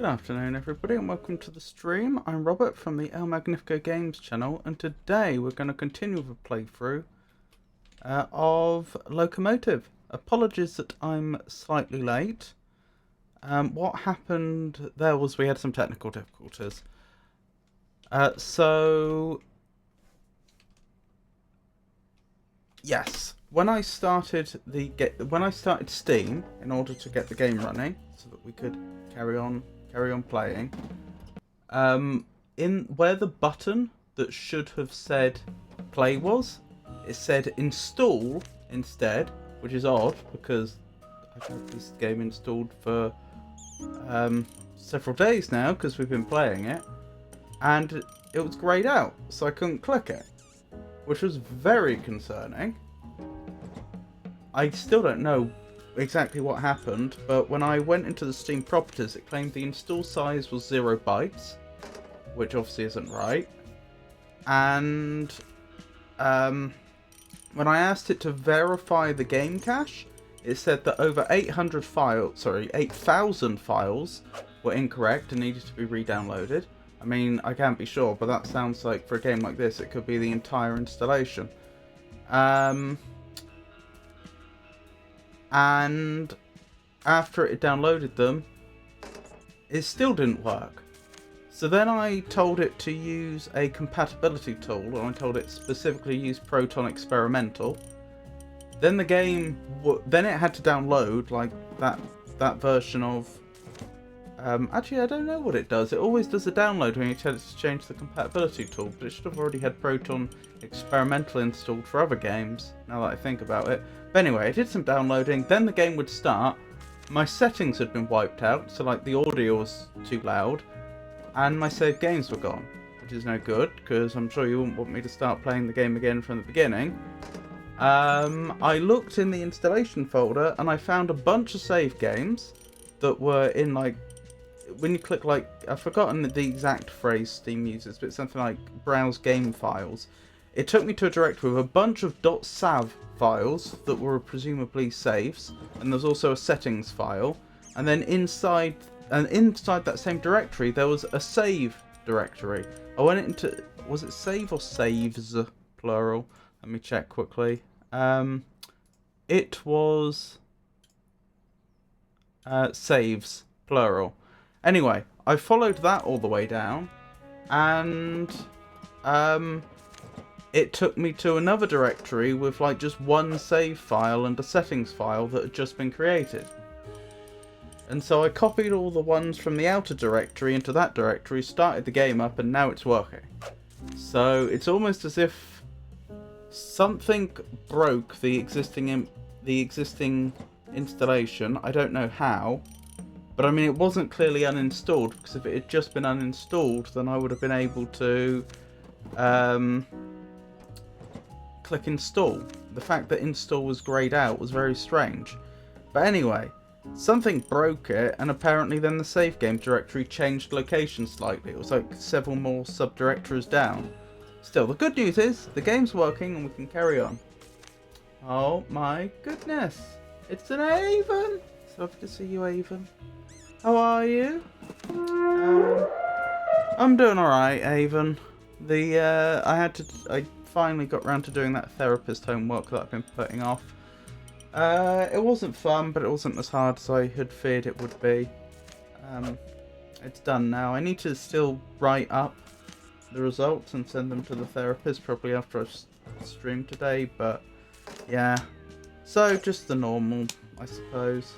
Good afternoon everybody and welcome to the stream. I'm Robert from the El Magnifico Games channel, and today we're going to continue with a playthrough of Locomotive. Apologies that I'm slightly late. What happened there was we had some technical difficulties. Yes, when I started Steam in order to get the game running so that we could carry on playing, in where the button that should have said play was, it said install instead, which is odd because I've had this game installed for several days now because we've been playing it, and it was grayed out, so I couldn't click it, which was very concerning. I still don't know exactly what happened, but when I went into the Steam properties, it claimed the install size was 0 bytes, which obviously isn't right. And when I asked it to verify the game cache, it said that over 8,000 files were incorrect and needed to be re-downloaded. I mean, I can't be sure, but that sounds like for a game like this, it could be the entire installation. And after it downloaded them, it still didn't work. So then I told it to use a compatibility tool, and I told it specifically use Proton Experimental. Then the game, then it had to download like that version of. Actually, I don't know what it does. It always does a download when you tell it to change the compatibility tool, but it should have already had Proton Experimental installed for other games, now that I think about it. But anyway, I did some downloading, then the game would start. My settings had been wiped out, so like the audio was too loud, and my saved games were gone, which is no good, because I'm sure you wouldn't want me to start playing the game again from the beginning. I looked in the installation folder, and I found a bunch of save games that were in like, when you click like, I've forgotten the exact phrase Steam uses, but it's something like browse game files. It took me to a directory with a bunch of .sav files that were presumably saves, and there's also a settings file, and then inside that same directory there was a save directory. I went into, was it save or saves plural? Let me check quickly. It was saves plural. Anyway, I followed that all the way down, and it took me to another directory with like just one save file and a settings file that had just been created. And so I copied all the ones from the outer directory into that directory, started the game up, and now it's working. So it's almost as if something broke the existing installation. I don't know how. But I mean, it wasn't clearly uninstalled, because if it had just been uninstalled, then I would have been able to click install. The fact that install was grayed out was very strange. But anyway, something broke it, and apparently then the save game directory changed location slightly. It was like several more subdirectories down. Still, the good news is the game's working and we can carry on. Oh my goodness, it's an Avon! It's lovely to see you, Avon. How are you? I'm doing alright, Avon. I finally got round to doing that therapist homework that I've been putting off. It wasn't fun, but it wasn't as hard as I had feared it would be. It's done now. I need to still write up the results and send them to the therapist, probably after I stream today, but yeah. So, just the normal, I suppose.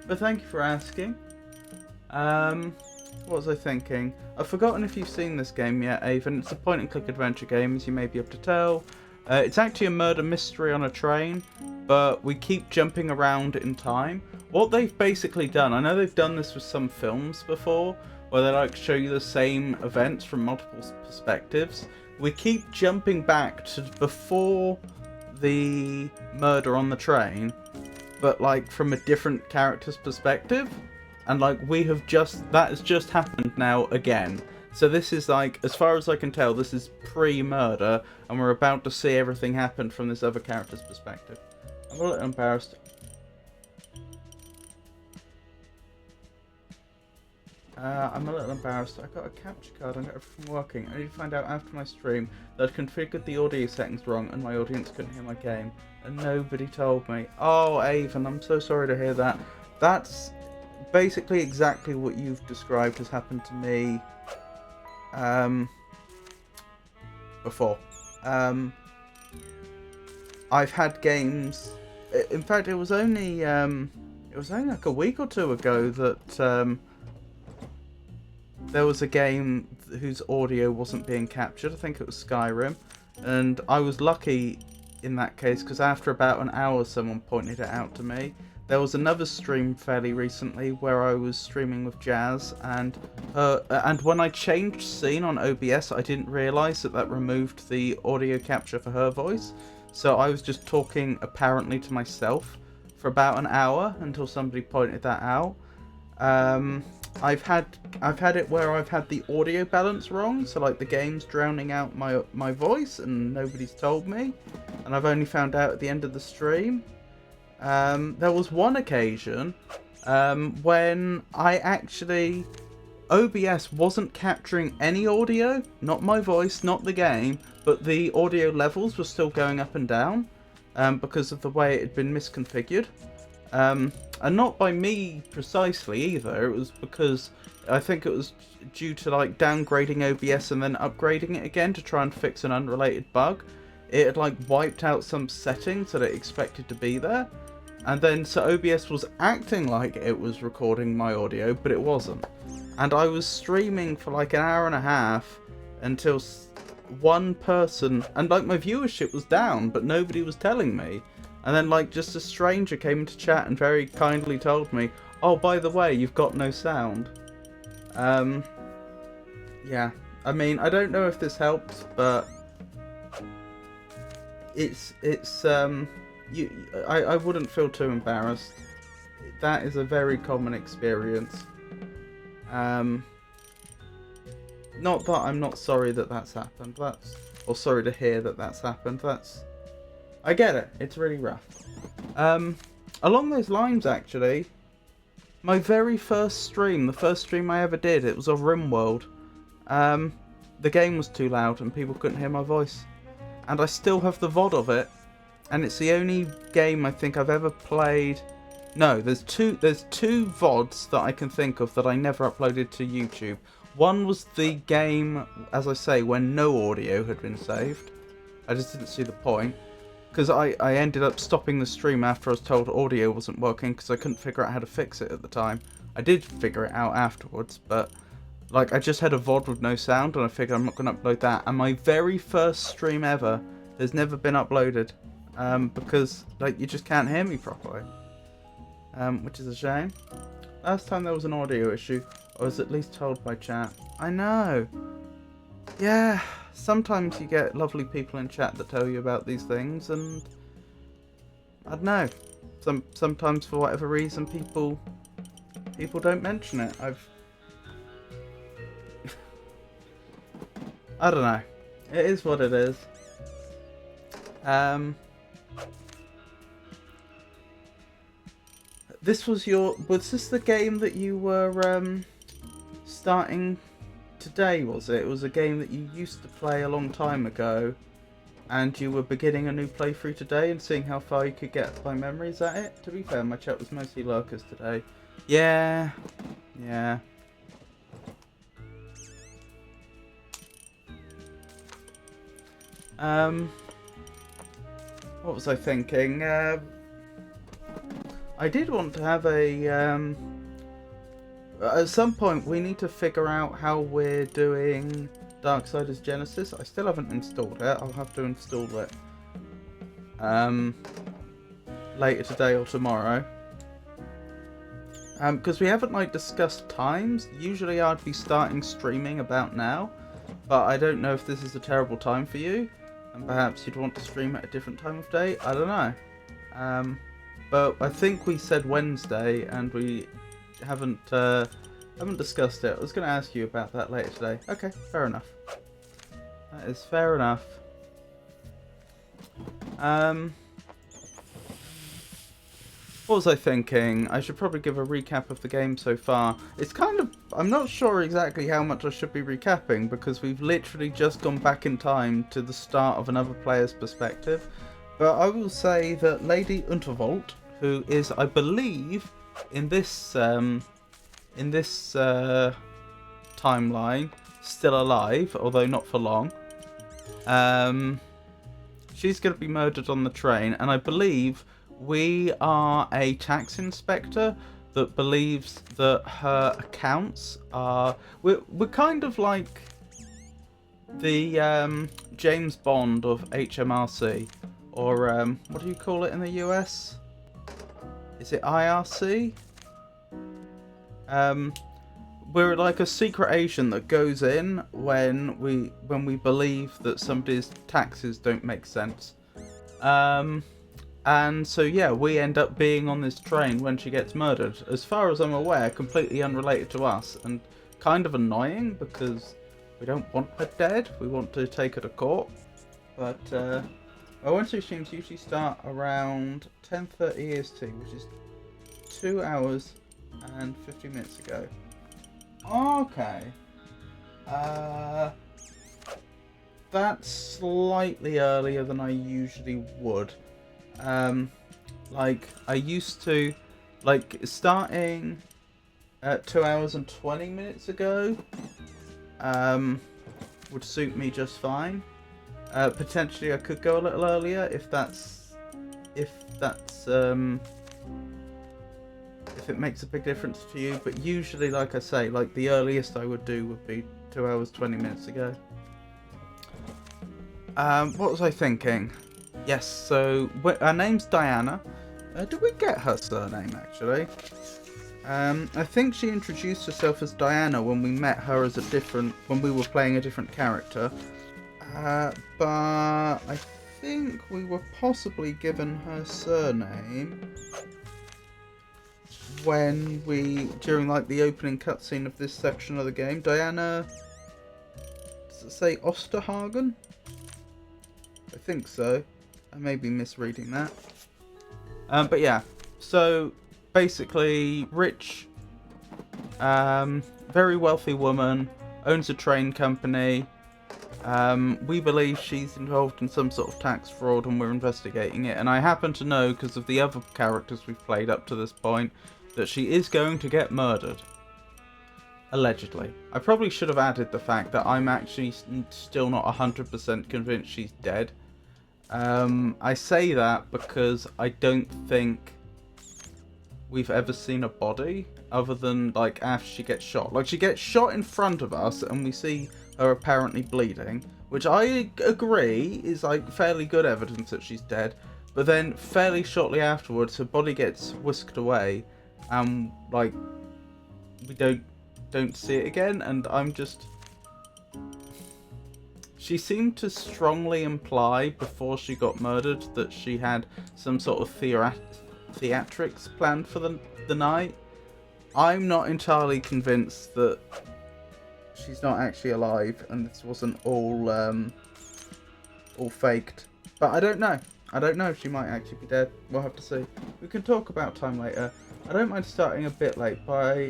But thank you for asking. What was I thinking? I've forgotten if you've seen this game yet, Avon. It's a point-and-click adventure game, as you may be able to tell. It's actually a murder mystery on a train, but we keep jumping around in time. What they've basically done, I know they've done this with some films before, where they like show you the same events from multiple perspectives. We keep jumping back to before the murder on the train, but like from a different character's perspective, and like that has just happened now again. So this is like, as far as I can tell, this is pre-murder, and we're about to see everything happen from this other character's perspective. I'm a little embarrassed. I'm a little embarrassed. I got a capture card and got everything working. I need to find out after my stream that I'd configured the audio settings wrong and my audience couldn't hear my game. And nobody told me. Oh, Avon, I'm so sorry to hear that. That's basically exactly what you've described has happened to me before. I've had games. In fact, it was only like a week or two ago that there was a game whose audio wasn't being captured. I think it was Skyrim, and I was lucky in that case because after about an hour, someone pointed it out to me. There was another stream fairly recently where I was streaming with Jazz, and when I changed scene on OBS, I didn't realise that removed the audio capture for her voice. So I was just talking apparently to myself for about an hour until somebody pointed that out. I've had it where I've had the audio balance wrong, so like the game's drowning out my voice and nobody's told me, and I've only found out at the end of the stream. There was one occasion when OBS wasn't capturing any audio, not my voice, not the game, but the audio levels were still going up and down because of the way it had been misconfigured. And not by me precisely either, it was because I think it was due to like downgrading OBS and then upgrading it again to try and fix an unrelated bug. It had like wiped out some settings that it expected to be there. And then so OBS was acting like it was recording my audio, but it wasn't. And I was streaming for like an hour and a half until one person, and like my viewership was down, but nobody was telling me. And then like just a stranger came into chat and very kindly told me, oh, by the way, you've got no sound. Yeah, I mean, I don't know if this helps, but I wouldn't feel too embarrassed. That is a very common experience. Not that I'm not sorry that that's happened. Or sorry to hear that that's happened. I get it. It's really rough. Along those lines, actually, my very first stream, the first stream I ever did, it was of RimWorld. The game was too loud and people couldn't hear my voice. And I still have the VOD of it. And it's the only game I think I've ever played. No, there's two VODs that I can think of that I never uploaded to YouTube. One was the game, as I say, when no audio had been saved. I just didn't see the point. Because I ended up stopping the stream after I was told audio wasn't working because I couldn't figure out how to fix it at the time. I did figure it out afterwards, but like I just had a VOD with no sound and I figured I'm not going to upload that. And my very first stream ever has never been uploaded because like you just can't hear me properly, which is a shame. Last time there was an audio issue, I was at least told by chat. I know. Yeah. Sometimes you get lovely people in chat that tell you about these things, and I don't know. Sometimes for whatever reason, people don't mention it. I don't know. It is what it is. Was this the game that you were starting today, was it? It was a game that you used to play a long time ago, and you were beginning a new playthrough today and seeing how far you could get by memory. Is that it? To be fair, my chat was mostly lurkers today. Yeah. What was I thinking? I did want to have a at some point, we need to figure out how we're doing Darksiders Genesis. I still haven't installed it. I'll have to install it later today or tomorrow. Because we haven't like discussed times. Usually I'd be starting streaming about now, but I don't know if this is a terrible time for you, and perhaps you'd want to stream at a different time of day. I don't know. But I think we said Wednesday, and we haven't discussed it. I was going to ask you about that later today. Okay, fair enough. That is fair enough. What was I thinking? I should probably give a recap of the game so far. It's kind of... I'm not sure exactly how much I should be recapping, because we've literally just gone back in time to the start of another player's perspective. But I will say that Lady Unterwald, who is, I believe, in this timeline, still alive, although not for long. She's going to be murdered on the train, and I believe we are a tax inspector that believes that her accounts are... We're kind of like the James Bond of HMRC, or what do you call it in the US? Is it IRC? We're like a secret agent that goes in when we believe that somebody's taxes don't make sense. And so yeah, we end up being on this train when she gets murdered. As far as I'm aware, completely unrelated to us, and kind of annoying because we don't want her dead. We want to take her to court. But our Wednesday streams usually start around 10:30 EST, which is 2 hours and 50 minutes ago. Okay. That's slightly earlier than I usually would. Like, I used to, like, starting at 2 hours and 20 minutes ago, would suit me just fine. Potentially I could go a little earlier if it makes a big difference to you, but usually, like I say, like the earliest I would do would be 2 hours 20 minutes ago. What was I thinking? Yes, so her name's Diana. Did we get her surname actually? I think she introduced herself as Diana when we met her as when we were playing a different character. But I think we were possibly given her surname during like the opening cutscene of this section of the game. Diana, does it say Osterhagen? I think so. I may be misreading that. But yeah, so basically rich, very wealthy woman, owns a train company. We believe she's involved in some sort of tax fraud and we're investigating it. And I happen to know, because of the other characters we've played up to this point, that she is going to get murdered. Allegedly. I probably should have added the fact that I'm actually still not 100% convinced she's dead. I say that because I don't think we've ever seen a body other than like after she gets shot. Like, she gets shot in front of us and we see her apparently bleeding, which I agree is like fairly good evidence that she's dead. But then fairly shortly afterwards her body gets whisked away and like we don't see it again, and I'm just... She seemed to strongly imply before she got murdered that she had some sort of theatrics planned for the night. I'm not entirely convinced that she's not actually alive and this wasn't all faked. But I don't know. I don't know if she might actually be dead. We'll have to see. We can talk about time later. I don't mind starting a bit late, but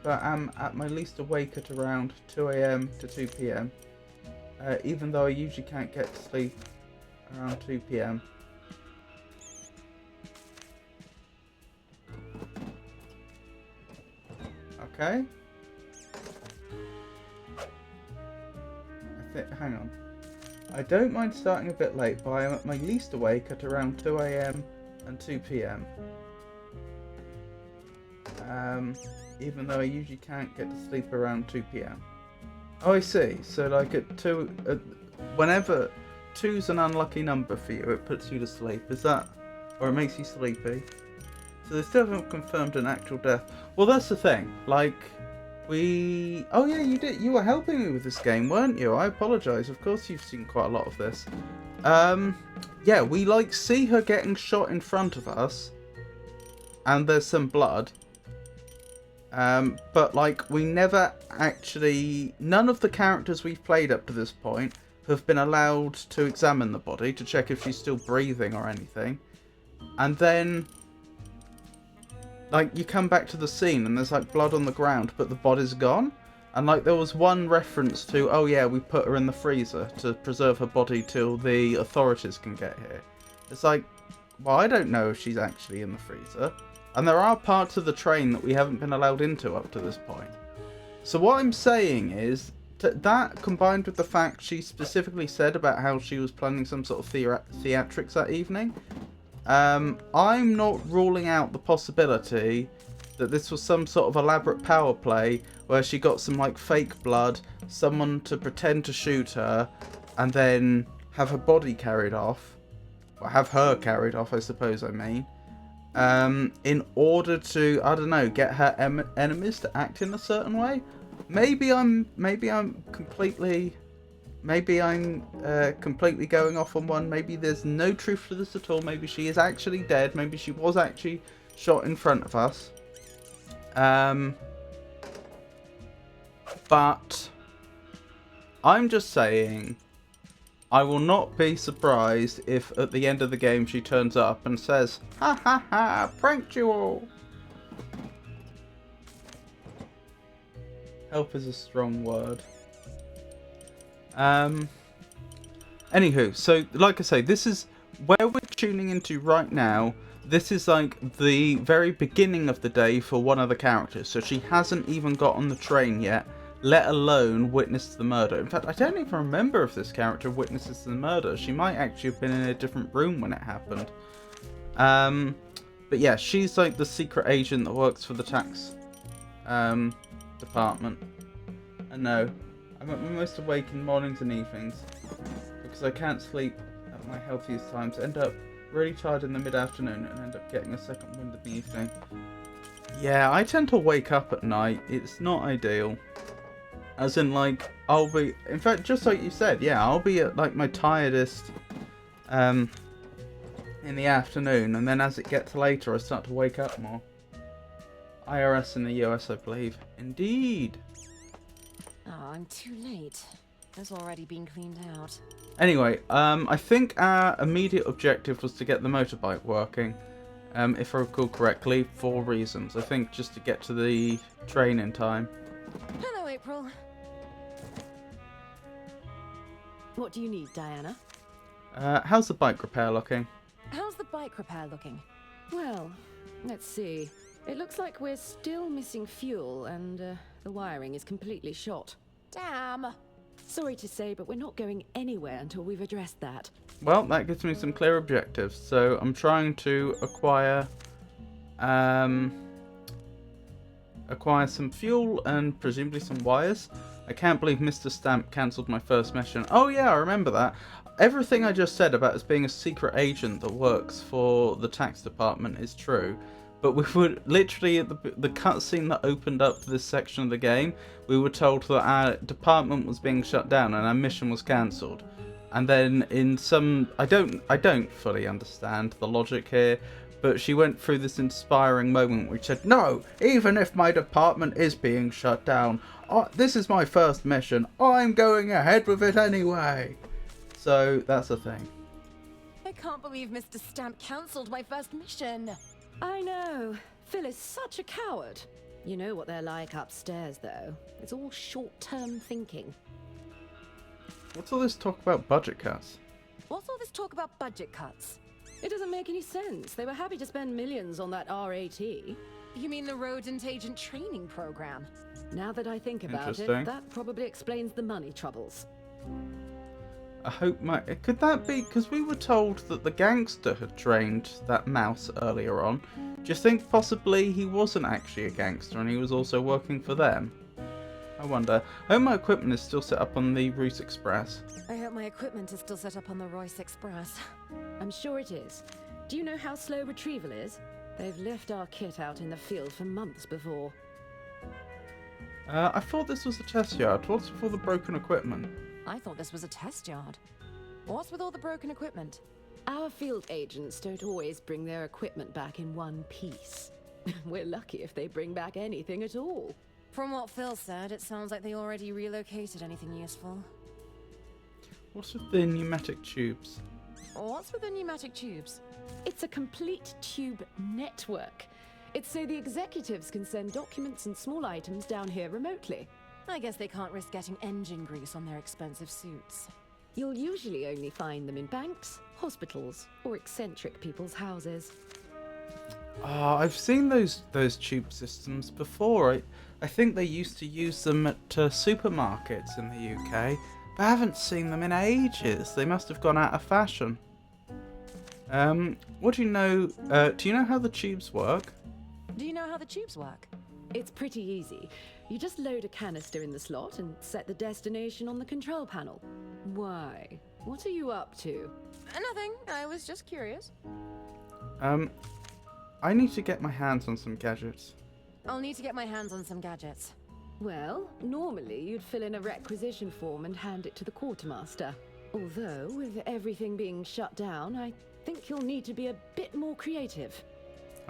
I'm at my least awake at around 2 AM to 2 PM. Even though I usually can't get to sleep around 2 PM. Okay. Hang on. I don't mind starting a bit late, but I'm at my least awake at around 2 AM and 2 PM. Even though I usually can't get to sleep around 2 PM. Oh, I see. So like at 2, whenever 2's an unlucky number for you, it puts you to sleep. Is that, or it makes you sleepy? So they still haven't confirmed an actual death. Well, that's the thing. Like, oh yeah, you did. You were helping me with this game, weren't you? I apologise. Of course, you've seen quite a lot of this. Yeah, we like see her getting shot in front of us, and there's some blood. But like we never actually, none of the characters we've played up to this point have been allowed to examine the body to check if she's still breathing or anything. And then like, you come back to the scene and there's, like, blood on the ground, but the body's gone. And, like, there was one reference to, oh yeah, we put her in the freezer to preserve her body till the authorities can get here. It's like, well, I don't know if she's actually in the freezer. And there are parts of the train that we haven't been allowed into up to this point. So what I'm saying is, that combined with the fact she specifically said about how she was planning some sort of theatrics that evening, I'm not ruling out the possibility that this was some sort of elaborate power play where she got some, like, fake blood, someone to pretend to shoot her, and then have her body carried off, or have her carried off, I suppose I mean, in order to, I don't know, get her enemies to act in a certain way. Maybe I'm completely going off on one. Maybe there's no truth to this at all. Maybe she is actually dead. Maybe she was actually shot in front of us. But I'm just saying, I will not be surprised if at the end of the game she turns up and says, "Ha ha ha, pranked you all." Help is a strong word. Anywho, so like I say, this is where we're tuning into right now. This is like the very beginning of the day for one of the characters. So she hasn't even got on the train yet, let alone witnessed the murder. In fact, I don't even remember if this character witnesses the murder. She might actually have been in a different room when it happened. But yeah, she's like the secret agent that works for the tax department. And no, I'm most awake in mornings and evenings because I can't sleep at my healthiest times. End up really tired in the mid-afternoon and end up getting a second wind in the evening. Yeah, I tend to wake up at night. It's not ideal. As in, like, I'll be... In fact, just like you said, yeah, I'll be at, like, my tiredest in the afternoon. And then as it gets later, I start to wake up more. IRS in the US, I believe. Indeed. Oh, I'm too late. It's already been cleaned out. Anyway, I think our immediate objective was to get the motorbike working. If I recall correctly, 4 reasons. I think just to get to the train in time. Hello, April. What do you need, Diana? How's the bike repair looking? How's the bike repair looking? Well, let's see. It looks like we're still missing fuel and the wiring is completely shot. Damn! Sorry to say, but we're not going anywhere until we've addressed that. Well, that gives me some clear objectives. So I'm trying to acquire some fuel and presumably some wires. I can't believe Mr. Stamp cancelled my first mission. Oh yeah, I remember that. Everything I just said about us being a secret agent that works for the tax department is true. But we were literally at the cutscene that opened up this section of the game, we were told that our department was being shut down and our mission was cancelled. And then in some, I don't fully understand the logic here, but she went through this inspiring moment which said, "No, even if my department is being shut down, this is my first mission. I'm going ahead with it anyway." So that's the thing. I can't believe Mr. Stamp cancelled my first mission. I know. Phil is such a coward. You know what they're like upstairs, though. It's all short-term thinking. What's all this talk about budget cuts? What's all this talk about budget cuts? It doesn't make any sense. They were happy to spend millions on that RAT. You mean the Rodent Agent Training Program? Now that I think about it, that probably explains the money troubles. I hope could that be because we were told that the gangster had trained that mouse earlier on? Do you think possibly he wasn't actually a gangster and he was also working for them? I wonder. I hope my equipment is still set up on the Route Express. I hope my equipment is still set up on the Royce Express. I'm sure it is. Do you know how slow retrieval is? They've left our kit out in the field for months before. I thought this was a test yard. What's with all the broken equipment? I thought this was a test yard. What's with all the broken equipment? Our field agents don't always bring their equipment back in one piece. We're lucky if they bring back anything at all. From what Phil said, it sounds like they already relocated anything useful. What's with the pneumatic tubes? What's with the pneumatic tubes? It's a complete tube network. It's so the executives can send documents and small items down here remotely. I guess they can't risk getting engine grease on their expensive suits. You'll usually only find them in banks, hospitals, or eccentric people's houses. Oh, I've seen those tube systems before. I think they used to use them at supermarkets in the UK, but I haven't seen them in ages. They must have gone out of fashion. What do you know? Do you know how the tubes work? Do you know how the tubes work? It's pretty easy. You just load a canister in the slot and set the destination on the control panel. Why? What are you up to? Nothing. I was just curious. I need to get my hands on some gadgets. I'll need to get my hands on some gadgets. Well, normally you'd fill in a requisition form and hand it to the quartermaster. Although, with everything being shut down, I think you'll need to be a bit more creative.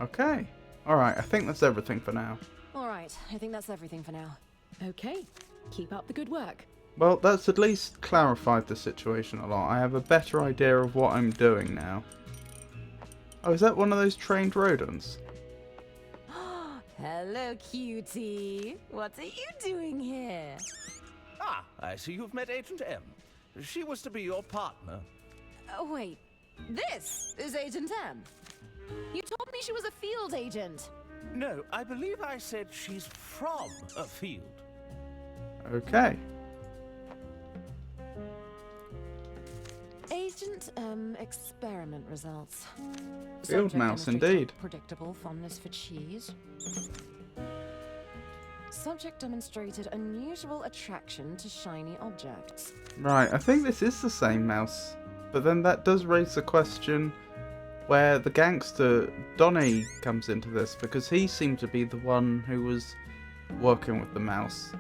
Okay. Alright, I think that's everything for now. Alright, I think that's everything for now. Okay, keep up the good work. Well, that's at least clarified the situation a lot. I have a better idea of what I'm doing now. Oh, is that one of those trained rodents? Hello, cutie. What are you doing here? Ah, I see you've met Agent M. She was to be your partner. Oh, wait. This is Agent M. You told me she was a field agent. No, I believe I said she's from a field. Okay. Agent M experiment results. Field Subject mouse, demonstrated indeed. Predictable fondness for cheese. Subject demonstrated unusual attraction to shiny objects. Right, I think this is the same mouse. But then that does raise the question where the gangster Donnie comes into this, because he seemed to be the one who was working with the mouse,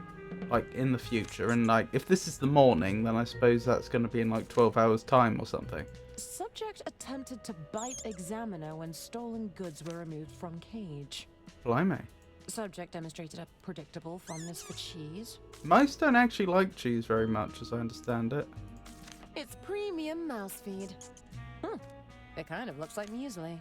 like, in the future. And, like, if this is the morning, then I suppose that's going to be in, like, 12 hours' time or something. Subject attempted to bite examiner when stolen goods were removed from cage. Blimey. Subject demonstrated a predictable fondness for cheese. Mice don't actually like cheese very much, as I understand it. It's premium mouse feed. It kind of looks like muesli.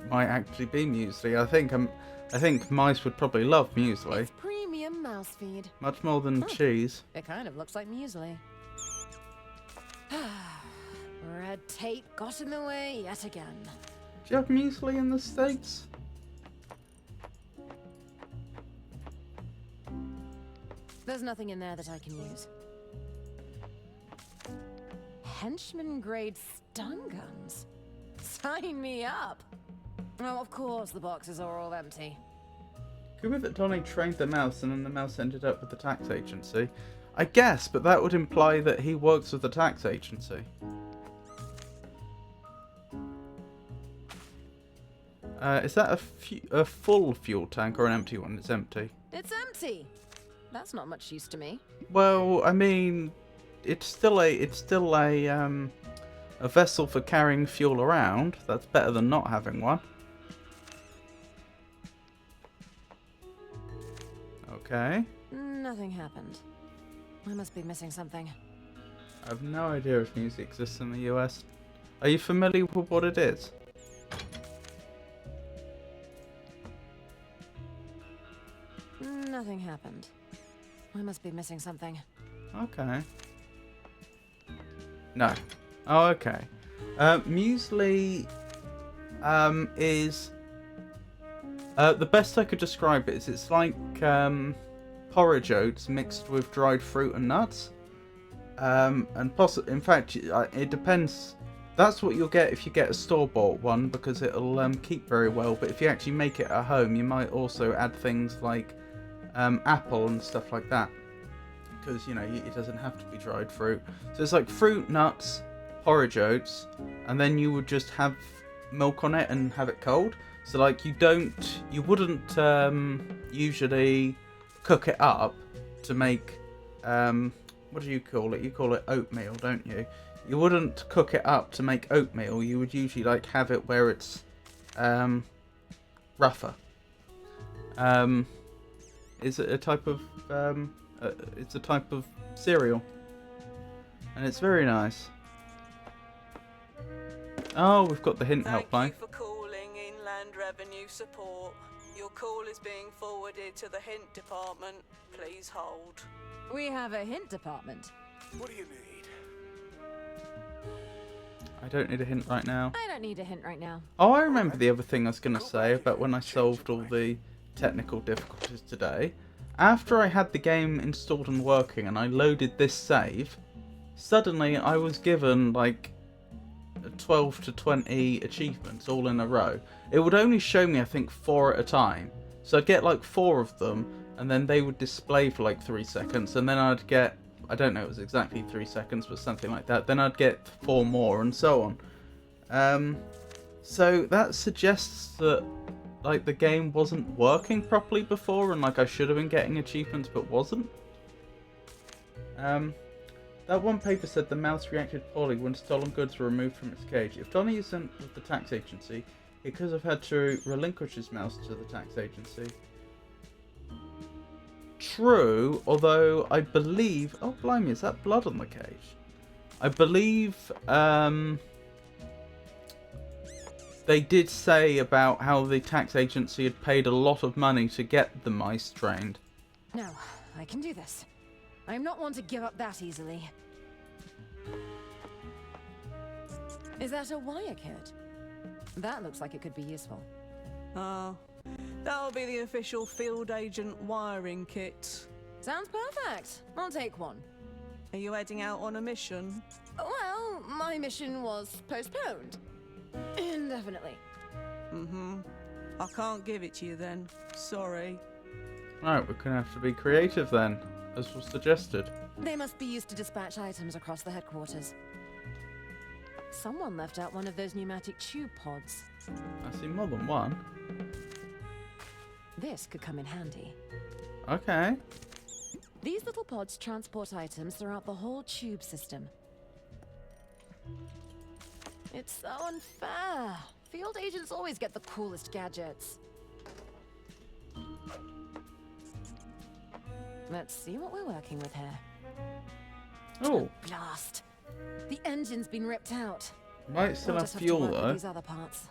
Might actually be muesli. I think mice would probably love muesli. It's premium mouse feed. Much more than cheese. It kind of looks like muesli. Red tape got in the way yet again. Do you have muesli in the States? There's nothing in there that I can use. Henchman-grade stun guns? Sign me up! Oh, of course the boxes are all empty. Could be that Donnie trained the mouse and then the mouse ended up with the tax agency. I guess, but that would imply that he works with the tax agency. Is that a full fuel tank or an empty one? It's empty. It's empty! That's not much use to me. Well, I mean, it's still a vessel for carrying fuel around. That's better than not having one. Okay. Nothing happened. I must be missing something. I have no idea if music exists in the US. Are you familiar with what it is? Nothing happened. I must be missing something. Okay. No. Oh, okay. Muesli is the best I could describe it is it's like porridge oats mixed with dried fruit and nuts. And in fact, it depends. That's what you'll get if you get a store-bought one, because it'll keep very well. But if you actually make it at home, you might also add things like apple and stuff like that, because you know it doesn't have to be dried fruit. So it's like fruit, nuts, porridge oats, and then you would just have milk on it and have it cold. So like you wouldn't usually cook it up to make what do you call it? You call it oatmeal, don't you? You wouldn't cook it up to make oatmeal. You would usually like have it where it's rougher. It's a type of cereal, and it's very nice. Oh, we've got the hint helpline. Thank you for calling Inland revenue support. Your call is being forwarded to the hint department. Please hold. We have a hint department. What do you need? I don't need a hint right now. I don't need a hint right now. Oh, I remember the other thing I was going to say about when I solved all the technical difficulties today. After I had the game installed and working and I loaded this save, suddenly I was given like 12 to 20 achievements all in a row. It would only show me, I think, 4 at a time. So I'd get like 4 of them and then they would display for like 3 seconds and then I'd get, I don't know, it was exactly 3 seconds, but something like that. Then I'd get 4 more and so on. So that suggests that like the game wasn't working properly before and like I should have been getting achievements but wasn't. That one paper said the mouse reacted poorly when stolen goods were removed from its cage. If Donnie isn't with the tax agency, he could have had to relinquish his mouse to the tax agency. True, although I believe... Oh, blimey, is that blood on the cage? I believe they did say about how the tax agency had paid a lot of money to get the mice trained. No, I can do this. I'm not one to give up that easily. Is that a wire kit? That looks like it could be useful. That'll be the official field agent wiring kit. Sounds perfect. I'll take one. Are you heading out on a mission? Well, my mission was postponed. Indefinitely. I can't give it to you then. Sorry. Right, we're going to have to be creative then, as was suggested. They must be used to dispatch items across the headquarters. Someone left out one of those pneumatic tube pods. I see more than one. This could come in handy. Okay. These little pods transport items throughout the whole tube system. It's so unfair. Field agents always get the coolest gadgets. Let's see what we're working with here. Oh, Blast! The engine's been ripped out. might still I'll have just have to fuel work with though. these other parts.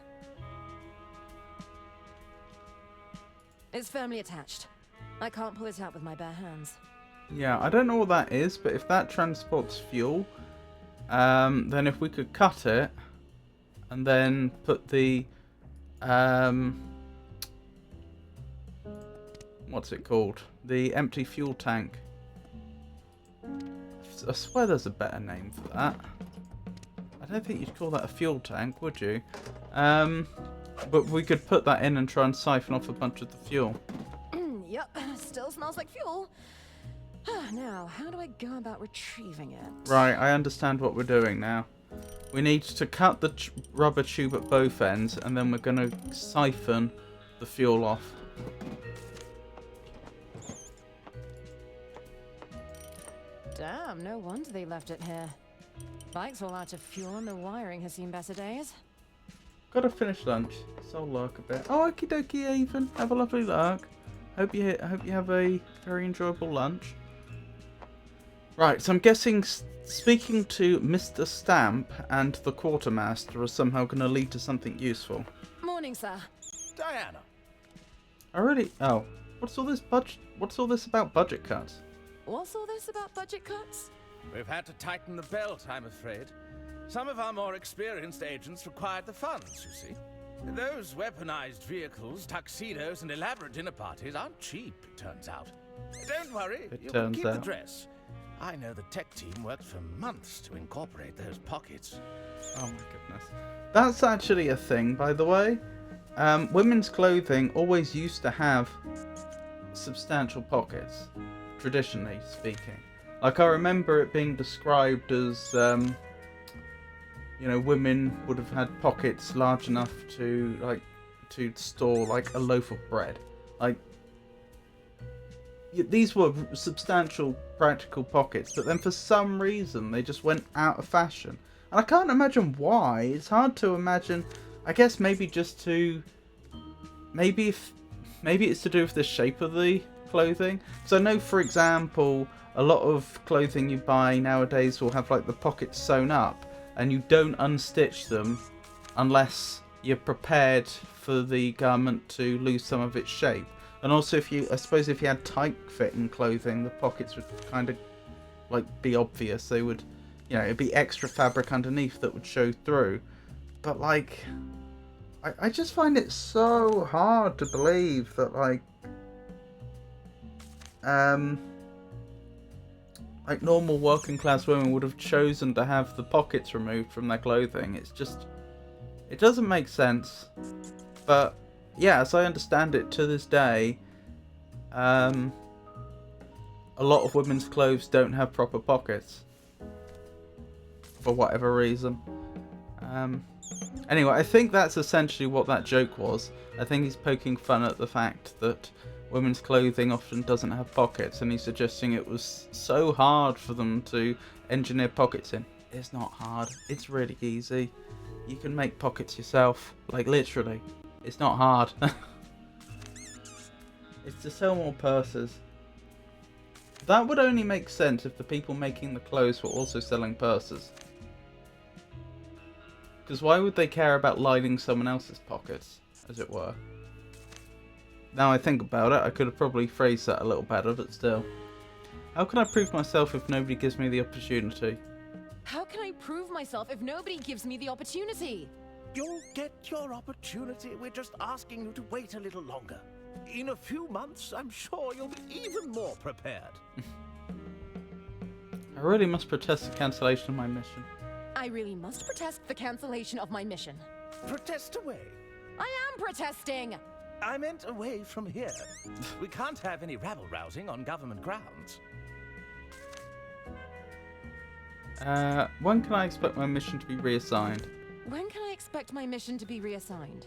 It's firmly attached. I can't pull it out with my bare hands. Yeah, I don't know what that is, but if that transports fuel, then if we could cut it and then put the what's it called? The empty fuel tank. I swear there's a better name for that. I don't think you'd call that a fuel tank, would you? But we could put that in and try and siphon off a bunch of the fuel. Yep, still smells like fuel. Now, how do I go about retrieving it? Right, I understand what we're doing now. We need to cut the rubber tube at both ends, and then we're going to siphon the fuel off. Damn, no wonder they left it here. Bike's all out of fuel and the wiring has seen better days. Gotta finish lunch, so I'll lurk a bit. Oh, okie dokie, Avon. Have a lovely lurk. Hope you have a very enjoyable lunch. Right, so I'm guessing speaking to Mr. Stamp and the quartermaster are somehow going to lead to something useful. Morning, sir. Diana. Oh, what's all this about budget cuts? What's all this about budget cuts? We've had to tighten the belt, I'm afraid. Some of our more experienced agents required the funds, you see. Those weaponized vehicles, tuxedos, and elaborate dinner parties aren't cheap, it turns out. Don't worry, you can keep the dress. I know the tech team worked for months to incorporate those pockets. Oh my goodness. That's actually a thing, by the way. Women's clothing always used to have substantial pockets, traditionally speaking. Like, I remember it being described as, you know, women would have had pockets large enough to store, like, a loaf of bread. Like, these were substantial, practical pockets, but then for some reason they just went out of fashion. And I can't imagine why. It's hard to imagine. I guess maybe just to... Maybe it's to do with the shape of the clothing. So I know, for example, a lot of clothing you buy nowadays will have like the pockets sewn up, and you don't unstitch them unless you're prepared for the garment to lose some of its shape. And also, I suppose if you had tight-fitting clothing, the pockets would kind of like be obvious. They would, it'd be extra fabric underneath that would show through. But like, I just find it so hard to believe that like normal working class women would have chosen to have the pockets removed from their clothing. It's just, it doesn't make sense. But yeah, as I understand it to this day, a lot of women's clothes don't have proper pockets for whatever reason. Anyway, I think that's essentially what that joke was. I think he's poking fun at the fact that women's clothing often doesn't have pockets, and he's suggesting it was so hard for them to engineer pockets in. It's not hard. It's really easy. You can make pockets yourself. Like, literally. It's not hard. It's to sell more purses. That would only make sense if the people making the clothes were also selling purses. Because why would they care about lining someone else's pockets, as it were? Now I think about it, I could have probably phrased that a little better, but still. How can I prove myself if nobody gives me the opportunity? How can I prove myself if nobody gives me the opportunity? You'll get your opportunity. We're just asking you to wait a little longer. In a few months, I'm sure you'll be even more prepared. I really must protest the cancellation of my mission. I really must protest the cancellation of my mission. Protest away. I am protesting! I meant away from here. We can't have any rabble-rousing on government grounds. When can I expect my mission to be reassigned? When can I expect my mission to be reassigned?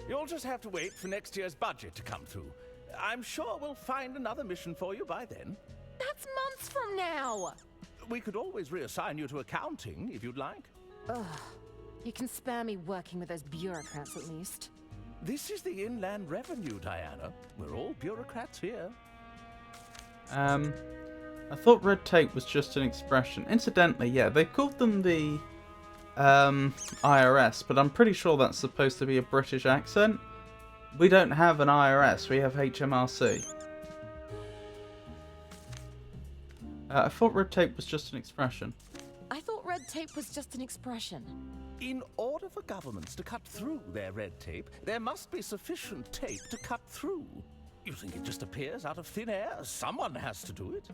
You'll just have to wait for next year's budget to come through. I'm sure we'll find another mission for you by then. That's months from now! We could always reassign you to accounting, if you'd like. Ugh. You can spare me working with those bureaucrats at least. This is the Inland Revenue, Diana. We're all bureaucrats here. I thought red tape was just an expression. Incidentally, yeah, they called them the IRS, but I'm pretty sure that's supposed to be a British accent. We don't have an IRS, we have HMRC. I thought red tape was just an expression. I thought red tape was just an expression. In order for governments to cut through their red tape, there must be sufficient tape to cut through. You think it just appears out of thin air? Someone has to do it.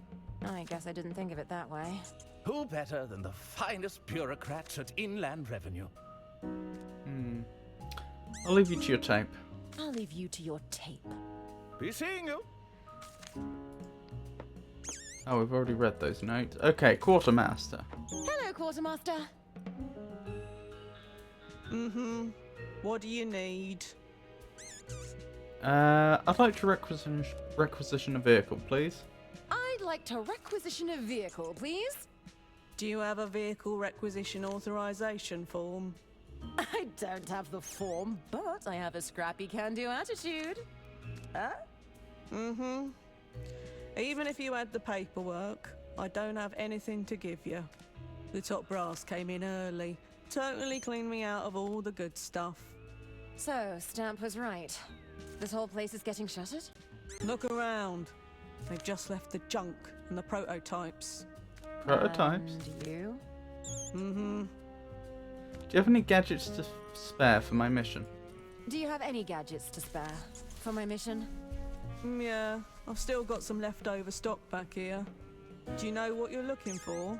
I guess I didn't think of it that way. Who better than the finest bureaucrats at Inland Revenue? I'll leave you to your tape. I'll leave you to your tape. Be seeing you. Oh, we've already read those notes. Okay, Quartermaster. Hello, Quartermaster. What do you need? I'd like to requisition a vehicle, please. I'd like to requisition a vehicle, please. Do you have a vehicle requisition authorization form? I don't have the form, but I have a scrappy can-do attitude. Even if you had the paperwork, I don't have anything to give you. The top brass came in early, totally cleaned me out of all the good stuff. So, Stamp was right. This whole place is getting shuttered? Look around. They've just left the junk and the prototypes. Prototypes? And you? Do you have any gadgets to spare for my mission? Do you have any gadgets to spare for my mission? Yeah, I've still got some leftover stock back here. Do you know what you're looking for?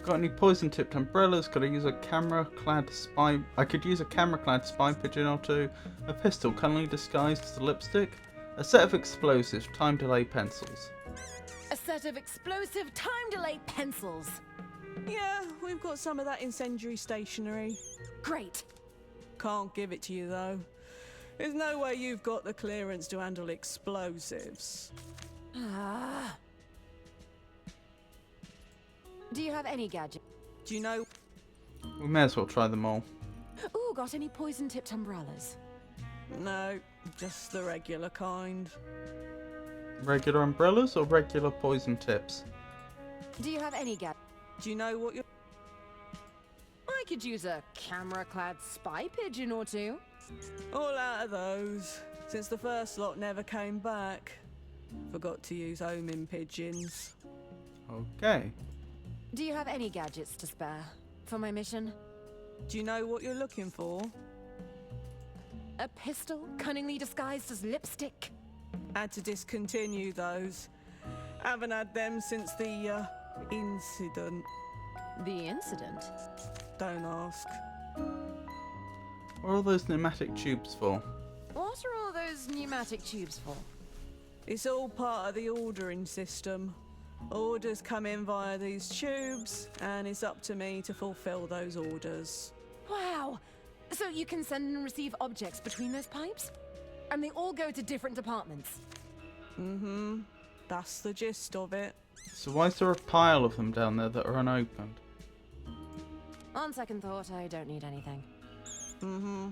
Got any poison-tipped umbrellas? Could I use a camera-clad spy? I could use a camera-clad spy pigeon or two. A pistol cunningly disguised as a lipstick. A set of explosive time delay pencils. A set of explosive time delay pencils. Yeah, we've got some of that incendiary stationery. Great. Can't give it to you though. There's no way you've got the clearance to handle explosives. Do you have any gadget? Do you know? We may as well try them all. Ooh, got any poison-tipped umbrellas? No, just the regular kind. Regular umbrellas or regular poison tips? Do you have any gadget? Do you know what you're... I I could use a camera-clad spy pigeon or two. All out of those, since the first lot never came back. Forgot to use homing pigeons. Okay. Do you have any gadgets to spare for my mission? Do you know what you're looking for? A pistol cunningly disguised as lipstick? Had to discontinue those. Haven't had them since the, incident. The incident? Don't ask. What are all those pneumatic tubes for? What are all those pneumatic tubes for? It's all part of the ordering system. Orders come in via these tubes, and it's up to me to fulfill those orders. Wow! So you can send and receive objects between those pipes? And they all go to different departments? Mm-hmm. That's the gist of it. So why is there a pile of them down there that are unopened? On second thought, I don't need anything. Mm-hmm.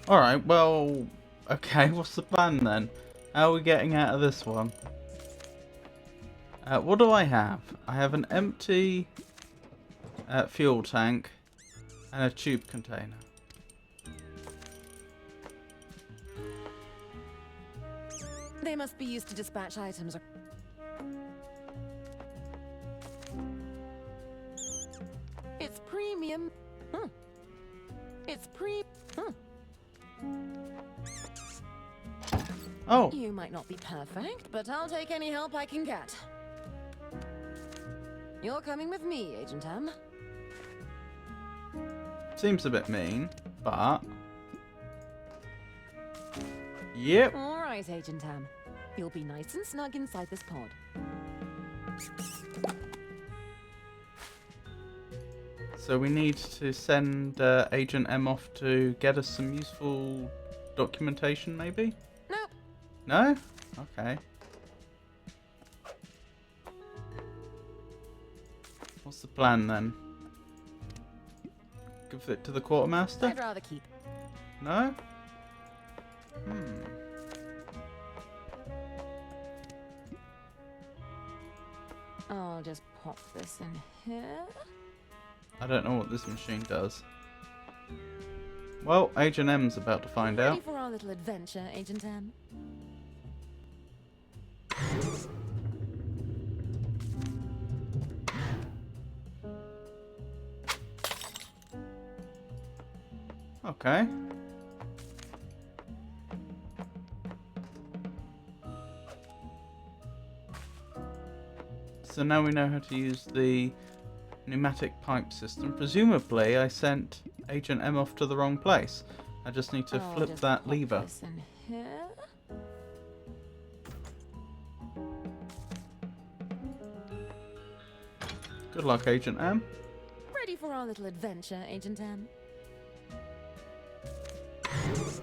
Alright, well... Okay, what's the plan then? How are we getting out of this one? What do I have? I have an empty fuel tank and a tube container. They must be used to dispatch items. It's premium. It's Oh! You might not be perfect, but I'll take any help I can get. You're coming with me, Agent M. Seems a bit mean, but... Yep. All right, Agent M. You'll be nice and snug inside this pod. So we need to send Agent M off to get us some useful documentation, maybe? Nope. No? Okay. What's the plan then? Give it to the quartermaster? I'd rather keep. No? I'll just pop this in here. I don't know what this machine does. Well, Agent M's about to find Ready out. for our little adventure, Agent M? Okay. So now we know how to use the pneumatic pipe system. Presumably I sent Agent M off to the wrong place. I just need to I'll flip just that pop lever. this in here. Good luck, Agent M. Ready for our little adventure, Agent M? Psst.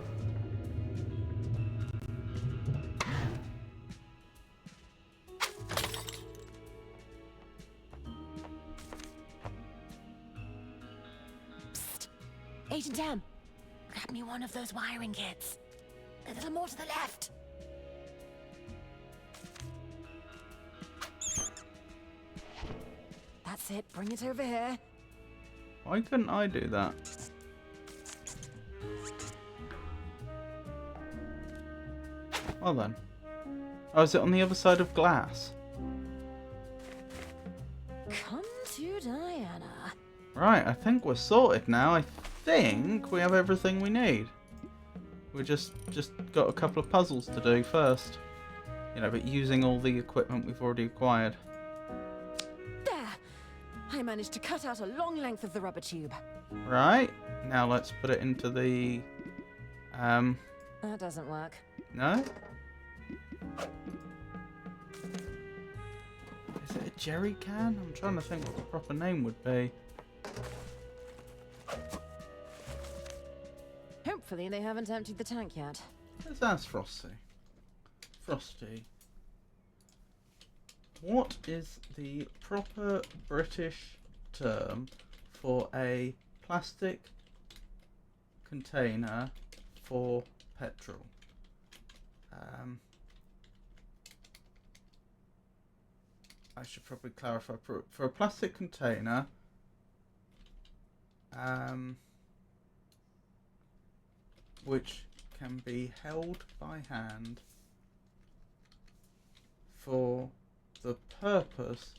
Agent M, grab me one of those wiring kits. A little more to the left. That's it. Bring it over here. Why couldn't I do that? Well then. Oh, is it on the other side of glass? Come to Diana. Right, I think we're sorted now. I think we have everything we need. We just got a couple of puzzles to do first. You know, but using all the equipment we've already acquired. There! I managed to cut out a long length of the rubber tube. Right, now let's put it into the... That doesn't work. No? Is it a jerry can? I'm trying to think what the proper name would be. Hopefully they haven't emptied the tank yet. Let's ask Frosty. Frosty. What is the proper British term for a plastic container for petrol? I should probably clarify. For a plastic container which can be held by hand for the purpose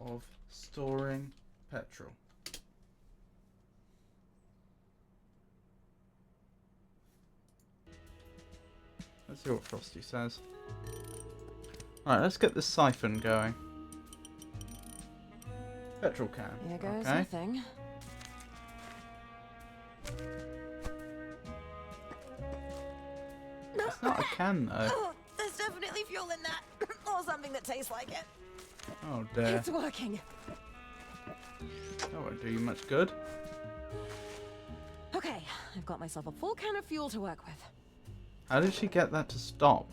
of storing petrol. Let's see what Frosty says. Right, let's get this siphon going. Petrol can. Here goes Okay. nothing. It's not a can though. Oh, there's definitely fuel in that. Or something that tastes like it. Oh dear. It's working. That won't do you much good. Okay, I've got myself a full can of fuel to work with. How did she get that to stop?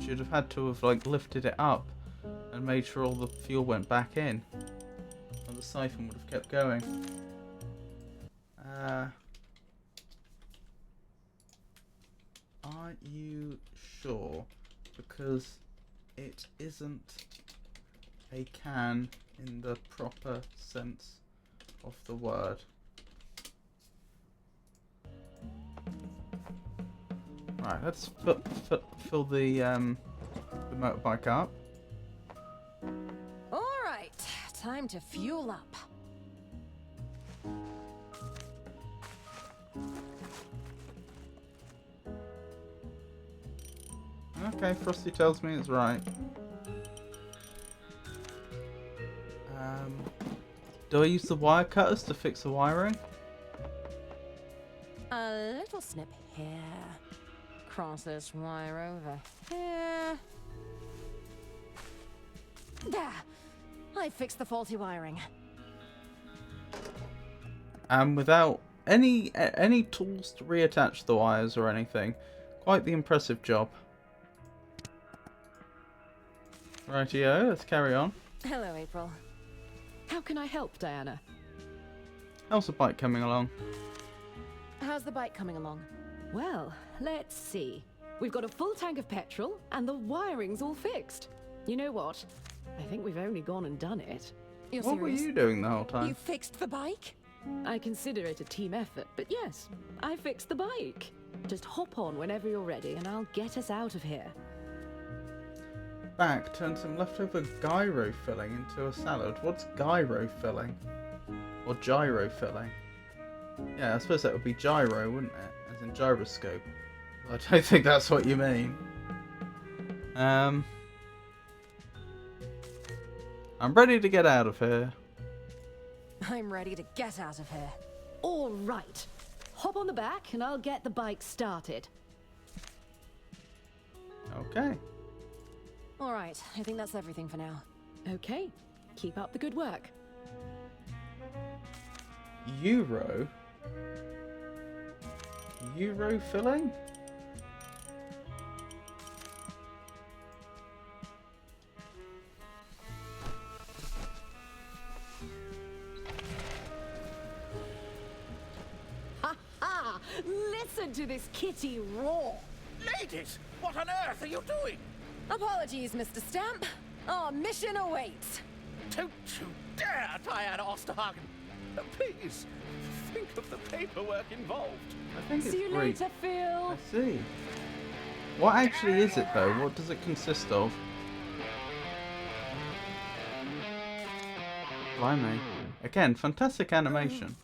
She'd have had to have like lifted it up and made sure all the fuel went back in. And the siphon would have kept going. Are you sure? Because it isn't a can in the proper sense of the word. Right, let's fill the motorbike up. All right, time to fuel up. Okay, Frosty tells me it's right. Do I use the wire cutters to fix the wiring? A little snip here. Cross this wire over here. There! I fixed the faulty wiring. Without any tools to reattach the wires or anything. Quite the impressive job. Rightio, let's carry on. Hello, April. How can I help, Diana? How's the bike coming along? How's the bike coming along? Well, let's see. We've got a full tank of petrol, and the wiring's all fixed. You know what? I think we've only gone and done it. You're What serious? were you doing the whole time? You fixed the bike? I consider it a team effort, but yes, I fixed the bike. Just hop on whenever you're ready, and I'll get us out of here. Back, turn some leftover gyro filling into a salad. What's gyro filling? Or gyro filling? Yeah, I suppose that would be gyro, wouldn't it? As in gyroscope. I don't think that's what you mean. I'm ready to get out of here. I'm ready to get out of here. All right. Hop on the back, and I'll get the bike started. Okay. All right, I think that's everything for now. Okay. Keep up the good work. Euro filling? Ha ha! Listen to this kitty roar. Ladies, what on earth are you doing? Apologies, Mr. Stamp. Our mission awaits. Don't you dare, Diana Osterhagen! Please, think of the paperwork involved. I think See it's you great. later, Phil. I see. What actually is it though? What does it consist of? Blimey. Again, fantastic animation.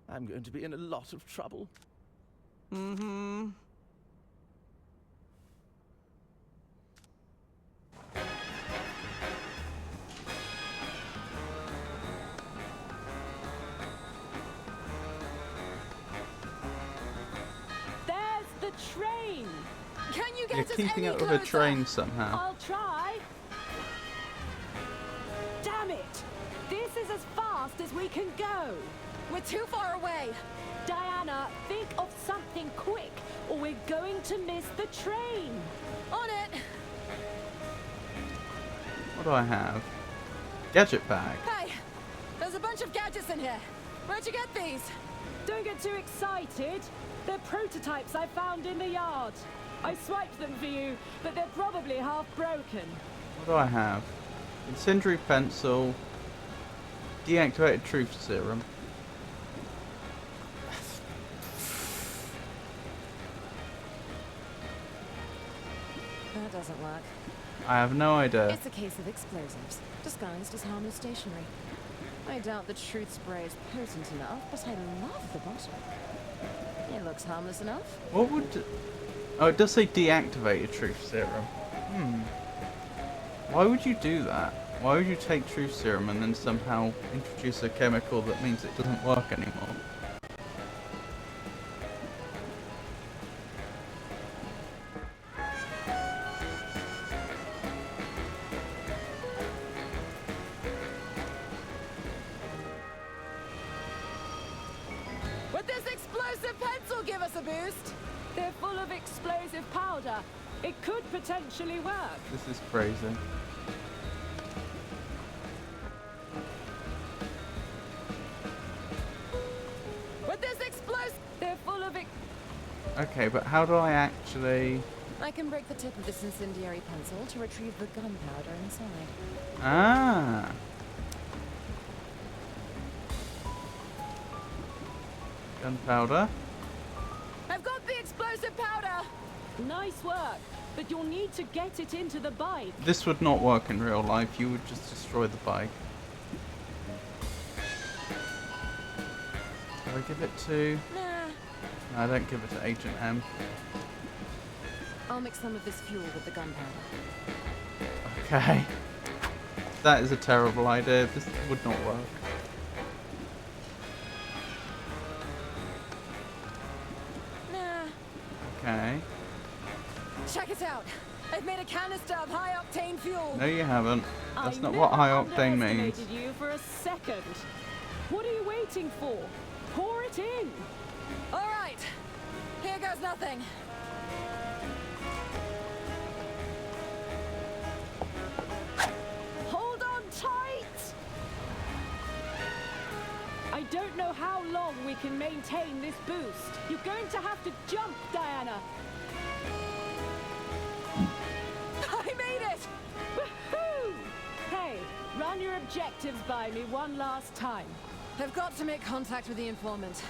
I'm going to be in a lot of trouble. Mm-hmm. There's the train. Can you You're get us keeping any up with a closer? train somehow. I'll try. Damn it! This is as fast as we can go. We're too far away. Diana, think of something quick, or we're going to miss the train. On it. What do I have? Gadget bag. Hey, there's a bunch of gadgets in here. Where'd you get these? Don't get too excited. They're prototypes I found in the yard. I swiped them for you, but they're probably half broken. What do I have? Incendiary pencil. Deactivated truth serum. That doesn't work. I have no idea. It's a case of explosives, disguised as harmless stationery. I doubt the truth spray is potent enough, but I love the bottle. It looks harmless enough. What would... Oh, it does say deactivated truth serum. Why would you do that? Why would you take truth serum and then somehow introduce a chemical that means it doesn't work anymore? Would this explosive pencil give us a boost? They're full of explosive powder. It could potentially work. This is crazy. Would this explosive... They're full of Okay, but how do I actually... I can break the tip of this incendiary pencil to retrieve the gunpowder inside. Ah. Gunpowder. I've got the explosive powder! nice work, but you'll need to get it into the bike. This would not work in real life. You would just destroy the bike. Do I give it to... Nah. No, I don't give it to Agent M. I'll mix some of this fuel with the gunpowder. Okay. That is a terrible idea. This would not work. Nah. Okay. Check it out. I've made a canister of high-octane fuel. No, you haven't. That's I not what never high octane means. underestimated you for a second. What are you waiting for? Pour it in. All right. Here goes nothing. Hold on tight. I don't know how long we can maintain this boost. You're going to have to jump, Diana. I made it! Woohoo! Hey, run your objectives by me one last time. I've got to make contact with the informant.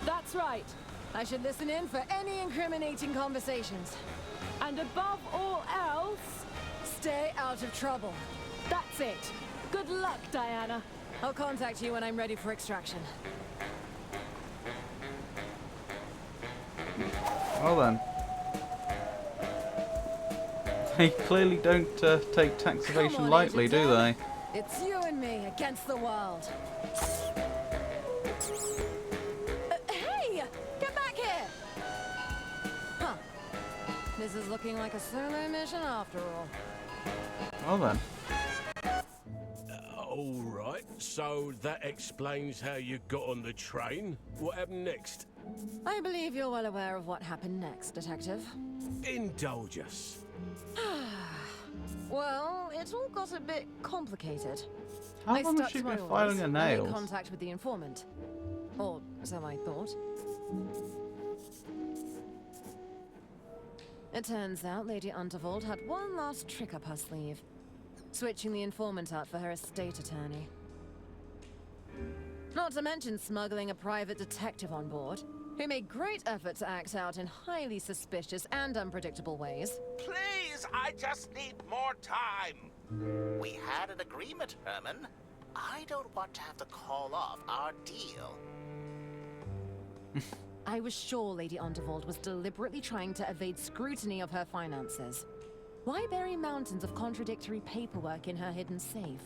That's right. I should listen in for any incriminating conversations. And above all else, Stay out of trouble. that's it. Good luck, Diana. I'll contact you when I'm ready for extraction. Well then. They clearly don't take tax Come evasion on, lightly, Agent do M. they? It's you and me against the world. Hey! Get back here! Huh. This is looking like a solo mission after all. Well then. All right, so that explains how you got on the train. What happened next? I believe you're well aware of what happened next, Detective. Indulge us. Well, it all got a bit complicated. How I long has stuck she to my been filing her orders and made nails? contact with the informant. Or so I thought. It turns out Lady Unterwald had one last trick up her sleeve. Switching the informant out for her estate attorney. Not to mention smuggling a private detective on board, who made great effort to act out in highly suspicious and unpredictable ways. Please, I just need more time. We had an agreement, Herman. I don't want to have to call off our deal. I was sure Lady Unterwald was deliberately trying to evade scrutiny of her finances. Why bury mountains of contradictory paperwork in her hidden safe?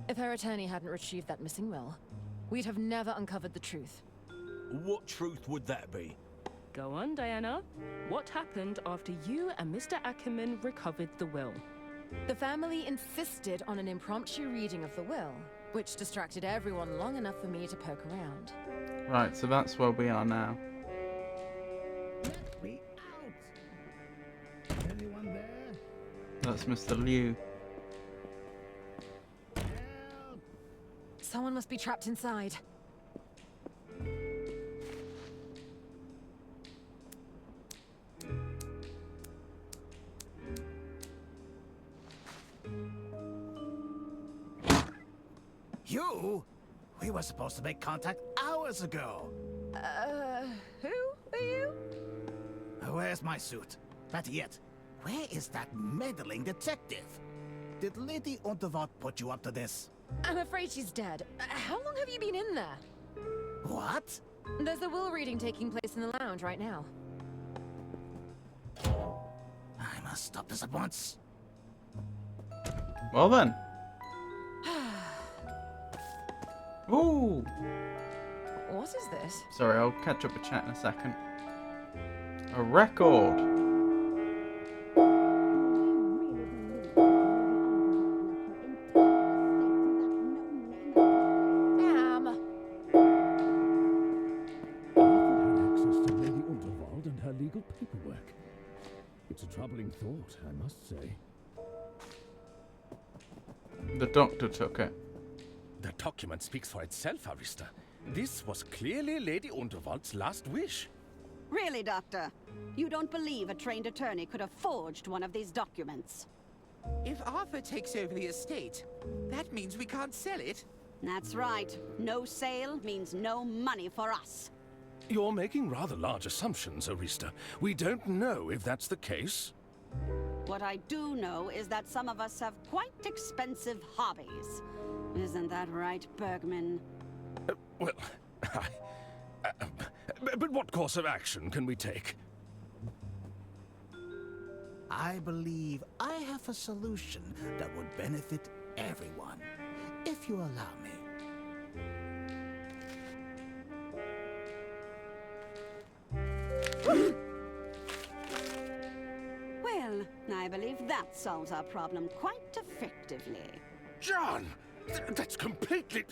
If her attorney hadn't retrieved that missing will, we'd have never uncovered the truth. What truth would that be? Go on, Diana. What happened after you and Mr. Ackerman recovered the will? The family insisted on an impromptu reading of the will, which distracted everyone long enough for me to poke around. Right, so that's where we are now. Let me out! Anyone there? That's Mr. Liu. Help! Someone must be trapped inside. We were supposed to make contact hours ago. Who are you? Where's my suit? Better yet, where is that meddling detective? Did Lady Unterwald put you up to this? I'm afraid she's dead. How long have you been in there? What? There's a will reading taking place in the lounge right now. I must stop this at once. Well then. Ooh. What is this? Sorry, I'll catch up with chat in a second. A record. Damn. Arthur had access to Lady Unterwald and her legal paperwork. It's a troubling thought, I must say. The doctor took it. The document speaks for itself, Arista. This was clearly Lady Unterwald's last wish. Really, Doctor? You don't believe a trained attorney could have forged one of these documents? If Arthur takes over the estate, that means we can't sell it. That's right. No sale means no money for us. You're making rather large assumptions, Arista. We don't know if that's the case. What I do know is that some of us have quite expensive hobbies. Isn't that right, Bergman? Well, but what course of action can we take? I believe I have a solution that would benefit everyone, if you allow me. Well, I believe that solves our problem quite effectively. John! That's completely...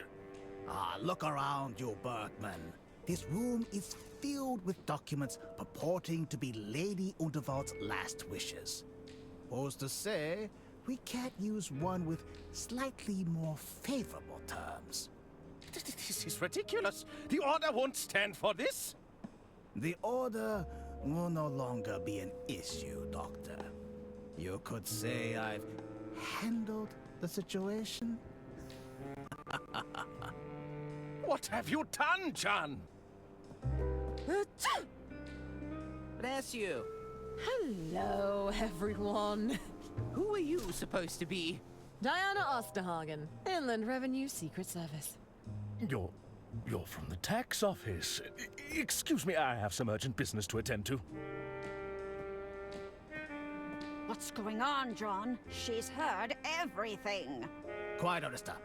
Ah, look around you, Bergman. This room is filled with documents purporting to be Lady Unterwald's last wishes. Who's to say we can't use one with slightly more favorable terms? This is ridiculous. The Order won't stand for this. The Order will no longer be an issue, Doctor. You could say I've handled the situation. What have you done, John? Bless you. Hello, everyone. Who are you supposed to be? Diana Osterhagen, Inland Revenue Secret Service. You're from the tax office. Excuse me, I have some urgent business to attend to. What's going on, John? She's heard everything. Quiet, Arista.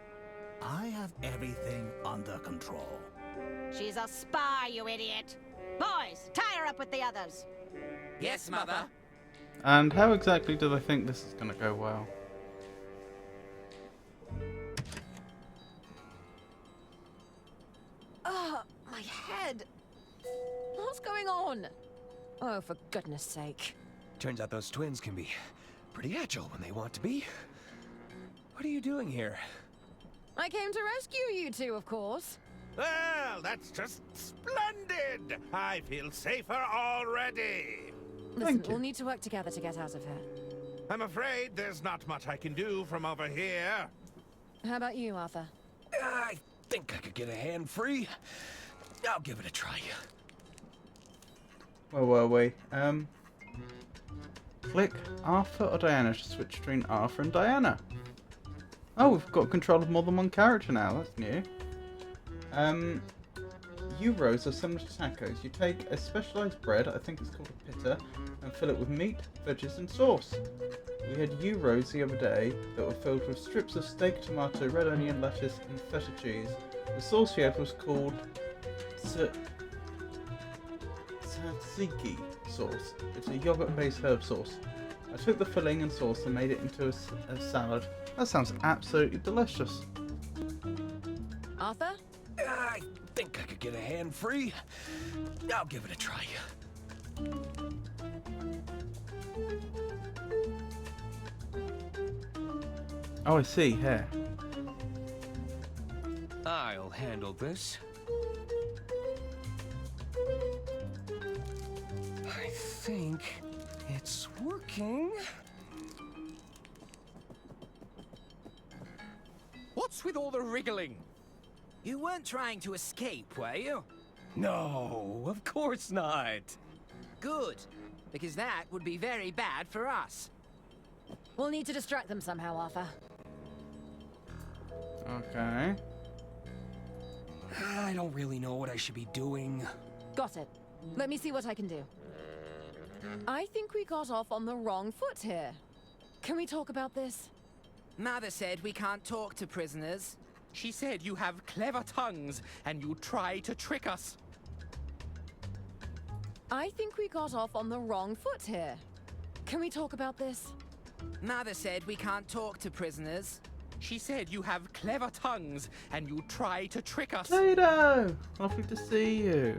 I have everything under control. She's a spy, you idiot. Boys, tie her up with the others. Yes, Mother. And how exactly do they think this is going to go well? Oh, my head. What's going on? Oh, for goodness sake. Turns out those twins can be pretty agile when they want to be. What are you doing here? I came to rescue you two, of course. Well, that's just splendid. I feel safer already. Listen, we'll need to work together to get out of here. I'm afraid there's not much I can do from over here. How about you, Arthur? I think I could get a hand free. I'll give it a try. Where were we? Click Arthur or Diana to switch between Arthur and Diana. Oh, we've got control of more than one character now. That's new. Euros are similar to tacos. You take a specialised bread, I think it's called a pita, and fill it with meat, veggies and sauce. We had Euros the other day that were filled with strips of steak, tomato, red onion, lettuce and feta cheese. The sauce we had was called tzatziki sauce. It's a yogurt-based herb sauce. I took the filling and sauce and made it into a salad. That sounds absolutely delicious. Arthur? I think I could get a hand free. I'll give it a try. Oh, I see. Here. I'll handle this. I think it's working. What's with all the wriggling? You weren't trying to escape, were you? No, of course not. Good, because that would be very bad for us. We'll need to distract them somehow, Arthur. Okay. I don't really know what I should be doing. Got it. Let me see what I can do. I think we got off on the wrong foot here. Can we talk about this? Mother said we can't talk to prisoners. She said you have clever tongues and you try to trick us. I think we got off on the wrong foot here. Can we talk about this? Mother said we can't talk to prisoners. She said you have clever tongues and you try to trick us. Tato! Lovely to see you.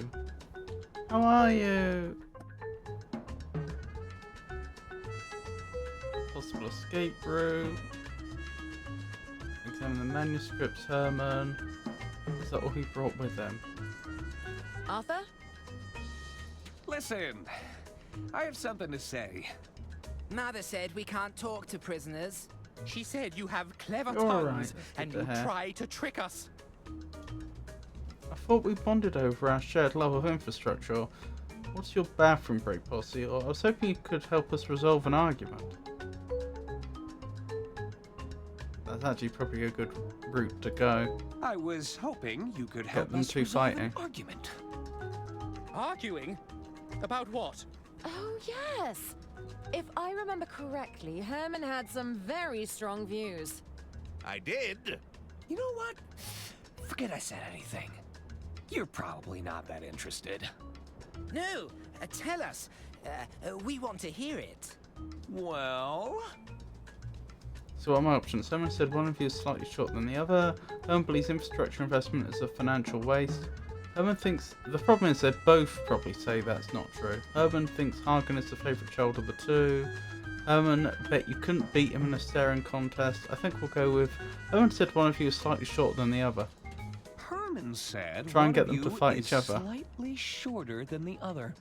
How are you? Possible escape route. Examine the manuscripts, Herman. Is that all he brought with him? Arthur? Listen, I have something to say. Mother said we can't talk to prisoners. She said you have clever You're tongues right, and good you to hear. try to trick us. I thought we bonded over our shared love of infrastructure. What's your bathroom break, Posse? Or I was hoping you could help us resolve an argument. That's actually probably a good route to go. I was hoping you could help them us two resolve fighting. an argument. Arguing? About what? Oh, yes. If I remember correctly, Herman had some very strong views. I did. You know what? Forget I said anything. You're probably not that interested. No, tell us. We want to hear it. Well... So what are my options? Someone said one of you is slightly short than the other. Herman believes infrastructure investment is a financial waste. Herman thinks... The problem is they both probably say that's not true. Herman thinks Hagen is the favourite child of the two. Herman bet you couldn't beat him in a staring contest. I think we'll go with... Herman said one of you is slightly shorter than the other. Herman said Try and one get of them to you fight is each other. slightly shorter than the other.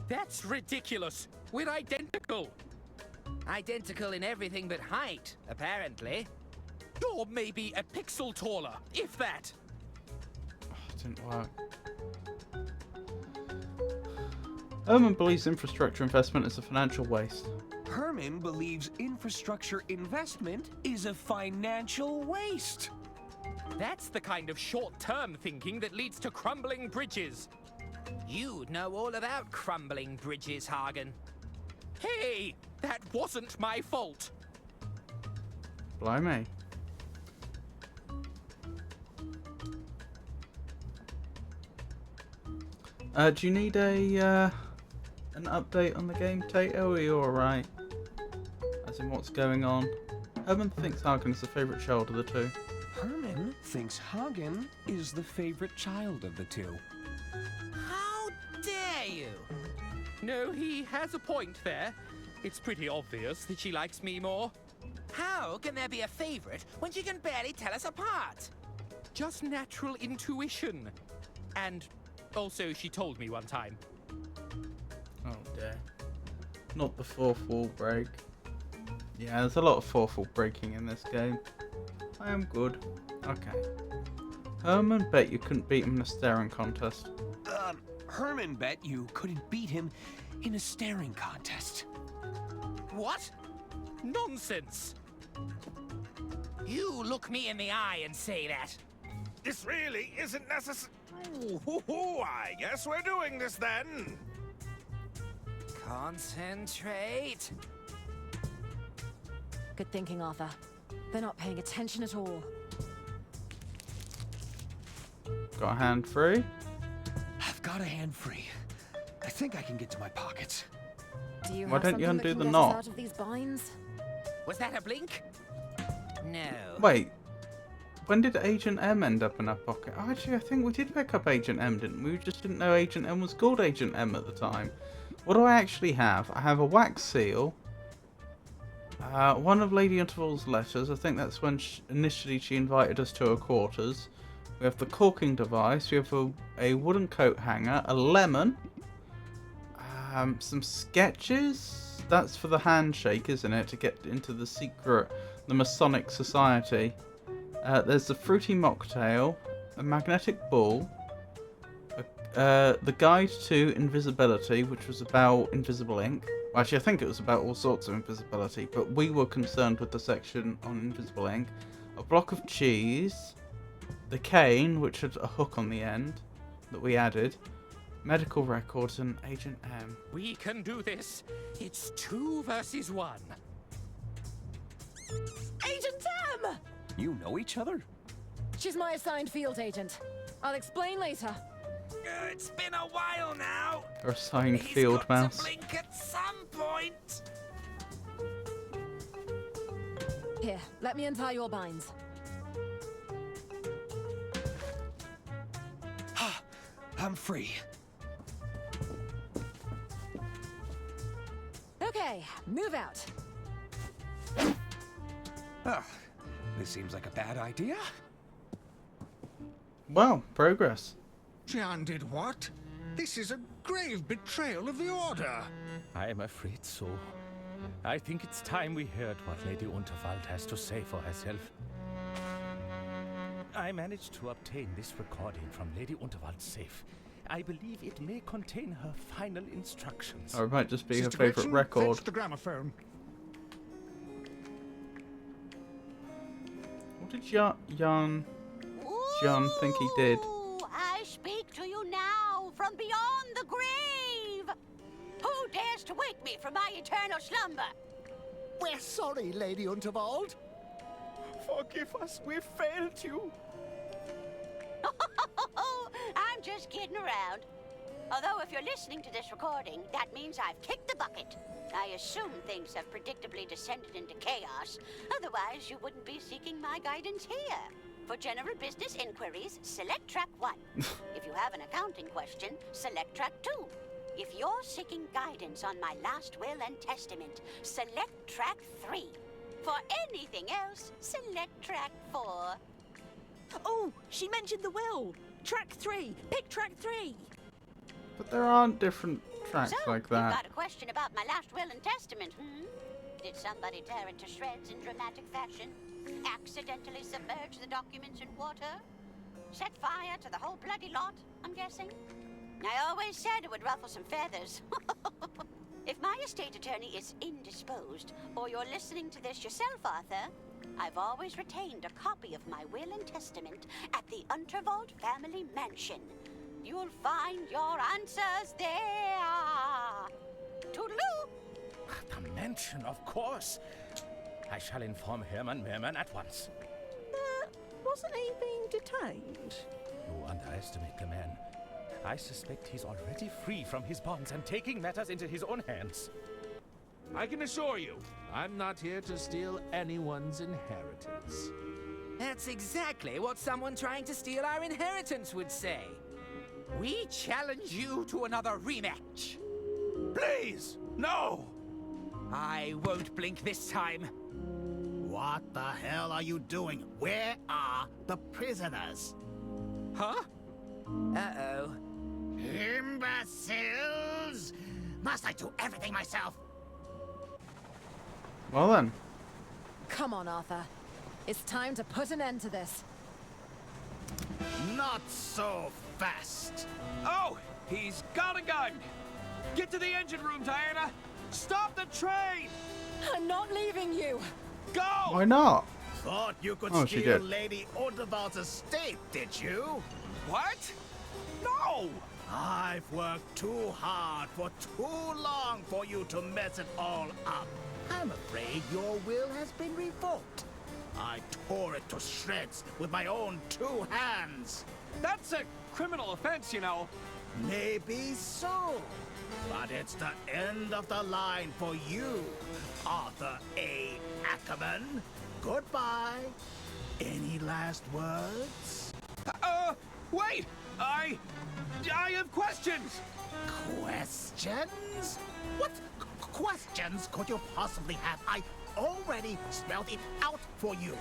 That's ridiculous. We're identical. Identical in everything but height, apparently. You're maybe a pixel taller, if that. It didn't work. Herman believes infrastructure investment is a financial waste. Herman believes infrastructure investment is a financial waste. That's the kind of short-term thinking that leads to crumbling bridges. You know all about crumbling bridges, Hagen. Hey, that wasn't my fault. Blimey. Do you need an update on the game, Tato? Are you alright? As in what's going on? Herman thinks Hagen is the favourite child of the two. Herman thinks Hagen is the favorite child of the two. How dare you? No, he has a point there. It's pretty obvious that she likes me more. How can there be a favorite when she can barely tell us apart? Just natural intuition. And also she told me one time. Oh dear. Not the fourth wall break. Yeah, there's a lot of fourth wall breaking in this game. I am good. Okay. Herman bet you couldn't beat him in a staring contest. Herman bet you couldn't beat him in a staring contest. What? Nonsense! You look me in the eye and say that. This really isn't necessary. I guess we're doing this then. Concentrate. Good thinking, Arthur. They're not paying attention at all. Got a hand free? I've got a hand free. I think I can get to my pockets. Do you Why have don't you something that undo can the get us knot? out of these binds? Was that a blink? No. Wait. When did Agent M end up in our pocket? Oh, actually, I think we did pick up Agent M, didn't we? We just didn't know Agent M was called Agent M at the time. What do I actually have? I have a wax seal. One of Lady Interval's letters. I think that's when initially she invited us to her quarters. We have the corking device. We have a wooden coat hanger. A lemon. Some sketches. That's for the handshake, isn't it? To get into the secret, the Masonic Society. There's the fruity mocktail. a magnetic ball, the guide to invisibility, which was about invisible ink. Well, actually, I think it was about all sorts of invisibility, but we were concerned with the section on invisible ink. A block of cheese, the cane, which had a hook on the end that we added, medical records, and Agent M. We can do this. It's 2 versus 1. Agent M! You know each other? She's my assigned field agent. I'll explain later. It's been a while now. Or assigned He's field got mouse. to blink at some point. Here, let me untie your binds. I'm free. Okay, move out. Oh, this seems like a bad idea. Well, progress. Jan did what? This is a grave betrayal of the Order. I am afraid so. I think it's time we heard what Lady Unterwald has to say for herself. I managed to obtain this recording from Lady Unterwald's safe. I believe it may contain her final instructions. Or it might just be her Sister favourite Gretchen, record. fetch the gramophone. What did Jan think he did? I speak to you now from beyond the grave. Who dares to wake me from my eternal slumber? We're sorry, Lady Unterwald. Forgive us, we failed you. I'm just kidding around. Although if you're listening to this recording, that means I've kicked the bucket. I assume things have predictably descended into chaos. Otherwise, you wouldn't be seeking my guidance here. For general business inquiries, select track 1. If you have an accounting question, select track 2. If you're seeking guidance on my last will and testament, select track 3. For anything else, select track 4. Oh, she mentioned the will. Track 3. Pick track 3. But there aren't different tracks So, like you've that. got a question about my last will and testament, Did somebody tear it to shreds in dramatic fashion? Accidentally submerge the documents in water? Set fire to the whole bloody lot, I'm guessing? I always said it would ruffle some feathers. If my estate attorney is indisposed, or you're listening to this yourself, Arthur, I've always retained a copy of my will and testament at the Unterwald family mansion. You'll find your answers there. Toodaloo! The mansion, of course. I shall inform Hermann Merman at once. Wasn't he being detained? You underestimate the man. I suspect he's already free from his bonds and taking matters into his own hands. I can assure you, I'm not here to steal anyone's inheritance. That's exactly what someone trying to steal our inheritance would say. We challenge you to another rematch. Please, no! I won't blink this time. What the hell are you doing? Where are the prisoners? Huh? Uh-oh. Imbeciles! Must I do everything myself? Well then. Come on, Arthur. It's time to put an end to this. Not so fast. Oh, he's got a gun! Get to the engine room, Diana! Stop the train! I'm not leaving you! Go! Why not? Thought you could Oh, she steal did. Lady Unterwald's estate, did you? What? No! I've worked too hard for too long for you to mess it all up. I'm afraid your will has been revoked. I tore it to shreds with my own 2 hands. That's a criminal offense, you know. Maybe so. But it's the end of the line for you, Arthur A. Ackerman. Goodbye. Any last words? Wait! I have questions! Questions? What questions could you possibly have? I already spelled it out for you.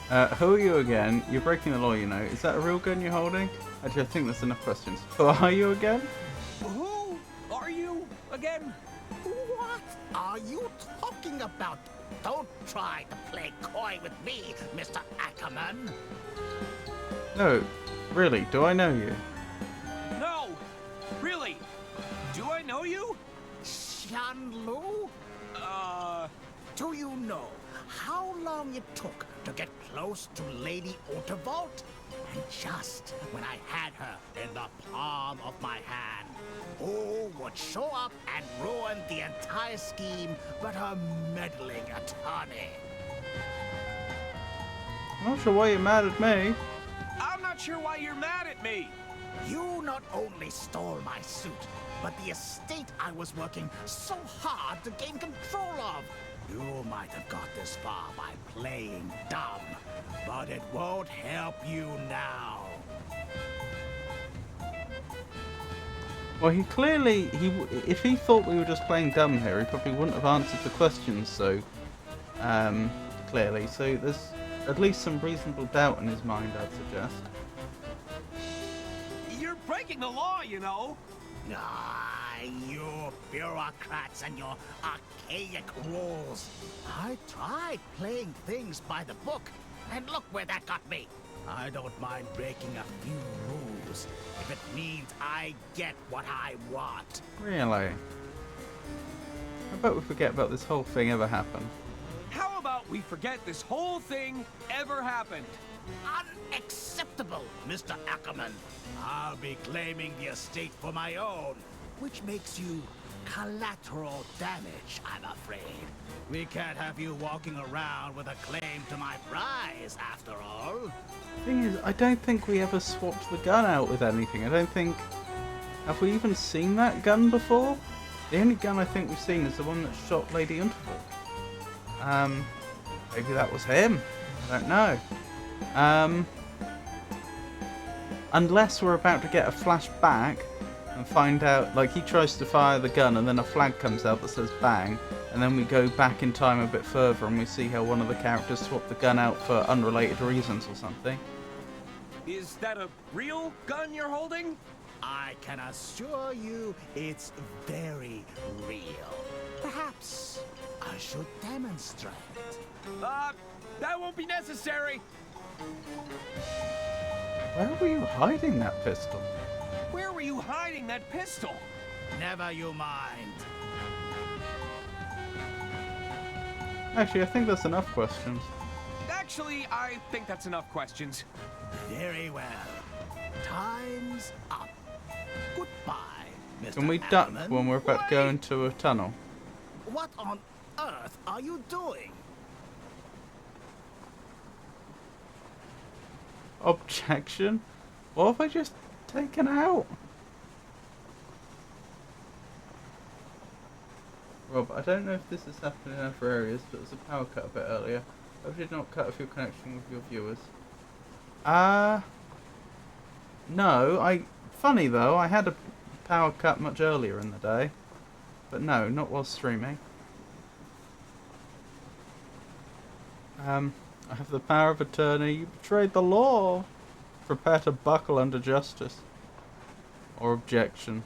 Who are you again? You're breaking the law, you know. Is that a real gun you're holding? Actually, I think there's enough questions. Who are you again? Who are you again? What are you talking about? Don't try to play coy with me, Mr. Ackerman. No, really, do I know you? No! Really? Do I know you? Xianlu? Do you know how long it took to get close to Lady Unterwald? And just when I had her in the palm of my hand, who would show up and ruin the entire scheme but a meddling attorney? I'm not sure why you're mad at me. I'm not sure why you're mad at me. You not only stole my suit, but the estate I was working so hard to gain control of. You might have got this far by playing dumb, but it won't help you now. Well, he clearly, if he thought we were just playing dumb here, he probably wouldn't have answered the questions so clearly. So there's at least some reasonable doubt in his mind, I'd suggest. You're breaking the law, you know. Ah, you bureaucrats and your archaic rules. I tried playing things by the book, and look where that got me. I don't mind breaking a few rules if it means I get what I want. Really? How about we forget about this whole thing ever happened? How about we forget this whole thing ever happened? Unacceptable, Mr. Ackerman. I'll be claiming the estate for my own, which makes you collateral damage, I'm afraid. We can't have you walking around with a claim to my prize, after all. Thing is, I don't think we ever swapped the gun out with anything. I don't think... Have we even seen that gun before? The only gun I think we've seen is the one that shot Lady Unterwald. Maybe that was him. I don't know. Unless we're about to get a flashback and find out, like, he tries to fire the gun and then a flag comes out that says bang, and then we go back in time a bit further and we see how one of the characters swapped the gun out for unrelated reasons or something. Is that a real gun you're holding? I can assure you it's very real. Perhaps I should demonstrate. That won't be necessary. Where were you hiding that pistol? Where were you hiding that pistol? Never you mind. Actually, I think that's enough questions. Actually, I think that's enough questions. Very well. Time's up. Goodbye, Mr. Can we duck Ackerman? when we're about to go into a tunnel? What on earth are you doing? Objection? What have I just taken out? Rob, I don't know if this has happened in other areas, but there was a power cut a bit earlier. I hope you did not cut off your connection with your viewers. No, funny though, I had a power cut much earlier in the day. But no, not while streaming. I have the power of attorney. You betrayed the law. Prepare to buckle under justice. Or objection.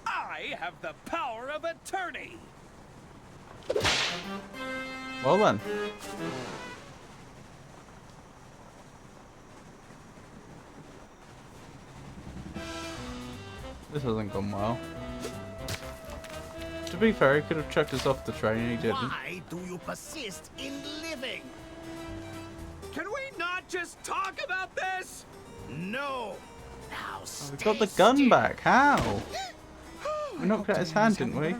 I have the power of attorney. Well then. This hasn't gone well. To be fair, he could have chucked us off the train and he didn't. Why do you persist in living? Can we not just talk about this? No. Now Oh, we got the gun back. How? We knocked out his hand, didn't we?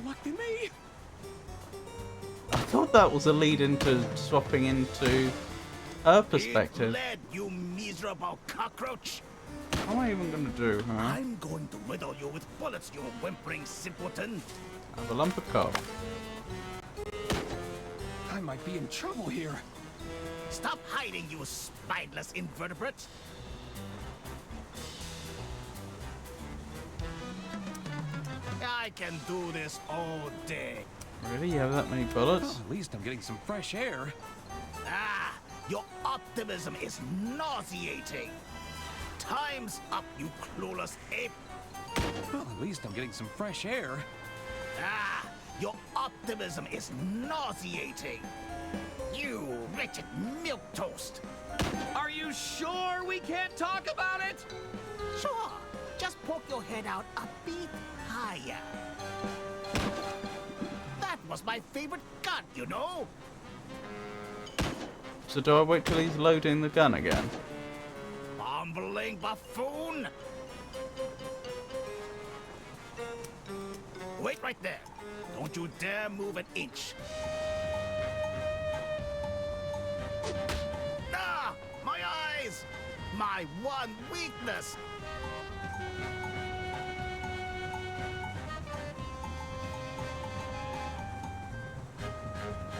I thought that was a lead into swapping into her perspective. Led, you miserable cockroach. What am I even going to do, huh? I'm going to riddle you with bullets, you whimpering simpleton. Have a lump of coal. I might be in trouble here. Stop hiding, you spineless invertebrate. I can do this all day. Really? You have that many bullets? Well, at least I'm getting some fresh air. Ah, your optimism is nauseating. Time's up, you clueless ape. Well, at least I'm getting some fresh air. Ah, your optimism is nauseating. You wretched milquetoast! Are you sure we can't talk about it? Sure, just poke your head out a bit higher. That was my favorite gun, you know. So do I wait till he's loading the gun again? Bumbling buffoon! Wait right there. Don't you dare move an inch. Ah! My eyes! My one weakness!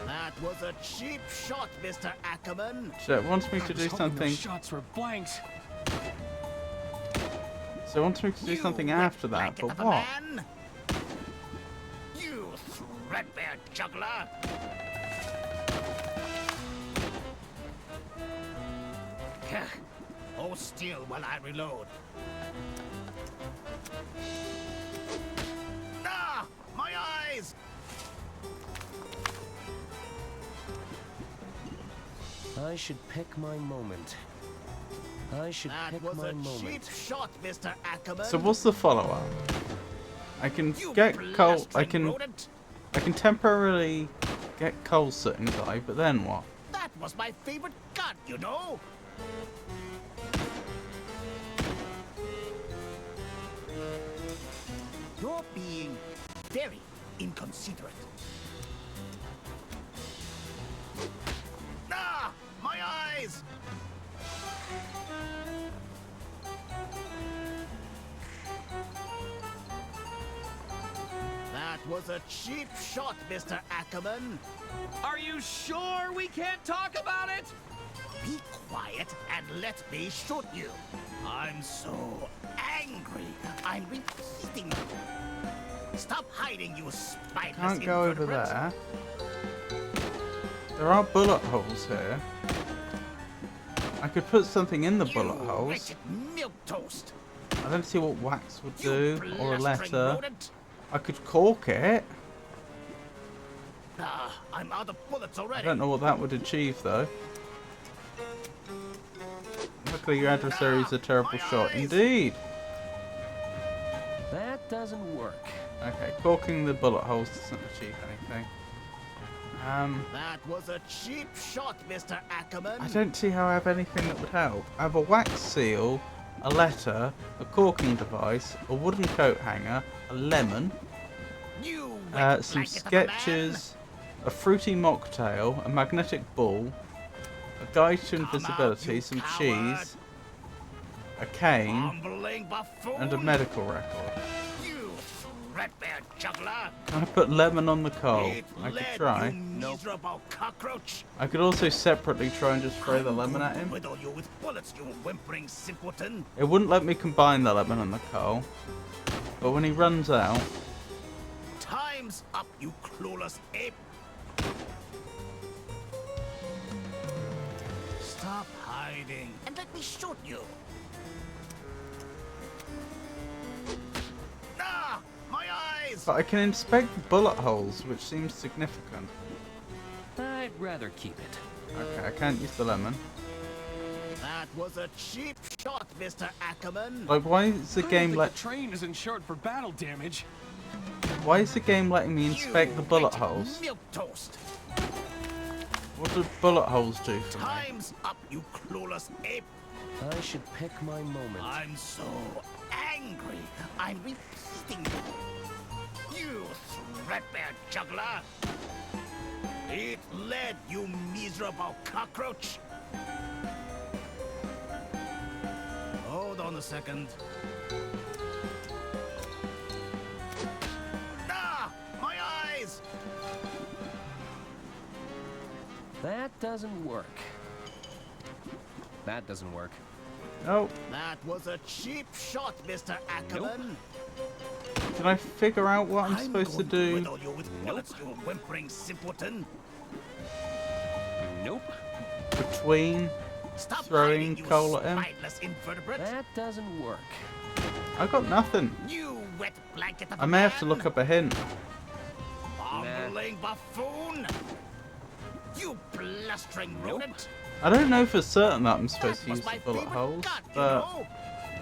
That was a cheap shot, Mr. Ackerman. So it wants me to do something. Shots were blanks. So it wants me to do something after that, but what? Man. You threadbare juggler! Hold still while I reload. Ah! My eyes! I should pick my moment. I should pick my moment. That was a cheap shot, Mr. Ackerman. So what's the follow-up? I can get coal. I can temporarily get coal certain guy, but then what? That was my favorite gun, you know. You're being very inconsiderate. Ah! My eyes! That was a cheap shot, Mr. Ackerman. Are you sure we can't talk about it? Be quiet and let me shoot you. I'm so angry. I'm repeating. Stop hiding, you spineless Can't go over invertebrate. there. There are bullet holes here. I could put something in the bullet holes. Wretched milquetoast. I don't see what wax would do, or a blustering letter. rodent. I could cork it. Ah, I'm out of bullets I already. don't know what that would achieve though. Luckily your adversary is a terrible shot indeed. That doesn't work. Okay, corking the bullet holes doesn't achieve anything. That was a cheap shot, Mr. Ackerman. I don't see how I have anything that would help. I have a wax seal, a letter, a corking device, a wooden coat hanger, a lemon, You some blanket of a man. sketches, a fruity mocktail, a magnetic ball, a guide to invisibility, you some coward. cheese, a cane, Bumbling buffoon. and a medical record. You threadbare juggler. Can I put lemon on the coal? Eat I could lead, try. You miserable cockroach. I could also separately try and just throw the lemon at him. Riddle you with bullets, you whimpering simpleton. It wouldn't let me combine the lemon and the coal. But when he runs out, Time's up, you clueless ape. Stop hiding and let me shoot you. Ah! My eyes! but I can inspect the bullet holes, which seems significant. I'd rather keep it. Okay, I can't use the lemon. That was a cheap shot, Mr. Ackerman. Like, why is the game The let? train is insured for battle damage. Why is the game letting me inspect the bullet wretched holes? milquetoast. What do bullet holes do for me? Time's up, you clueless ape. I should pick my moment. I'm so angry. I'm repeating. You threadbare juggler. Eat lead, you miserable cockroach. Hold on a second. Ah! My eyes! That doesn't work. That doesn't work. Oh, That was a cheap shot, Mr. Ackerman. can I figure out what I'm supposed to going do? riddle you with bullets, you whimpering simpleton. Nope. Between Stop throwing hiding, you coal at him? spineless invertebrate. That doesn't work. I got nothing. You wet blanket of I a may have to man. look up a hint. Bumbling buffoon. You blustering rodent! I don't know for certain that I'm supposed to That use was the my bullet favorite holes, cut, you but know?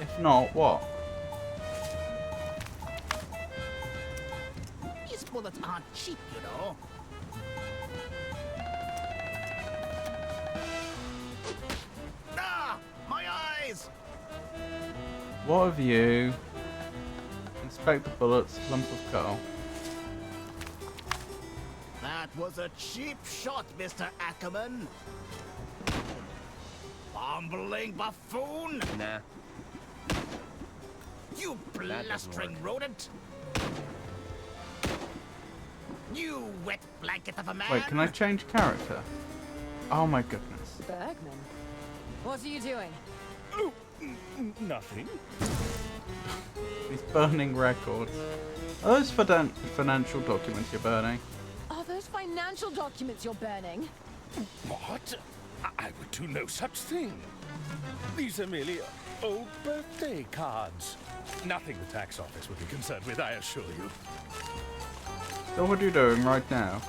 if not, what? These bullets aren't cheap, you know. Ah! My eyes! What have you? Inspect the bullets, lump of coal. That was a cheap shot, Mr. Ackerman. Bumbling buffoon! Nah. You blustering rodent! You wet blanket of a man! Wait, can I change character? Oh my goodness. Bergman, what are you doing? Oh, nothing. He's burning records. Are those financial documents you're burning? Are those financial documents you're burning? What? I would do no such thing. These are merely old birthday cards. Nothing the tax office would be concerned with, I assure you. So what are you doing right now?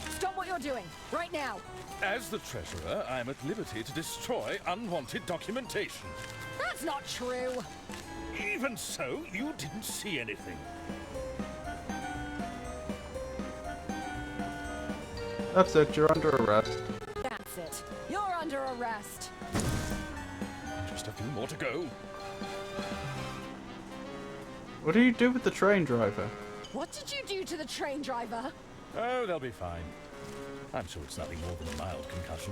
Stop what you're doing, right now! As the treasurer, I am at liberty to destroy unwanted documentation. That's not true! Even so, you didn't see anything. That's it, you're under arrest. That's it. You're under arrest. Just a few more to go. What do you do with the train driver? What did you do to the train driver? Oh, they'll be fine. I'm sure it's nothing more than a mild concussion.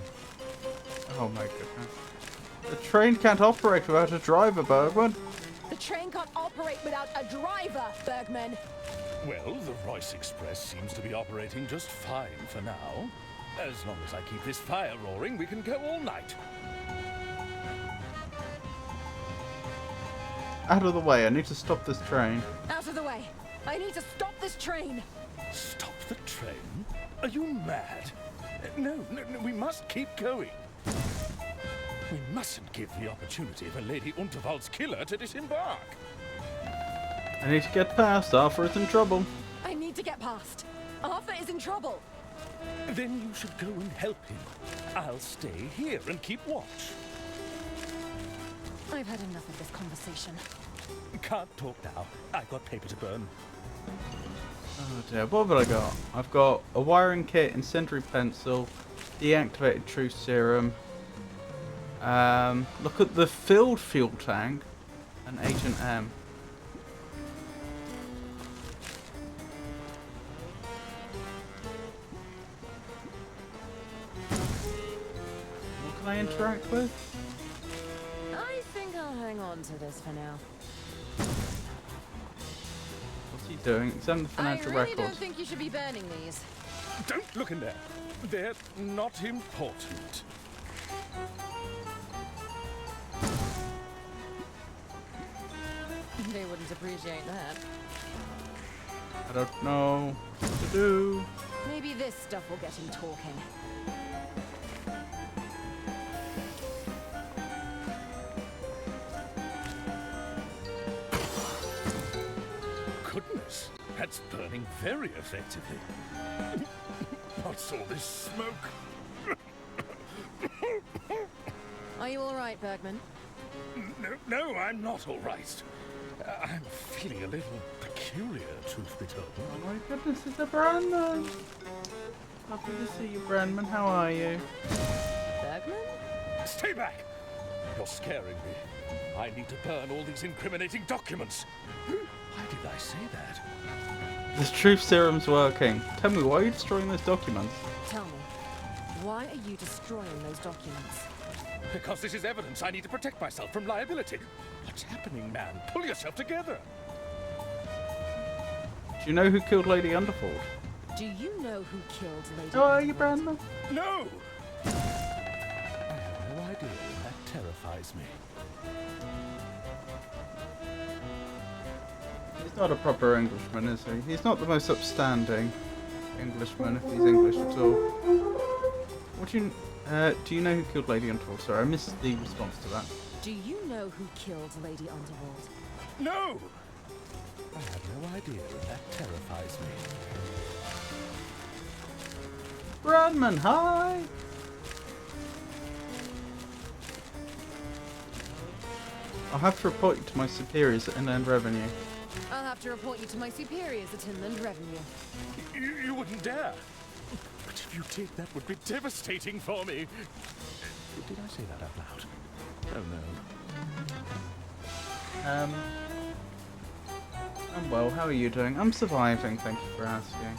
Oh my goodness. The train can't operate without a driver, Bergman. The train can't operate without a driver, Bergman. Well, the Royce Express seems to be operating just fine for now. As long as I keep this fire roaring, we can go all night. Out of the way, I need to stop this train. Out of the way. I need to stop this train. Stop the train? Are you mad? No, we must keep going. We mustn't give the opportunity for Lady Unterwald's killer to disembark. I need to get past. Arthur is in trouble. I need to get past. Arthur is in trouble. Then you should go and help him. I'll stay here and keep watch. I've had enough of this conversation. Can't talk now. I've got paper to burn. Oh dear, what have I got? I've got a wiring kit, incendiary pencil, deactivated truth serum. Look at the filled fuel tank and Agent M. What can I interact with? I think I'll hang on to this for now. What's he doing? Examine the financial I really records. don't think you should be burning these. Don't look in there. They're not important. They wouldn't appreciate that. I don't know what to do. Maybe this stuff will get him talking. Goodness, that's burning very effectively. What's all this smoke? Are you all right, Bergman? No, I'm not all right. I'm feeling a little peculiar, truth be told. Oh my goodness, it's a Brandman! Happy to see you, Brandman. How are you? Bergman? Stay back! You're scaring me. I need to burn all these incriminating documents. Why did I say that? This truth serum's working. Tell me, why are you destroying those documents? Tell me, why are you destroying those documents? Because this is evidence I need to protect myself from liability. What's happening, man? Pull yourself together. Do you know who killed Lady Underford? Do you know who killed Lady How are you, Underwood? Brandman? No! I have no idea. That terrifies me. He's not a proper Englishman, is he? He's not the most upstanding Englishman, if he's English at all. What do you know who killed Lady Underwood? Sorry, I missed the response to that. Do you know who killed Lady Underwood? No! I have no idea, and that terrifies me. Bradman, hi! I'll have to report you to my superiors at Inland Revenue. I'll have to report you to my superiors at Inland Revenue. You wouldn't dare. But if you did, that would be devastating for me. Did I say that out loud? Oh no. I'm well, how are you doing? I'm surviving, thank you for asking.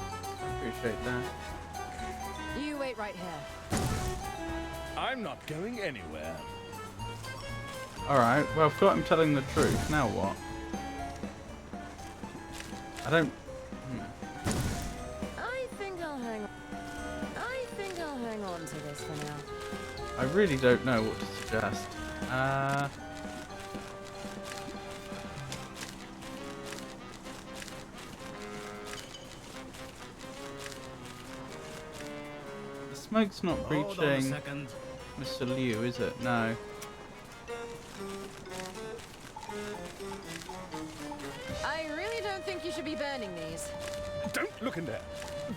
I appreciate that. You wait right here. I'm not going anywhere. Alright, well I've got him telling the truth, now what? I don't... I think I'll hang on to this for now. I really don't know what to suggest. The smoke's not reaching Mr. Liu, is it? No. I really don't think you should be burning these. Don't look in there.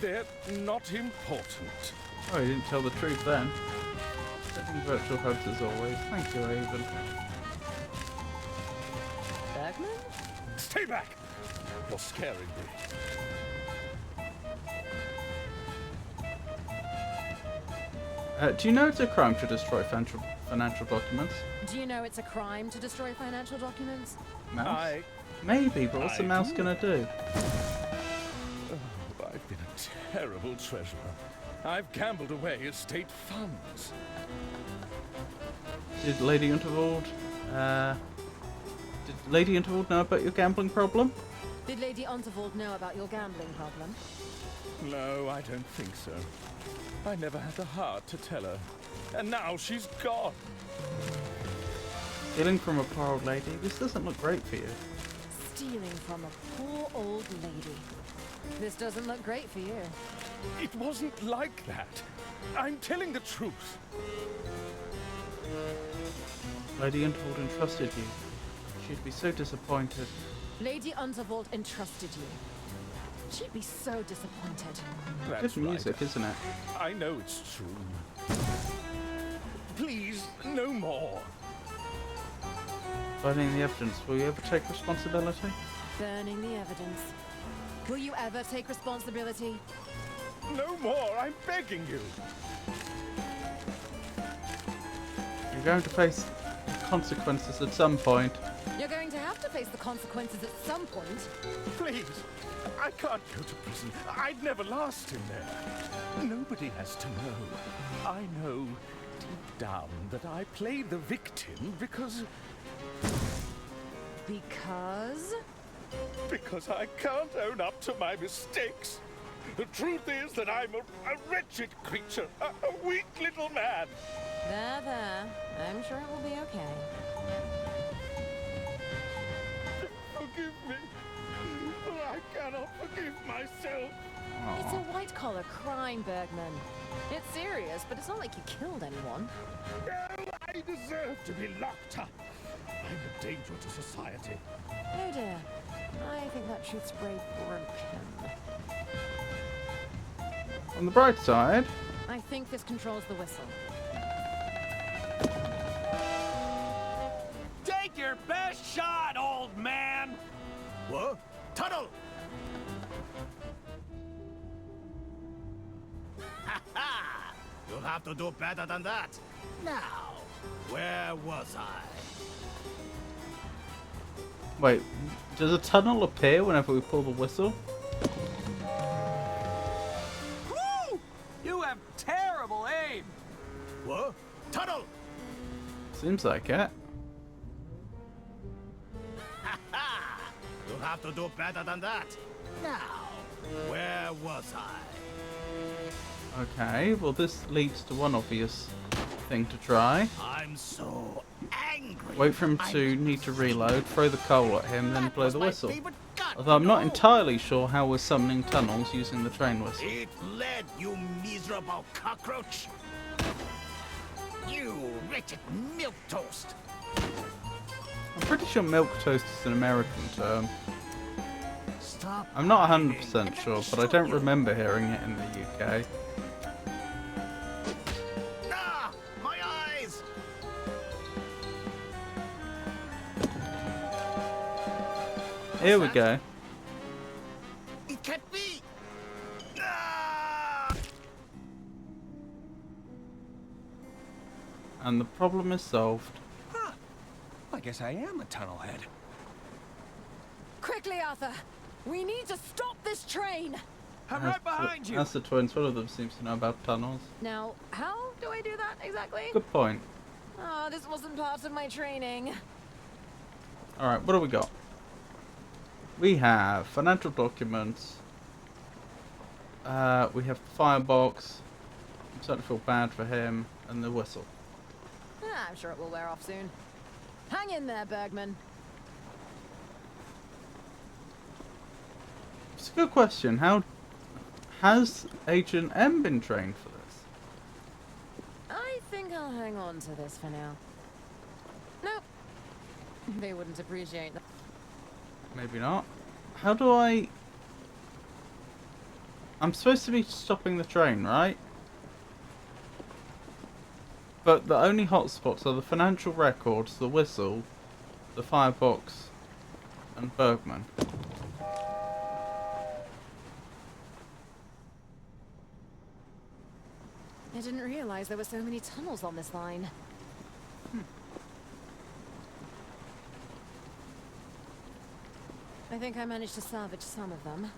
They're not important. Oh, you didn't tell the truth then. Sending virtual hugs as always. Thank you, Avon. Bergman? Stay back! You're scaring me. Do you know it's a crime to destroy financial documents? Do you know it's a crime to destroy financial documents? Mouse? Maybe, but what's the mouse gonna do? Oh, I've been a terrible treasurer. I've gambled away estate funds. Did Lady Unterwald know about your gambling problem? Did Lady Unterwald know about your gambling problem? No, I don't think so. I never had the heart to tell her. And now she's gone. Stealing from a poor old lady? This doesn't look great for you. Stealing from a poor old lady. This doesn't look great for you. It wasn't like that. I'm telling the truth. Lady Unterwald entrusted you. She'd be so disappointed. Lady Unterwald entrusted you. She'd be so disappointed. That's Good music, right. isn't it? I know it's true. Please, no more. Burning the evidence, will you ever take responsibility? Burning the evidence. Will you ever take responsibility? No more, I'm begging you. You're going to face consequences at some point. You're going to have to face the consequences at some point. Please, I can't go to prison. I'd never last in there. Nobody has to know. I know deep down that I played the victim because... Because? Because I can't own up to my mistakes. The truth is that I'm a wretched creature, a weak little man. There. I'm sure it will be okay. Forgive me. I cannot forgive myself. It's a white-collar crime, Bergman. It's serious, but it's not like you killed anyone. No, I deserve to be locked up. I'm a danger to society. Oh dear. I think that truth spray broke him. On the bright side... I think this controls the whistle. Take your best shot, old man! What? Tunnel! Ha ha! You'll have to do better than that. Now, where was I? Wait, does a tunnel appear whenever we pull the whistle? Woo! You have terrible aim! What? Tunnel! Seems like it. Ha ha! You'll have to do better than that. Now, where was I? Okay, well this leads to one obvious thing to try. I'm so angry. Wait for him to need to reload, throw the coal at him, then blow the whistle. Although I'm not entirely sure how we're summoning tunnels using the train whistle. Eat lead, you miserable cockroach! You wretched milquetoast! I'm pretty sure milquetoast is an American term. Stop. I'm not 100% sure, but I don't remember hearing it in the UK. Ah, my eyes! Here we go. It can't be! Ah! And the problem is solved. Huh. I guess I am a tunnelhead. Quickly, Arthur! We need to stop this train! I'm right behind you! That's the twins. One of them seems to know about tunnels. Now, how do I do that exactly? Good point. Oh, this wasn't part of my training. Alright, what do we got? We have financial documents. We have the firebox. I'm starting to feel bad for him. And the whistle. Ah, I'm sure it will wear off soon. Hang in there, Bergman. It's a good question. How has Agent M been trained for this? I think I'll hang on to this for now. Nope. They wouldn't appreciate that. Maybe not. How do I... I'm supposed to be stopping the train, right? But the only hotspots are the financial records, the whistle, the firebox, and Bergman. I didn't realize there were so many tunnels on this line. I think I managed to salvage some of them.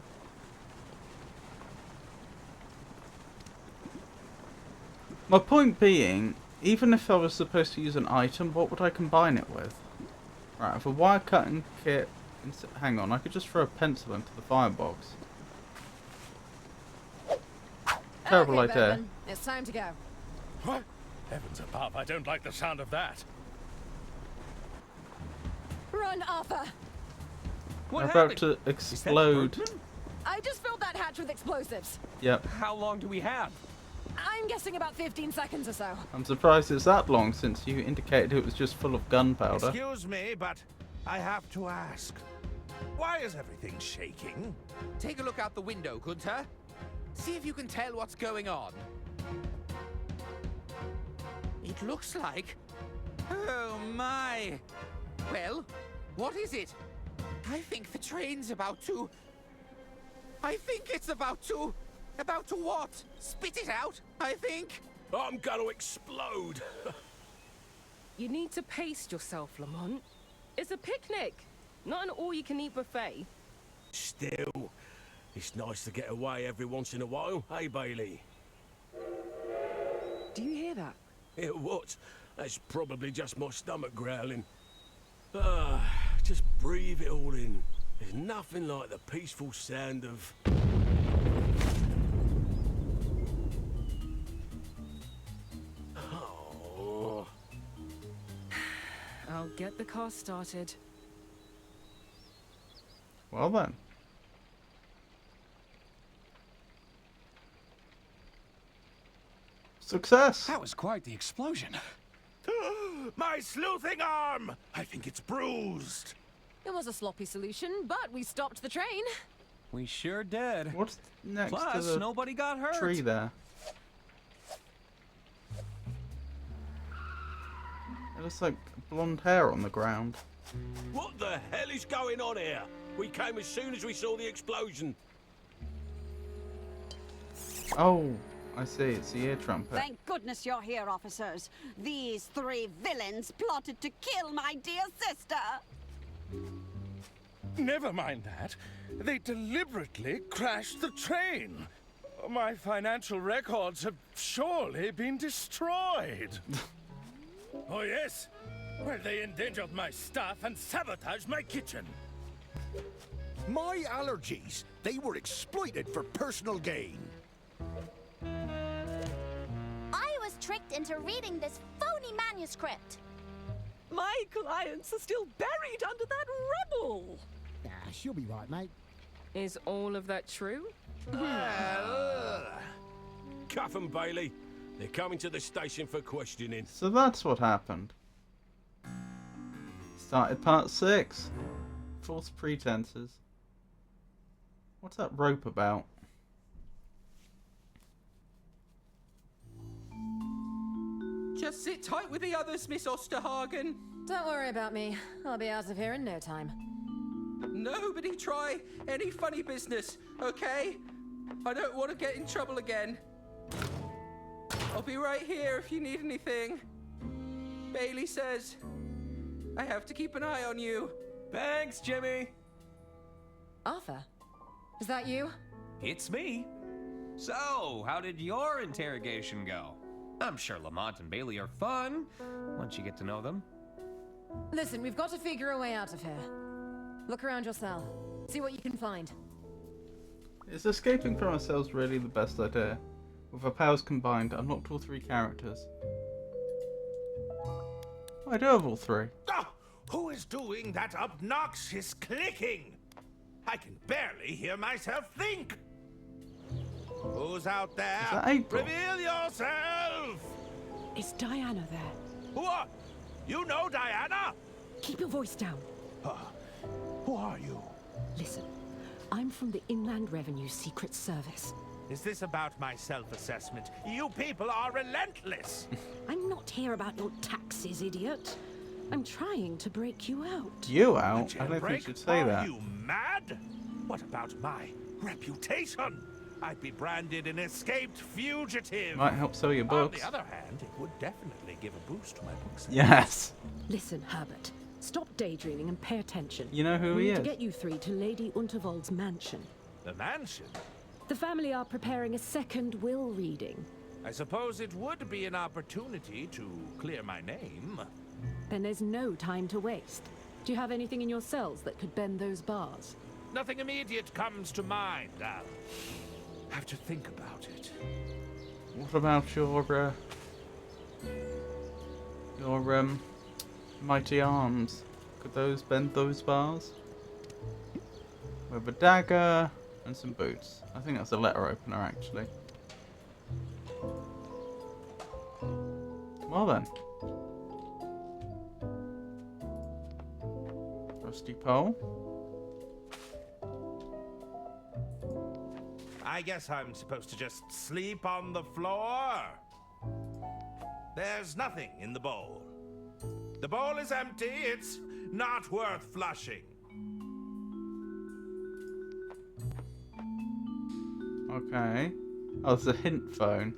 My point being, even if I was supposed to use an item, what would I combine it with? Right, I have a wire cutting kit. Hang on, I could just throw a pencil into the firebox. Terrible Okay, idea. Bergman, it's time to go. What? Heavens above, I don't like the sound of that. Run, Arthur! They're about to explode. I just filled that hatch with explosives. Yep. How long do we have? I'm guessing about 15 seconds or so. I'm surprised it's that long since you indicated it was just full of gunpowder. Excuse me, but I have to ask. Why is everything shaking? Take a look out the window, Gunther. See if you can tell what's going on. It looks like... Oh, my. Well, what is it? I think the train's about to... I think it's about to... About to what? Spit it out, I think. I'm gonna explode. You need to pace yourself, Lamont. It's a picnic, not an all-you-can-eat buffet. Still, it's nice to get away every once in a while, hey, Bailey? Do you hear that? Yeah, what? That's probably just my stomach growling. Just breathe it all in. There's nothing like the peaceful sound of... Oh. I'll get the car started. Well then. Success! That was quite the explosion. My sleuthing arm! I think it's bruised. It was a sloppy solution, but we stopped the train. We sure did. What's next to Plus, the nobody got hurt. tree there? It looks like blonde hair on the ground. What the hell is going on here? We came as soon as we saw the explosion. Oh, I see. It's the ear trumpet. Thank goodness you're here, officers. These three villains plotted to kill my dear sister. Never mind that. They deliberately crashed the train. My financial records have surely been destroyed. Oh, yes? Well, they endangered my stuff and sabotaged my kitchen. My allergies, they were exploited for personal gain. I was tricked into reading this phony manuscript. My clients are still buried under that rubble. Ah, she'll be right, mate. Is all of that true? Cuff 'em, Bailey. They're coming to the station for questioning. So that's what happened. Started part 6. False pretenses. What's that rope about? Just sit tight with the others, Miss Osterhagen. Don't worry about me. I'll be out of here in no time. Nobody try any funny business, okay? I don't want to get in trouble again. I'll be right here if you need anything. Bailey says I have to keep an eye on you. Thanks, Jimmy. Arthur, is that you? It's me. So, how did your interrogation go? I'm sure Lamont and Bailey are fun, once you get to know them. Listen, we've got to figure a way out of here. Look around your cell. See what you can find. Is escaping from ourselves really the best idea? With our powers combined, unlocked all 3 characters. I do have all 3. Oh, who is doing that obnoxious clicking? I can barely hear myself think. Who's out there? Is that April? Reveal yourself! Is Diana there? Who are... You know Diana? Keep your voice down. Who are you? Listen, I'm from the Inland Revenue Secret Service. Is this about my self-assessment? You people are relentless! I'm not here about your taxes, idiot. I'm trying to break you out. You out? I don't think you should say Are that. you mad? What about my reputation? I'd be branded an escaped fugitive. Might help sell your books. On the other hand, it would definitely give a boost to my book sales. Yes. Listen, Herbert. Stop daydreaming and pay attention. You know who we he need is. to get you 3 to Lady Unterwald's mansion. The mansion? The family are preparing a second will reading. I suppose it would be an opportunity to clear my name. Then there's no time to waste. Do you have anything in your cells that could bend those bars? Nothing immediate comes to mind. I'll have to think about it. What about your mighty arms? Could those bend those bars? With a dagger and some boots. I think that's a letter opener, actually. Well then. Rusty pole. I guess I'm supposed to just sleep on the floor. There's nothing in the bowl. The bowl is empty. It's not worth flushing. Okay. Oh, there's a hint phone.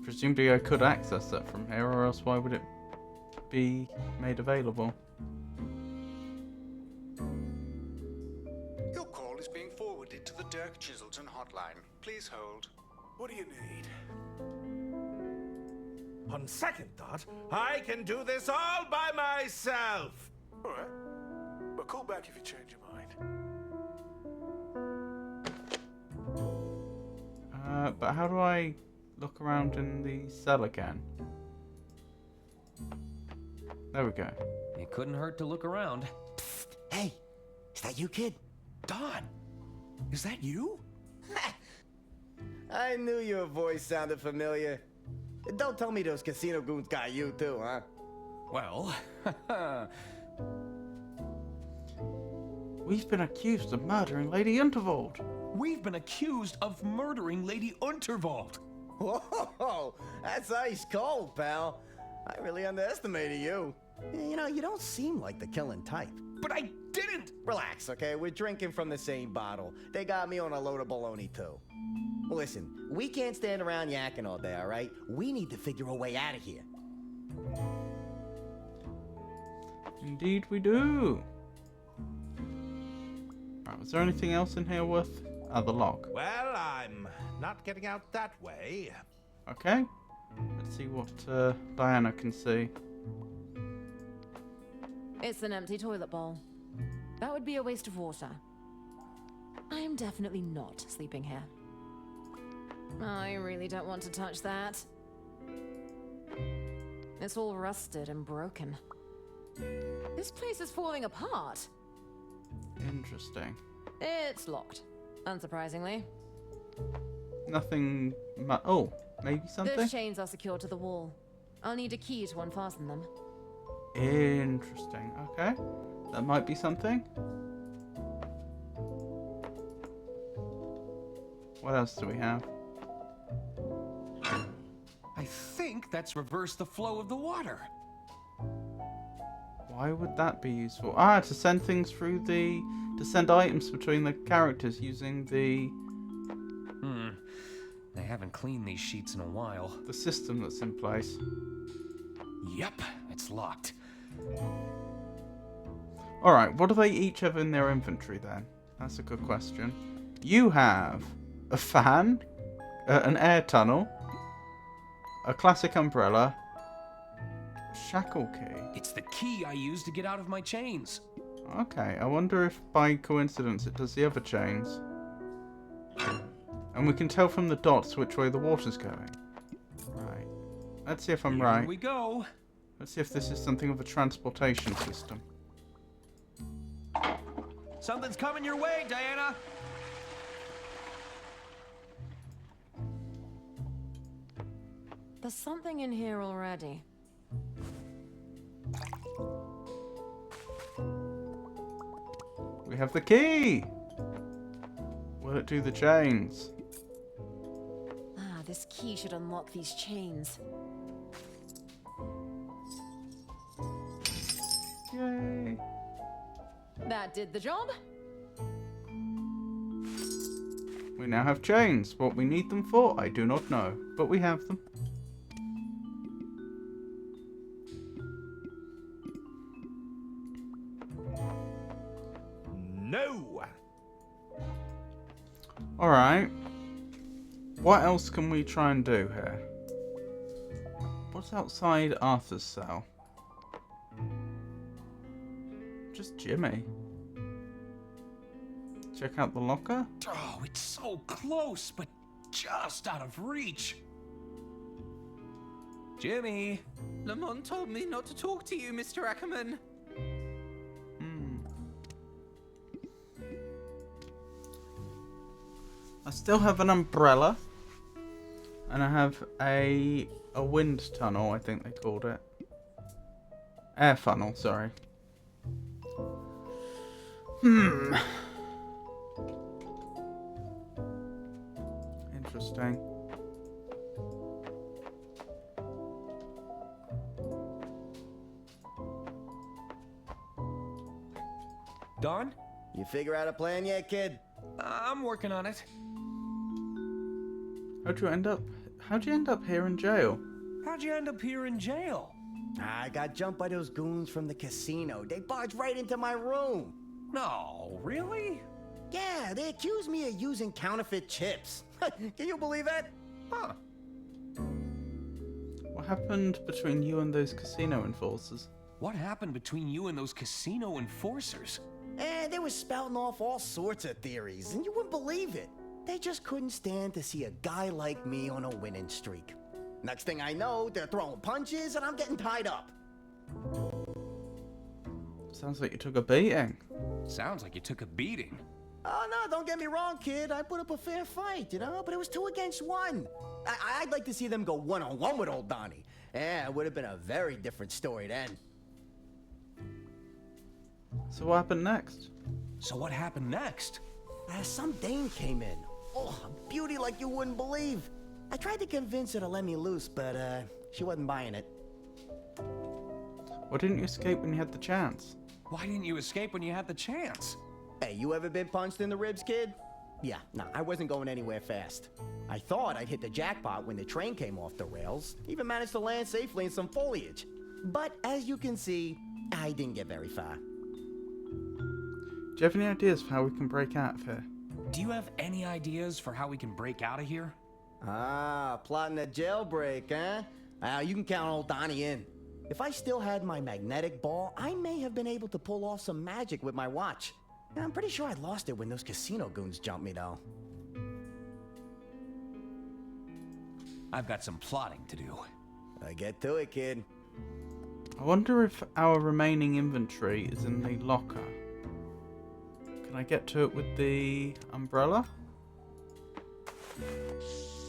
Presumably I could access that from here, or else why would it be made available? Your call is being forwarded to the Dirk Chiselton hotline. Please hold. What do you need? On second thought, I can do this all by myself. All right. But call back if you change your mind. But how do I look around in the cell again? There we go. It couldn't hurt to look around. Psst. Hey, is that you, kid? Don, is that you? I knew your voice sounded familiar. Don't tell me those casino goons got you too, huh? Well, we've been accused of murdering Lady Unterwald. We've been accused of murdering Lady Unterwald. Whoa, that's ice cold, pal. I really underestimated you. You know, you don't seem like the killing type. But I didn't! Relax, okay? We're drinking from the same bottle. They got me on a load of baloney, too. Listen, we can't stand around yakking all day, all right? We need to figure a way out of here. Indeed we do. Right, was there anything else in here worth... the lock. Well, I'm not getting out that way. Okay. Let's see what Diana can see. It's an empty toilet bowl. That would be a waste of water. I am definitely not sleeping here. I really don't want to touch that. It's all rusted and broken. This place is falling apart. Interesting. It's locked, unsurprisingly. Nothing oh, maybe something? Those chains are secured to the wall. I'll need a key to unfasten them. Interesting. Okay. That might be something. What else do we have? I think that's reversed the flow of the water. Why would that be useful? Ah, to send things through the... to send items between the characters using the... They haven't cleaned these sheets in a while. the system that's in place. Yep, it's locked. Alright, what do they each have in their inventory then? That's a good question. You have a fan, an air tunnel, a classic umbrella, shackle key. It's the key I used to get out of my chains. Okay, I wonder if by coincidence it does the other chains. And we can tell from the dots which way the water's going. Right. Let's see if I'm right. Here we go. Let's see if this is something of a transportation system. Something's coming your way, Diana. There's something in here already. We have the key! Will it do the chains? Ah, this key should unlock these chains. Yay! That did the job. We now have chains. What we need them for, I do not know. But we have them. No! Alright. What else can we try and do here? What's outside Arthur's cell? Just Jimmy. Check out the locker. Oh, it's so close, but just out of reach. Jimmy. Lamont told me not to talk to you, Mr. Ackerman. I still have an umbrella. And I have a wind tunnel, I think they called it. Air funnel, sorry. Interesting. Don? You figure out a plan yet, kid? I'm working on it. How'd you end up here in jail? How'd you end up here in jail? I got jumped by those goons from the casino. They barged right into my room. No, really? Yeah, they accused me of using counterfeit chips. Can you believe that? Huh. What happened between you and those casino enforcers? What happened between you and those casino enforcers? And they were spouting off all sorts of theories, and you wouldn't believe it. They just couldn't stand to see a guy like me on a winning streak. Next thing I know, they're throwing punches and I'm getting tied up. Sounds like you took a beating. Sounds like you took a beating. Oh, no, don't get me wrong, kid. I put up a fair fight, you know, but it was 2 against 1. I'd like to see them go one-on-one with old Donnie. Yeah, it would have been a very different story then. So what happened next? So what happened next? Some dame came in. Oh, a beauty like you wouldn't believe. I tried to convince her to let me loose, but she wasn't buying it. Why didn't you escape when you had the chance? Why didn't you escape when you had the chance? Hey, you ever been punched in the ribs, kid? Yeah, no, I wasn't going anywhere fast. I thought I'd hit the jackpot when the train came off the rails. Even managed to land safely in some foliage. But as you can see, I didn't get very far. Do you have any ideas for how we can break out of here? Do you have any ideas for how we can break out of here? Ah, plotting a jailbreak, huh? You can count old Donnie in. If I still had my magnetic ball, I may have been able to pull off some magic with my watch. I'm pretty sure I lost it when those casino goons jumped me, though. I've got some plotting to do. Get to it, kid. I wonder if our remaining inventory is in the locker. Can I get to it with the umbrella?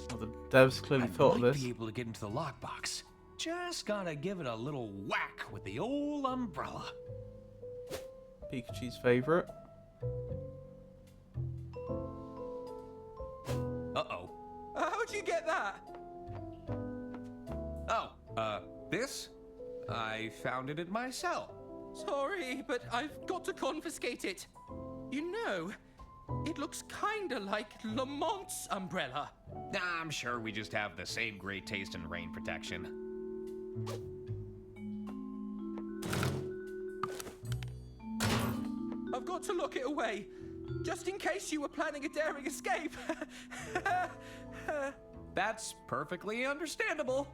Well, the devs clearly thought of this. I might be able to get into the lockbox. Just gotta give it a little whack with the old umbrella. Pikachu's favorite. Uh-oh. How'd you get that? Oh, this? I found it in my cell. Sorry, but I've got to confiscate it. You know, it looks kinda like Lamont's umbrella. I'm sure we just have the same great taste in rain protection. I've got to lock it away, just in case you were planning a daring escape. That's perfectly understandable.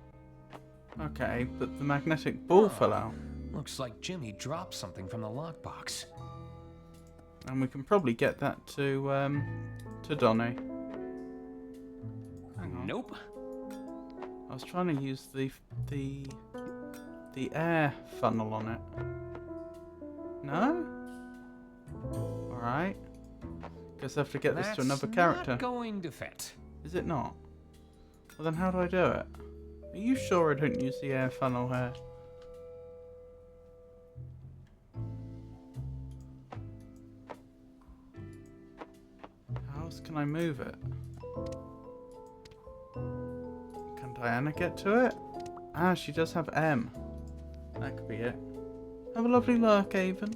Okay, but the magnetic ball fell out. Looks like Jimmy dropped something from the lockbox. And we can probably get that to Donny. Hang on. Nope. I was trying to use the air funnel on it. No? Alright. Guess I have to get this to another character. Not going to fit. Is it not? Well then how do I do it? Are you sure I don't use the air funnel here? How else can I move it? Can Diana get to it? Ah, she does have M. That could be it. Have a lovely lurk, Avon.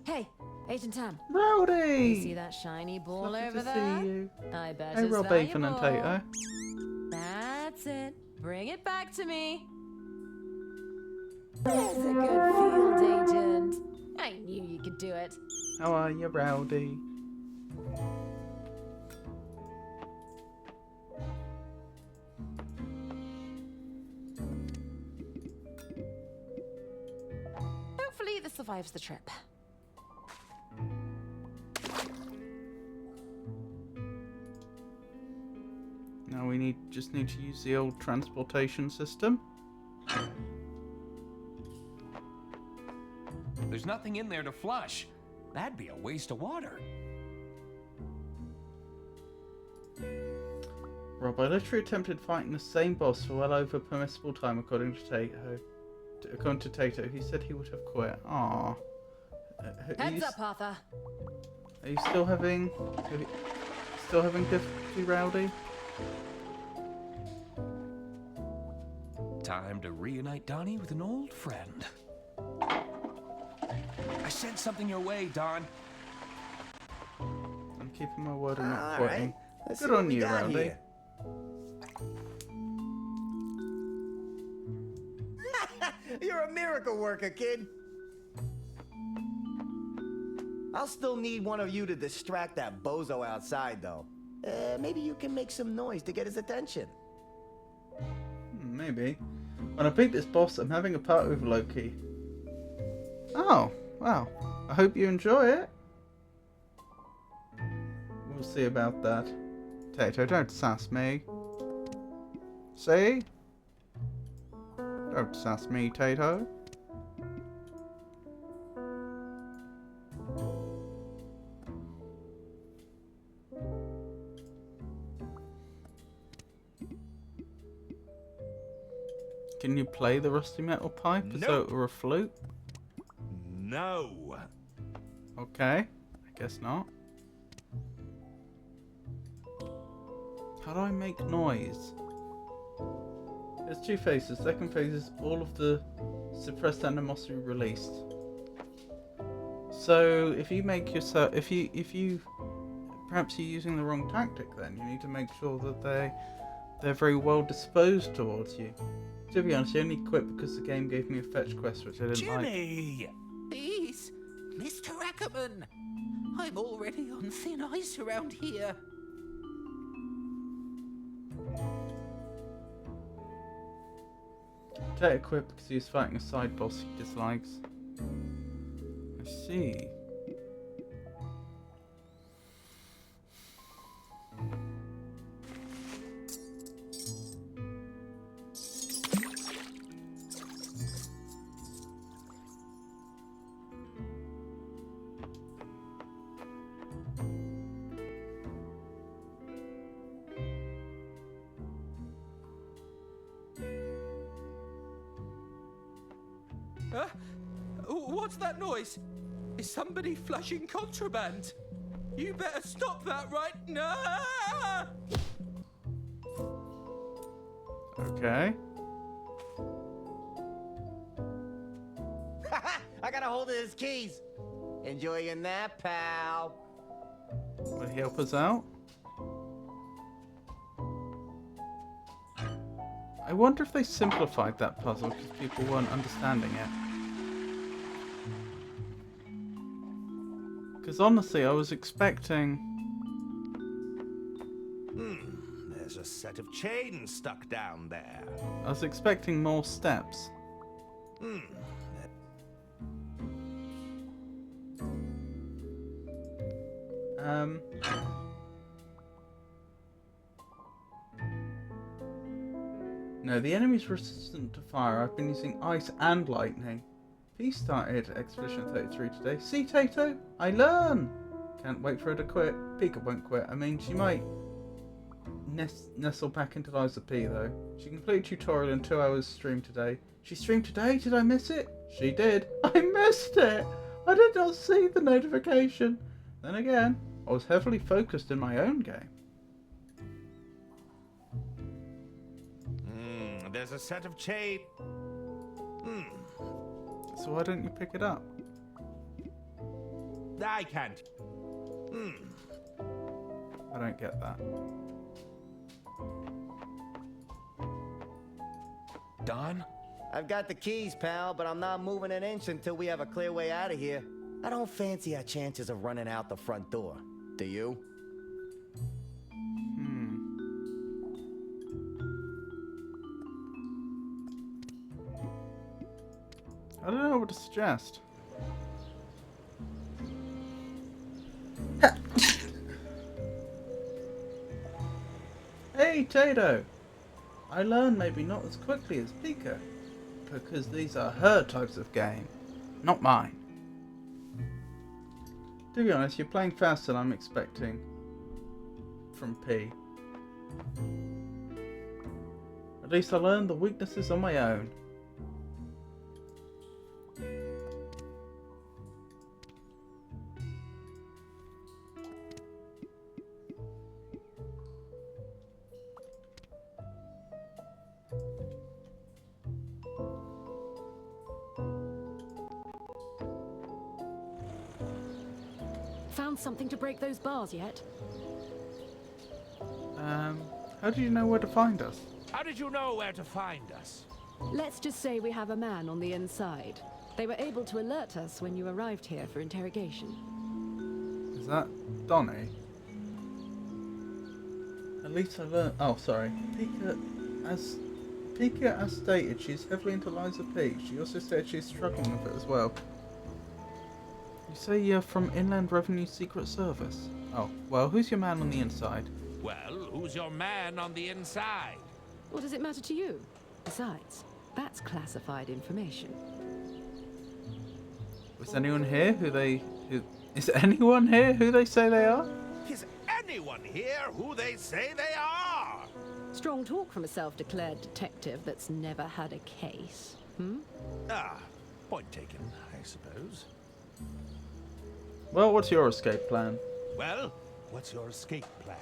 Hey, Agent Tam. Rowdy! You see that shiny ball Lovely over to there? see you. I bet Hey, it's Rob, Avon and valuable. Tato. That's it. Bring it back to me. There's a good field agent. I knew you could do it. How are you, Rowdy? Hopefully this survives the trip. Now we just need to use the old transportation system. There's nothing in there to flush. That'd be a waste of water. Rob, I literally attempted fighting the same boss for well over permissible time, according to Tato. He said he would have quit. Aww. Heads up, Arthur. Are you still having difficulty, Rowdy? Time to reunite Donnie with an old friend. I sent something your way, Don. I'm keeping my word and not All quitting. right. Good on you, Rowdy. Here. You're a miracle worker, kid. I'll still need one of you to distract that bozo outside, though. Maybe you can make some noise to get his attention. Maybe. When I beat this boss, I'm having a party with Loki. Oh, well. I hope you enjoy it. We'll see about that. Tato, don't sass me. See? Don't sass me, Tato. Can you play the rusty metal pipe as though it were a flute? No. Okay, I guess not. How do I make noise? There's two phases. Second phase is all of the suppressed animosity released. So if you make yourself, if you perhaps you're using the wrong tactic, then you need to make sure that they're very well disposed towards you. To be honest, I only quit because the game gave me a fetch quest which I didn't like. Jimmy! Please, Mr. Ackerman. I'm already on thin ice around here. Tato quit because he was fighting a side boss he dislikes. I see. What's that noise? Is somebody flushing contraband? You better stop that right now! Okay. I got a hold of his keys. Enjoy your nap, pal. Will he help us out? I wonder if they simplified that puzzle because people weren't understanding it. Because honestly, I was expecting... There's a set of chains stuck down there. I was expecting more steps. No, the enemy's resistant to fire. I've been using ice and lightning. He started Expedition 33 today. See, Tato? I learn! Can't wait for her to quit. Pika won't quit. I mean, she might nestle back into Liza P, though. She completed tutorial in 2 hours stream today. She streamed today? Did I miss it? She did. I missed it! I did not see the notification. Then again, I was heavily focused in my own game. There's a set of chain. So why don't you pick it up? I can't. I don't get that. Don? I've got the keys, pal, but I'm not moving an inch until we have a clear way out of here. I don't fancy our chances of running out the front door. Do you? I don't know what to suggest. Hey, Tato! I learn maybe not as quickly as Pika, because these are her types of game, not mine. To be honest, you're playing faster than I'm expecting from P. At least I learned the weaknesses on my own. Found something to break those bars yet? How did you know where to find us? How did you know where to find us? Let's just say we have a man on the inside. They were able to alert us when you arrived here for interrogation. Is that Donnie? At least I learned. Oh, sorry. Pika, as stated, she's heavily into Liza P. She also said she's struggling with it as well. You say you're from Inland Revenue Secret Service. Oh, well, who's your man on the inside? Well, who's your man on the inside? What does it matter to you? Besides, that's classified information. Is anyone here who they say they are? Is anyone here who they say they are? Strong talk from a self-declared detective that's never had a case. Point taken, I suppose. Well, what's your escape plan? Well, what's your escape plan?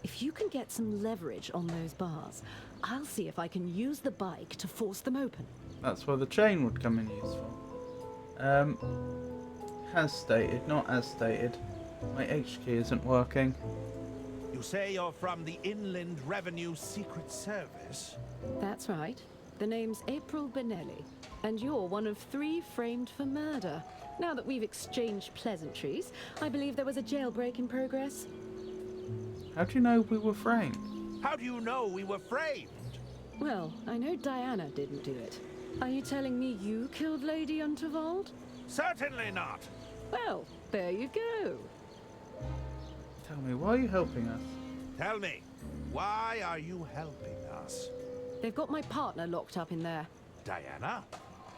If you can get some leverage on those bars, I'll see if I can use the bike to force them open. That's where the chain would come in useful. Has stated, not as stated. My H key isn't working. You say you're from the Inland Revenue Secret Service? That's right. The name's April Benelli, and you're one of 3 framed for murder. Now that we've exchanged pleasantries, I believe there was a jailbreak in progress. How do you know we were framed? How do you know we were framed? Well, I know Diana didn't do it. Are you telling me you killed Lady Unterwald? Certainly not. Well, there you go. Tell me, why are you helping us? Tell me, why are you helping us? They've got my partner locked up in there. Diana?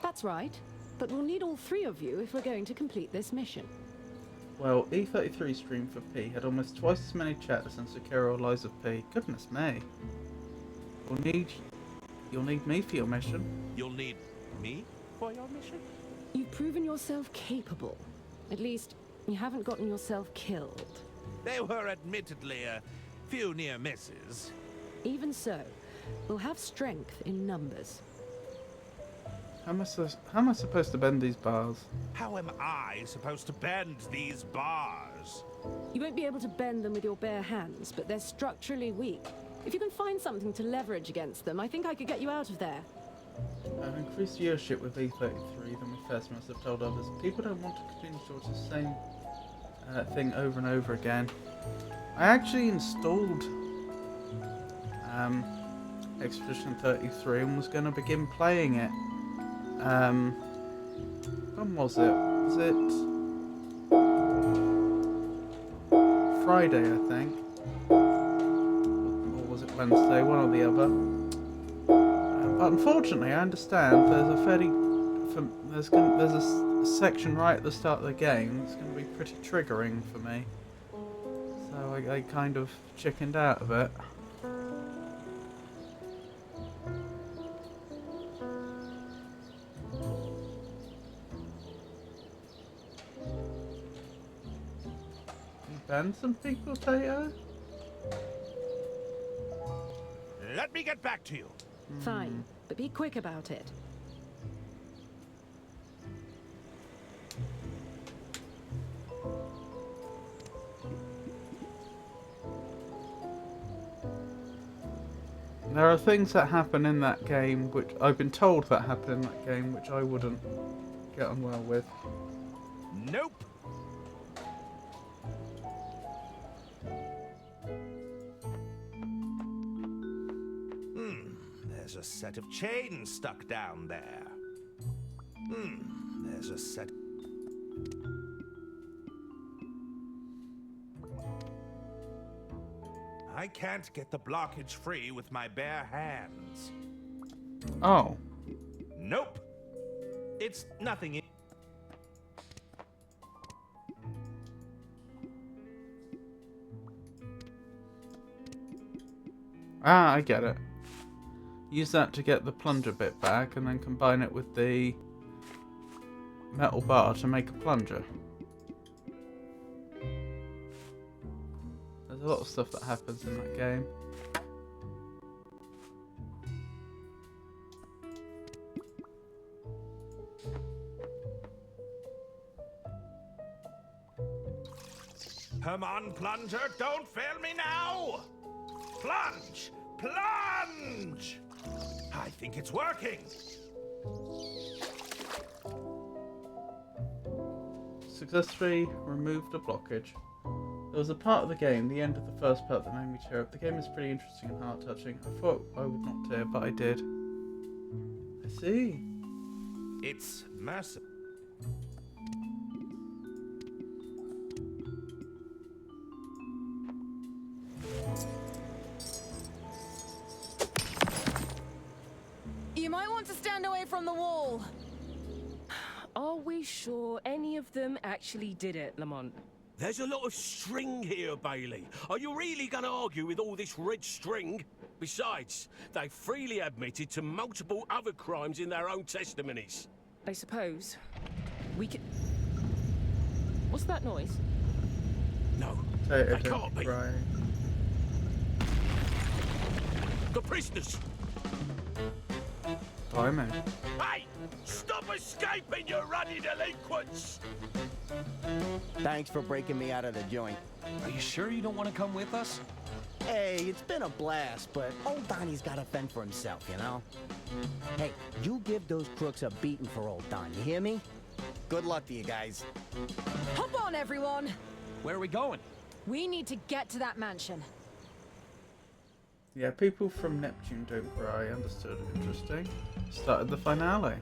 That's right. But we'll need all 3 of you if we're going to complete this mission. Well, E33 stream for P had almost twice as many chatters than Sakura or Liza P. Goodness me. You'll need me for your mission. You'll need me for your mission? You've proven yourself capable. At least, you haven't gotten yourself killed. There were admittedly a few near misses. Even so, we'll have strength in numbers. How am I supposed to bend these bars? How am I supposed to bend these bars? You won't be able to bend them with your bare hands, but they're structurally weak. If you can find something to leverage against them, I think I could get you out of there. I've increased viewership with E33 than with first must have told others. People don't want to continue to watch the same thing over and over again. I actually installed Expedition 33 and was going to begin playing it. When was it? Was it Friday, I think? Or was it Wednesday? One or the other. But unfortunately, I understand there's a section right at the start of the game that's going to be pretty triggering for me. So I kind of chickened out of it. Bend some big potato? Let me get back to you. Fine, but be quick about it. There are things that happen in that game which I've been told that happen in that game which I wouldn't get on well with. Nope. There's a set of chains stuck down there. There's a set... I can't get the blockage free with my bare hands. Oh. Nope. It's nothing. Ah, I get it. Use that to get the plunger bit back and then combine it with the metal bar to make a plunger. There's a lot of stuff that happens in that game. Come on, plunger, don't fail me now! Plunge! Plunge! I think it's working. Successfully removed the blockage. There was a part of the game, the end of the first part, that made me tear up. The game is pretty interesting and heart-touching. I thought I would not tear, but I did. I see. It's massive. You might want to stand away from the wall. Are we sure any of them actually did it, Lamont? There's a lot of string here, Bailey. Are you really going to argue with all this red string? Besides, they freely admitted to multiple other crimes in their own testimonies. I suppose. We can... What's that noise? No, Hey, they can't be. Right. The prisoners! Blimey. Hey! Stop escaping, you ruddy delinquents! Thanks for breaking me out of the joint. Are you sure you don't want to come with us? Hey, it's been a blast, but old Donnie's gotta fend for himself, you know? Hey, you give those crooks a beating for old Don, you hear me? Good luck to you guys. Hop on, everyone! Where are we going? We need to get to that mansion. Yeah, people from Neptune don't cry. Understood. Interesting. Started the finale.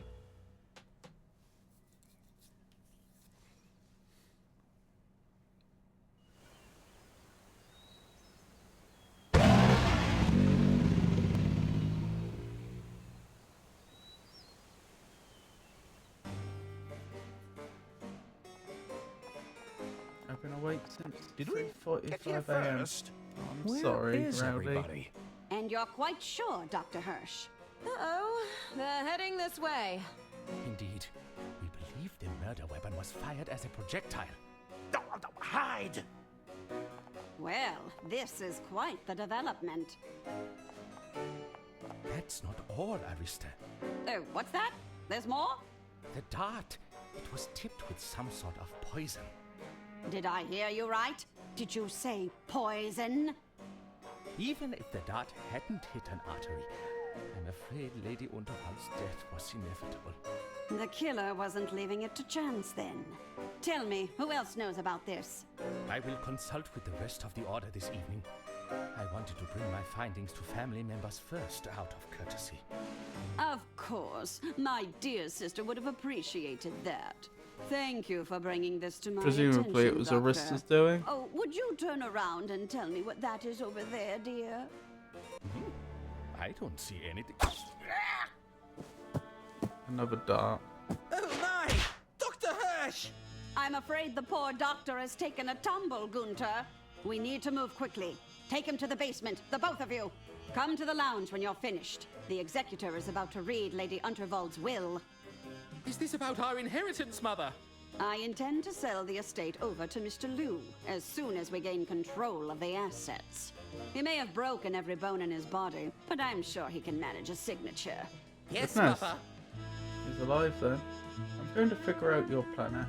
I've been awake since 3:45 a.m. I'm sorry, Rowdy. And you're quite sure, Dr. Hirsch? Uh-oh, they're heading this way. Indeed. We believe them murder weapon was fired as a projectile. Hide! Well, this is quite the development. That's not all, Arista. Oh, what's that? There's more? The dart. It was tipped with some sort of poison. Did I hear you right? Did you say poison? Even if the dart hadn't hit an artery, I'm afraid Lady Unterwald's death was inevitable. The killer wasn't leaving it to chance then. Tell me, who else knows about this? I will consult with the rest of the Order this evening. I wanted to bring my findings to family members first, out of courtesy. Of course. My dear sister would have appreciated that. Thank you for bringing this to my Presumably attention, it was Doctor. Arista's doing. Oh, would you turn around and tell me what that is over there, dear? I don't see anything. Another dart. Oh my! Dr. Hirsch! I'm afraid the poor doctor has taken a tumble, Gunter. We need to move quickly. Take him to the basement, the both of you. Come to the lounge when you're finished. The executor is about to read Lady Unterwald's will. Is this about our inheritance, Mother? I intend to sell the estate over to Mr. Liu as soon as we gain control of the assets. He may have broken every bone in his body, but I'm sure he can manage a signature. Yes, Goodness. Mother. He's alive then. I'm going to figure out your plan.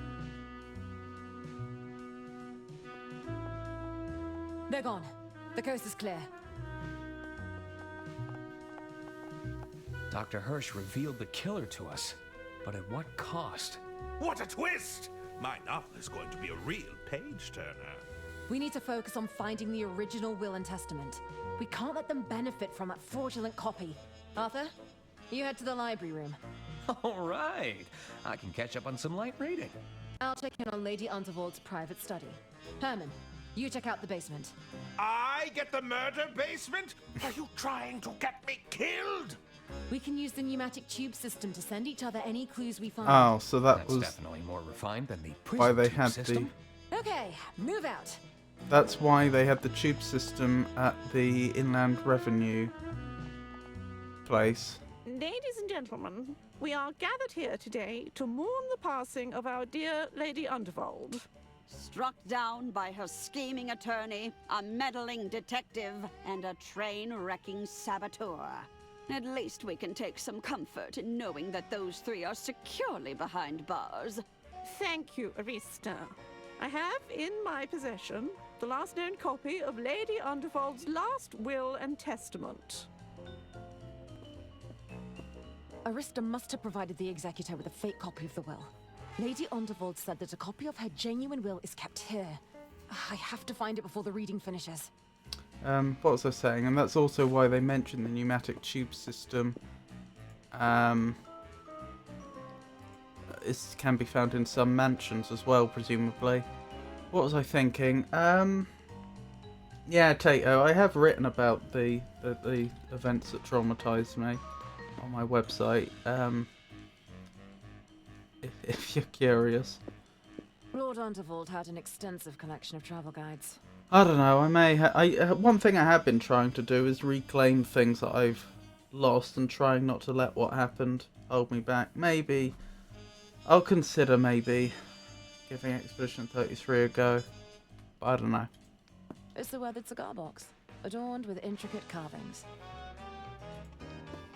They're gone. The coast is clear. Dr. Hirsch revealed the killer to us, but at what cost? What a twist! My novel is going to be a real page-turner. We need to focus on finding the original will and testament. We can't let them benefit from that fraudulent copy. Arthur, you head to the library room. All right. I can catch up on some light reading. I'll check in on Lady Unterwald's private study. Herman, you check out the basement. I get the murder basement? Are you trying to get me killed? We can use the pneumatic tube system to send each other any clues we find. Oh, so That's was definitely more refined than the why prison they tube had system. Okay, move out. That's why they had the tube system at the Inland Revenue place. Ladies and gentlemen, we are gathered here today to mourn the passing of our dear Lady Unterwald. Struck down by her scheming attorney, a meddling detective, and a train-wrecking saboteur. At least we can take some comfort in knowing that those three are securely behind bars. Thank you, Arista. I have in my possession the last known copy of Lady Unterwald's last will and testament. Arista must have provided the executor with a fake copy of the will. Lady Unterwald said that a copy of her genuine will is kept here. I have to find it before the reading finishes. What was I saying? And that's also why they mentioned the pneumatic tube system. It can be found in some mansions as well, presumably. What was I thinking? Yeah, Tato, I have written about the events that traumatized me on my website. If you're curious. Lord Unterwald had an extensive collection of travel guides. I don't know. One thing I have been trying to do is reclaim things that I've lost and trying not to let what happened hold me back. Maybe I'll consider giving Expedition 33 a go. But I don't know. It's the weathered cigar box, adorned with intricate carvings.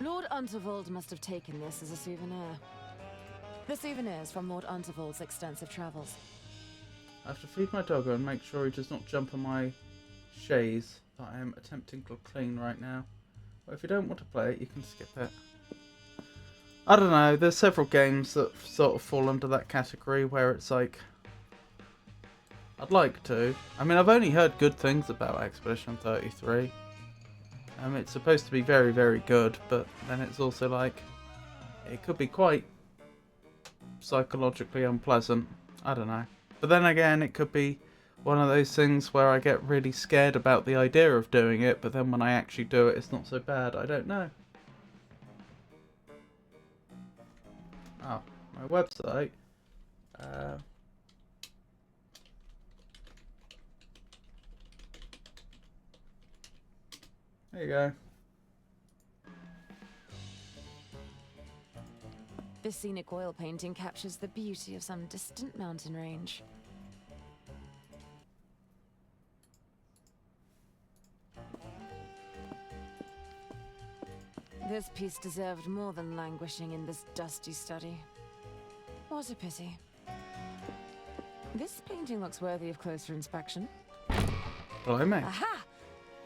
Lord Unterwald must have taken this as a souvenir. The souvenirs from Lord Unterwald's extensive travels. I have to feed my doggo and make sure he does not jump on my chaise that I am attempting to clean right now. But if you don't want to play it, you can skip it. I don't know, there's several games that sort of fall under that category where it's like, I'd like to. I mean, I've only heard good things about Expedition 33. It's supposed to be very, very good, but then it's also like, it could be quite psychologically unpleasant. I don't know. But then again, it could be one of those things where I get really scared about the idea of doing it, but then when I actually do it, it's not so bad. I don't know. Oh, my website. There you go. This scenic oil painting captures the beauty of some distant mountain range. This piece deserved more than languishing in this dusty study. What a pity. This painting looks worthy of closer inspection. Blimey. Aha!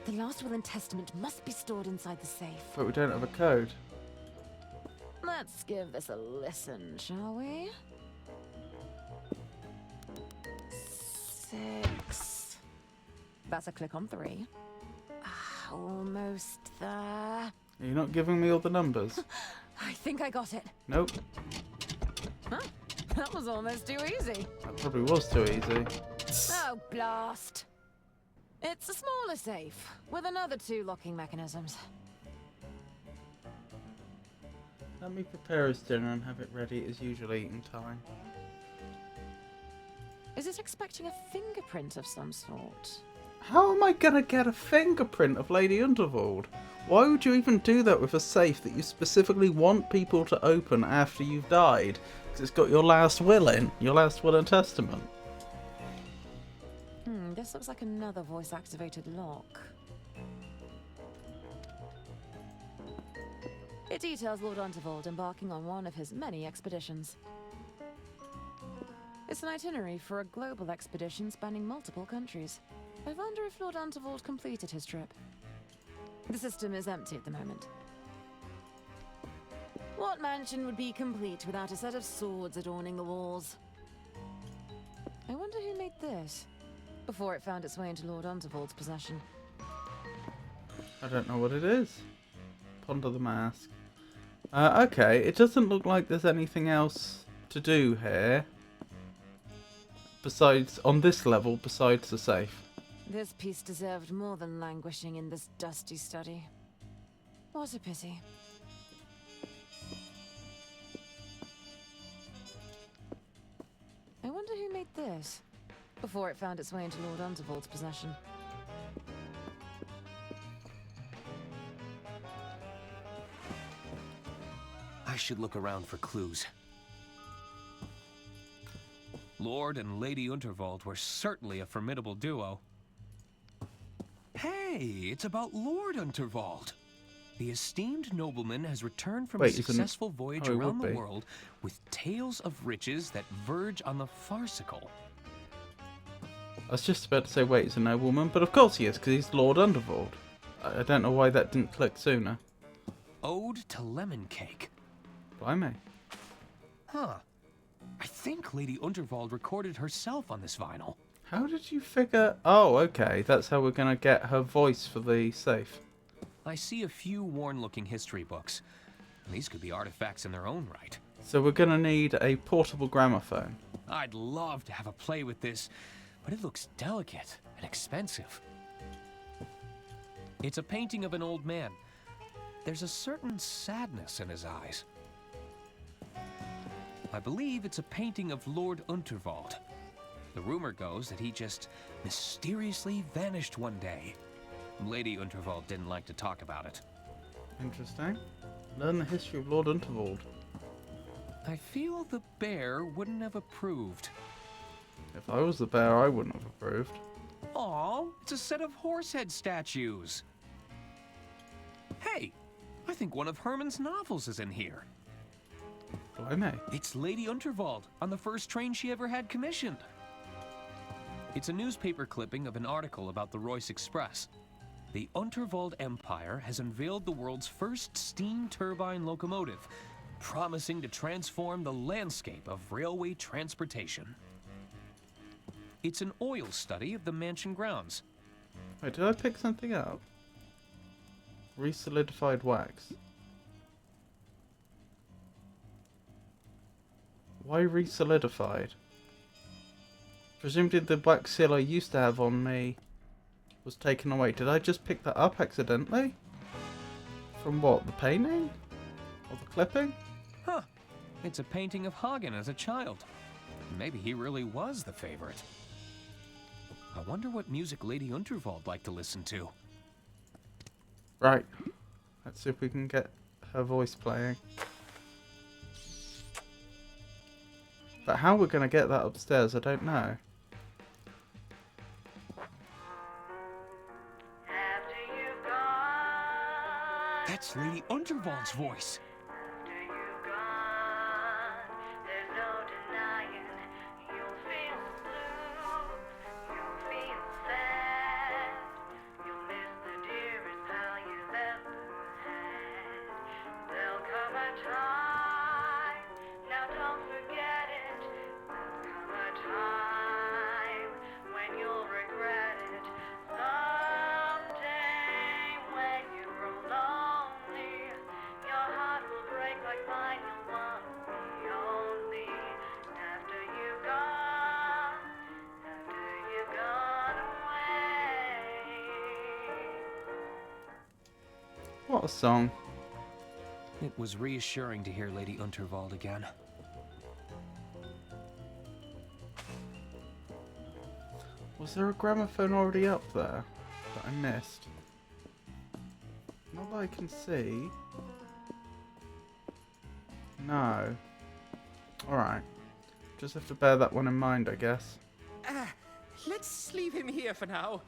The last will and testament must be stored inside the safe. But we don't have a code. Let's give this a listen, shall we? 6. That's a click on 3. Almost there. You're not giving me all the numbers. I think I got it. Nope. Huh? That was almost too easy. That probably was too easy. Oh, blast. It's a smaller safe, with another 2 locking mechanisms. Let me prepare his dinner and have it ready as usual eating time. Is it expecting a fingerprint of some sort? How am I gonna get a fingerprint of Lady Undervold? Why would you even do that with a safe that you specifically want people to open after you've died? Because it's got your last will in, your last will and testament. This looks like another voice-activated lock. It details Lord Undervold embarking on one of his many expeditions. It's an itinerary for a global expedition spanning multiple countries. I wonder if Lord Undervold completed his trip. The system is empty at the moment. What mansion would be complete without a set of swords adorning the walls? I wonder who made this, before it found its way into Lord Undervold's possession. I don't know what it is. Ponder the mask. Okay, it doesn't look like there's anything else to do here. Besides, on this level, besides the safe. This piece deserved more than languishing in this dusty study. What a pity. I wonder who made this, before it found its way into Lord Undervold's possession. I should look around for clues. Lord and Lady Unterwald were certainly a formidable duo. Hey, it's about Lord Unterwald. The esteemed nobleman has returned from a successful voyage around the world with tales of riches that verge on the farcical. I was just about to say, wait, he's a nobleman, but of course he is, because he's Lord Undervold. I don't know why that didn't click sooner. Ode to Lemon Cake. Blimey. Huh. I think Lady Unterwald recorded herself on this vinyl. How did you figure... Oh, okay, that's how we're going to get her voice for the safe. I see a few worn-looking history books. These could be artifacts in their own right. So we're going to need a portable gramophone. I'd love to have a play with this, but it looks delicate and expensive. It's a painting of an old man. There's a certain sadness in his eyes. I believe it's a painting of Lord Unterwald. The rumor goes that he just mysteriously vanished one day. Lady Unterwald didn't like to talk about it. Interesting. Learn the history of Lord Unterwald. I feel the bear wouldn't have approved. If I was the bear, I wouldn't have approved. Aw, it's a set of horsehead statues. Hey, I think one of Herman's novels is in here. Blimey. It's Lady Unterwald on the first train she ever had commissioned. It's a newspaper clipping of an article about the Royce Express. The Unterwald Empire has unveiled the world's first steam turbine locomotive, promising to transform the landscape of railway transportation. It's an oil study of the mansion grounds. Wait, did I pick something up? Resolidified wax. Why resolidified? Presumably the wax seal I used to have on me was taken away. Did I just pick that up accidentally? From what? The painting? Or the clipping? Huh. It's a painting of Hagen as a child. Maybe he really was the favorite. I wonder what music Lady Unterwald liked to listen to. Right. Let's see if we can get her voice playing. But how we're going to get that upstairs, I don't know. That's Lady Unterwald's voice. What a song. It was reassuring to hear Lady Unterwald again. Was there a gramophone already up there that I missed? Not that I can see. No. Alright. Just have to bear that one in mind, I guess. Let's leave him here for now.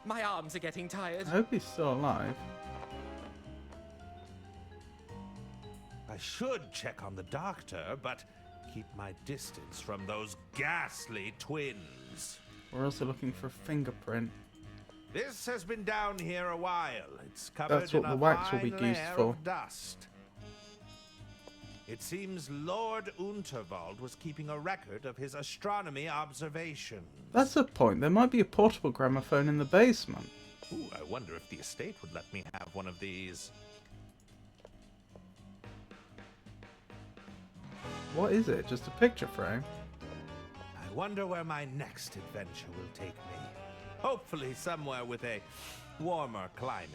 My arms are getting tired. I hope he's still alive. I should check on the doctor, but keep my distance from those ghastly twins. We're also looking for a fingerprint. This has been down here a while. It's covered That's what in the a wax will fine be used layer for. of dust. It seems Lord Unterwald was keeping a record of his astronomy observations. That's the point. There might be a portable gramophone in the basement. Ooh, I wonder if the estate would let me have one of these. What is it? Just a picture frame? I wonder where my next adventure will take me. Hopefully somewhere with a warmer climate.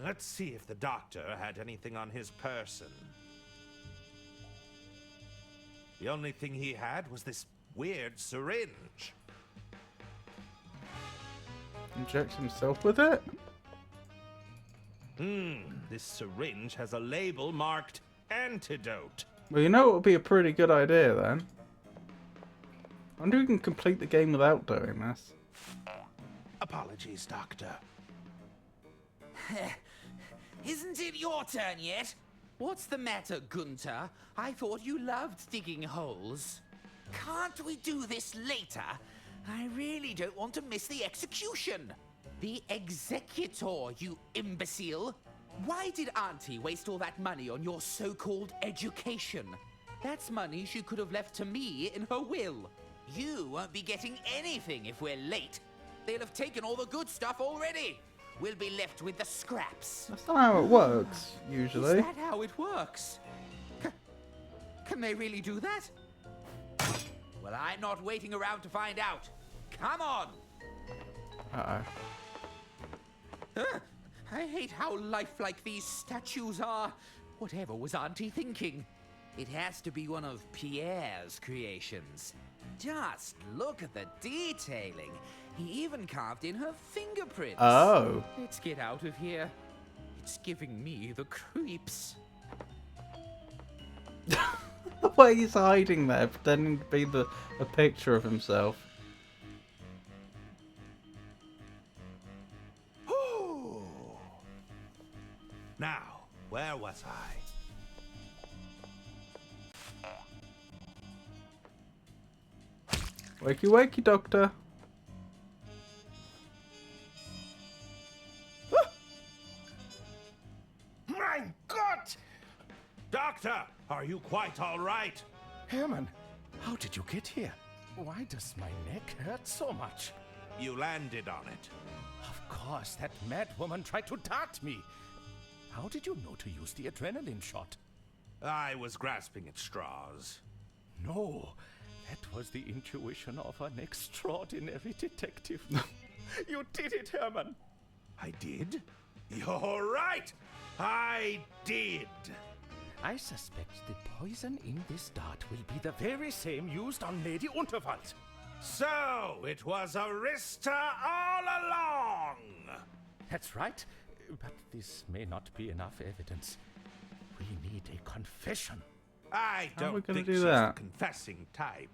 Let's see if the doctor had anything on his person. The only thing he had was this weird syringe. Inject himself with it? This syringe has a label marked antidote. Well, you know what would be a pretty good idea then? I wonder if we can complete the game without doing this. Apologies, Doctor. Isn't it your turn yet? What's the matter, Gunther? I thought you loved digging holes. Can't we do this later? I really don't want to miss the execution. The executor, you imbecile. Why did Auntie waste all that money on your so-called education? That's money she could have left to me in her will. You won't be getting anything if we're late. They'll have taken all the good stuff already. We'll be left with the scraps. That's not how it works, usually. Is that how it works? Can they really do that? Well, I'm not waiting around to find out. Come on! Uh-oh. I hate how lifelike these statues are. Whatever was Auntie thinking? It has to be one of Pierre's creations. Just look at the detailing. He even carved in her fingerprints. Oh. Let's get out of here. It's giving me the creeps. The way he's hiding there, pretending to be a picture of himself. Now, where was I? Wakey wakey, Doctor. My God! Doctor, are you quite all right? Herman, how did you get here? Why does my neck hurt so much? You landed on it. Of course, that mad woman tried to dart me. How did you know to use the adrenaline shot? I was grasping at straws. No, that was the intuition of an extraordinary detective. You did it, Herman. I did? You're right! I did! I suspect the poison in this dart will be the very same used on Lady Unterwald. So, it was Arista all along! That's right. But this may not be enough evidence. We need a confession. I How are we don't gonna think do she's that? the confessing type.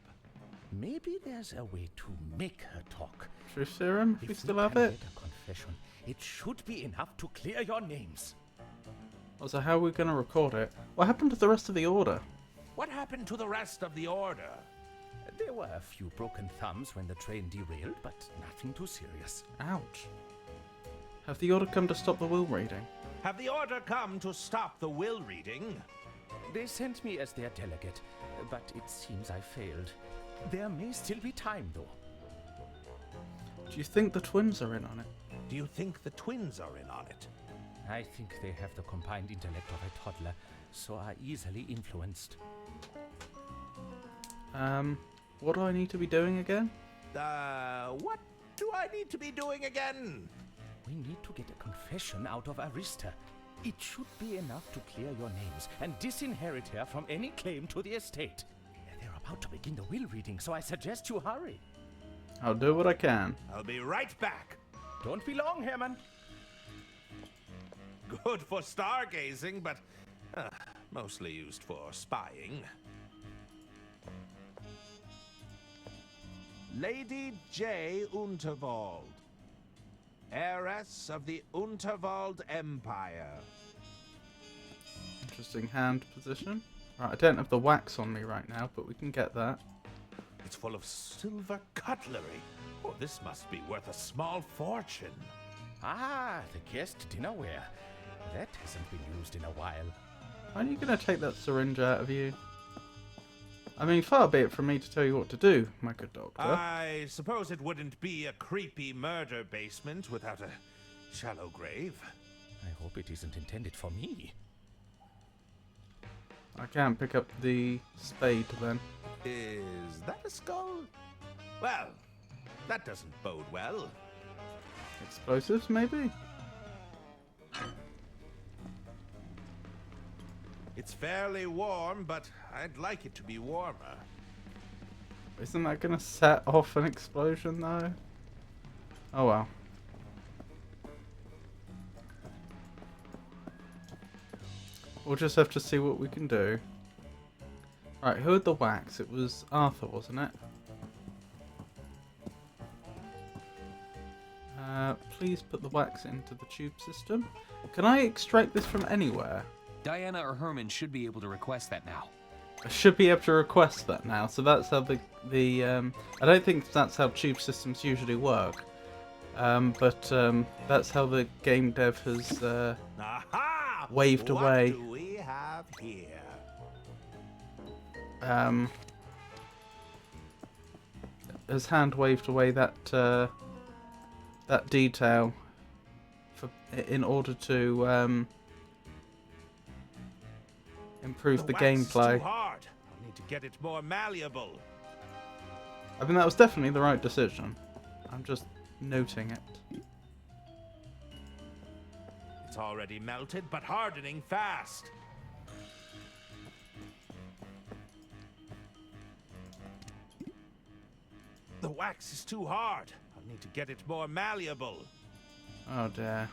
Maybe there's a way to make her talk. Truth serum, if we If still we have can it. get a confession, it should be enough to clear your names. Also, how are we going to record it? What happened to the rest of the order? What happened to the rest of the order? There were a few broken thumbs when the train derailed, but nothing too serious. Ouch. Have the order come to stop the will reading? Have the order come to stop the will reading? They sent me as their delegate, but it seems I failed. There may still be time, though. Do you think the twins are in on it? Do you think the twins are in on it? I think they have the combined intellect of a toddler, so are easily influenced. What do I need to be doing again? What do I need to be doing again? We need to get a confession out of Arista. It should be enough to clear your names and disinherit her from any claim to the estate. They're about to begin the will reading, so I suggest you hurry. I'll do what I can. I'll be right back. Don't be long, Herman. Good for stargazing, but mostly used for spying. Lady J. Unterwald, heiress of the Unterwald Empire. Interesting hand position. Right, I don't have the wax on me right now, but we can get that. It's full of silver cutlery. Oh, this must be worth a small fortune. Ah, the guest dinnerware. That hasn't been used in a while. Aren't you going to take that syringe out of you? I mean, far be it from me to tell you what to do, my good doctor. I suppose it wouldn't be a creepy murder basement without a shallow grave. I hope it isn't intended for me. I can't pick up the spade then. Is that a skull? Well, that doesn't bode well. Explosives, maybe? It's fairly warm, but I'd like it to be warmer. Isn't that going to set off an explosion, though? Oh well. We'll just have to see what we can do. Right, who had the wax? It was Arthur, wasn't it? Please put the wax into the tube system. Can I extract this from anywhere? Diana or Herman should be able to request that now. I should be able to request that now, so that's how I don't think that's how tube systems usually work. But that's how the game dev has Aha! waved away. What do we have here? Has hand waved away that that detail in order to improve the wax is gameplay. too hard. I'll need to get it more malleable. I mean, that was definitely the right decision. I'm just noting it. It's already melted, but hardening fast. The wax is too hard. I'll need to get it more malleable. Oh dear.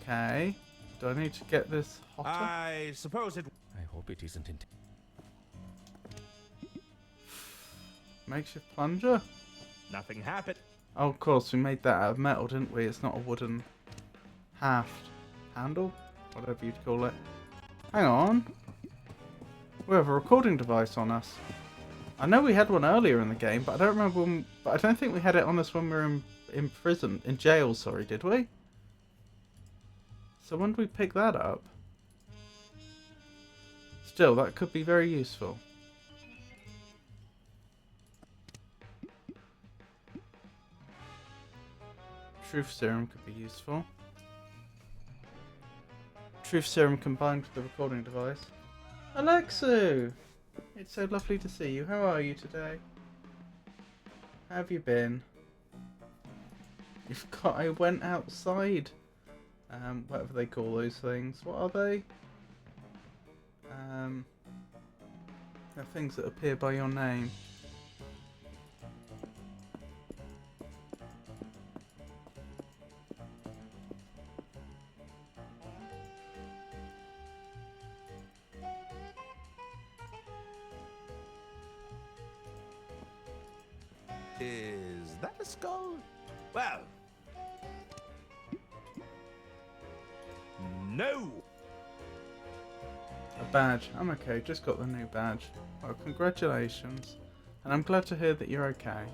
Okay. Do I need to get this hotter? I suppose it... I hope it isn't intended. Makeshift plunger? Nothing happened. Oh, of course, we made that out of metal, didn't we? It's not a wooden haft. Handle? Whatever you'd call it. Hang on. We have a recording device on us. I know we had one earlier in the game, but I don't remember when... But I don't think we had it on us when we were in prison. In jail, sorry, did we? So when did we pick that up? Still, that could be very useful. Truth serum could be useful. Truth serum combined with the recording device. Alexu! It's so lovely to see you. How are you today? How have you been? I went outside. Whatever they call those things. What are they? They're things that appear by your name. Is that a skull? Well. No! A badge. I'm okay, just got the new badge. Well, congratulations. And I'm glad to hear that you're okay.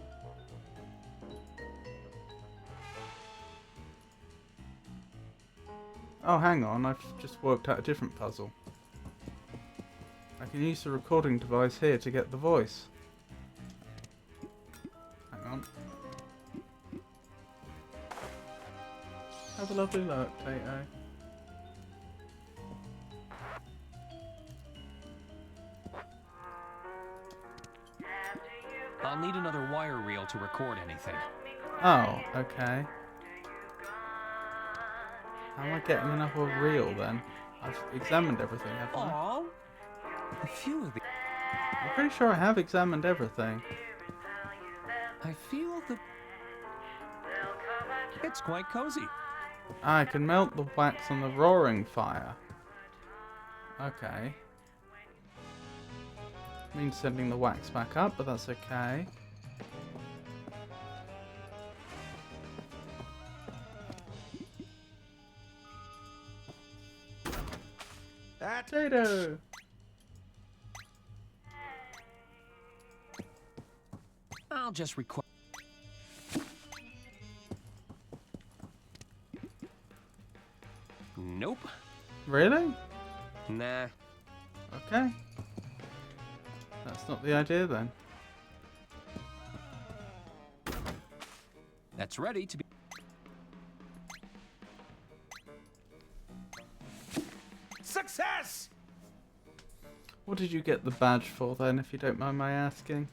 Oh, hang on, I've just worked out a different puzzle. I can use the recording device here to get the voice. Hang on. Have a lovely look, Tato. I'll need another wire reel to record anything. Oh, okay. How am I getting another reel then? I've examined everything, haven't I? Aww. A few of the... I'm pretty sure I have examined everything. I feel the... It's quite cozy. I can melt the wax on the roaring fire. Okay. Means sending the wax back up, but that's okay. Potato! I'll just record... Nope. Really? Nah. Okay. That's not the idea then. That's ready to be... Success! What did you get the badge for then, if you don't mind my asking?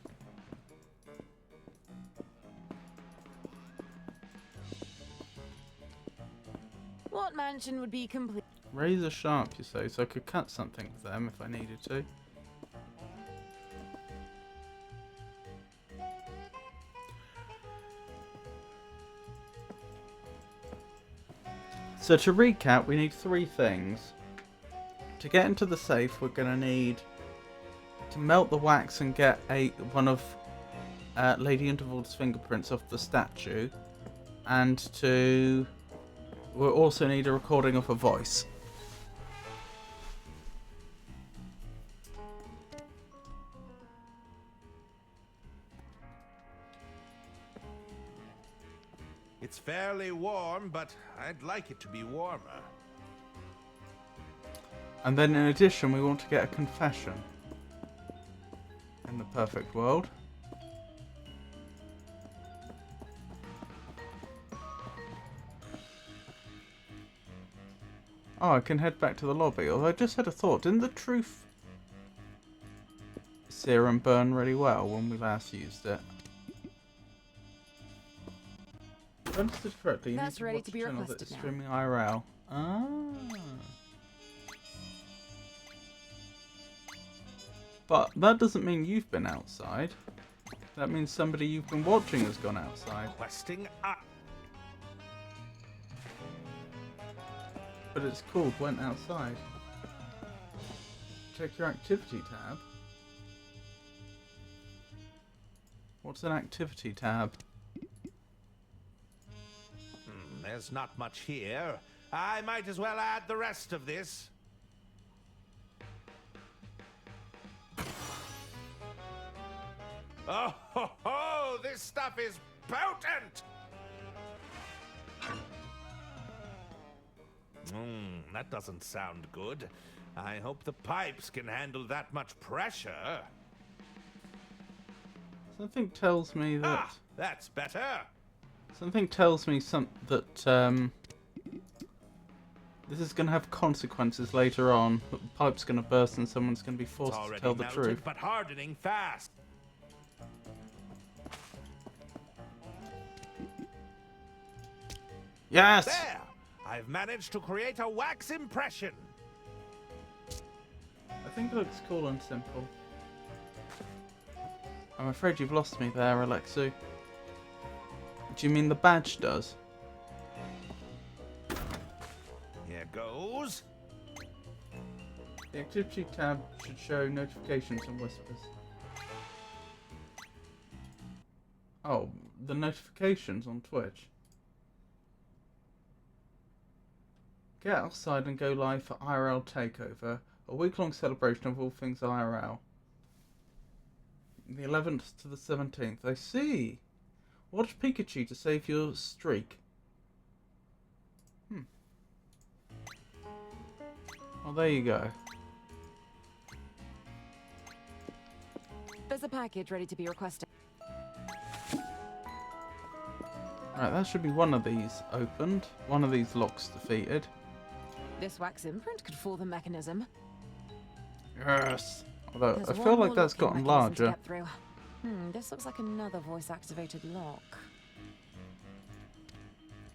What mansion would be complete? Razor sharp, you say, so I could cut something with them if I needed to. So to recap, we need 3 things. To get into the safe, we're going to need to melt the wax and get one of Lady Unterwald's fingerprints off the statue. And we'll also need a recording of her voice. It's fairly warm, but I'd like it to be warmer. And then in addition, we want to get a confession. In the perfect world. Oh, I can head back to the lobby. Although I just had a thought. Didn't the truth serum burn really well when we last used it? If I understood correctly, you That's need to ready watch to a be channel requested that is now. streaming IRL. Ah. But that doesn't mean you've been outside. That means somebody you've been watching has gone outside. Questing up. But it's called Went Outside. Check your activity tab. What's an activity tab? There's not much here. I might as well add the rest of this. Oh ho ho! This stuff is potent! That doesn't sound good. I hope the pipes can handle that much pressure. Something tells me that... Ah, that's better. Something tells me that this is going to have consequences later on. That the pipe's going to burst and someone's going to be forced to tell the melted, truth. but hardening fast. Yes! There! I've managed to create a wax impression. I think it looks cool and simple. I'm afraid you've lost me there, Alexu. Do you mean the badge does? Here goes. The activity tab should show notifications and whispers. Oh, the notifications on Twitch. Get outside and go live for IRL Takeover, a week-long celebration of all things IRL. The 11th to the 17th. I see. Watch Pikachu to save your streak. Well, there you go. There's a package ready to be requested. Right, that should be one of these opened. One of these locks defeated. This wax imprint could fool the mechanism. Yes! Although, There's I one feel more like that's locking gotten mechanism to larger. get through. This looks like another voice-activated lock.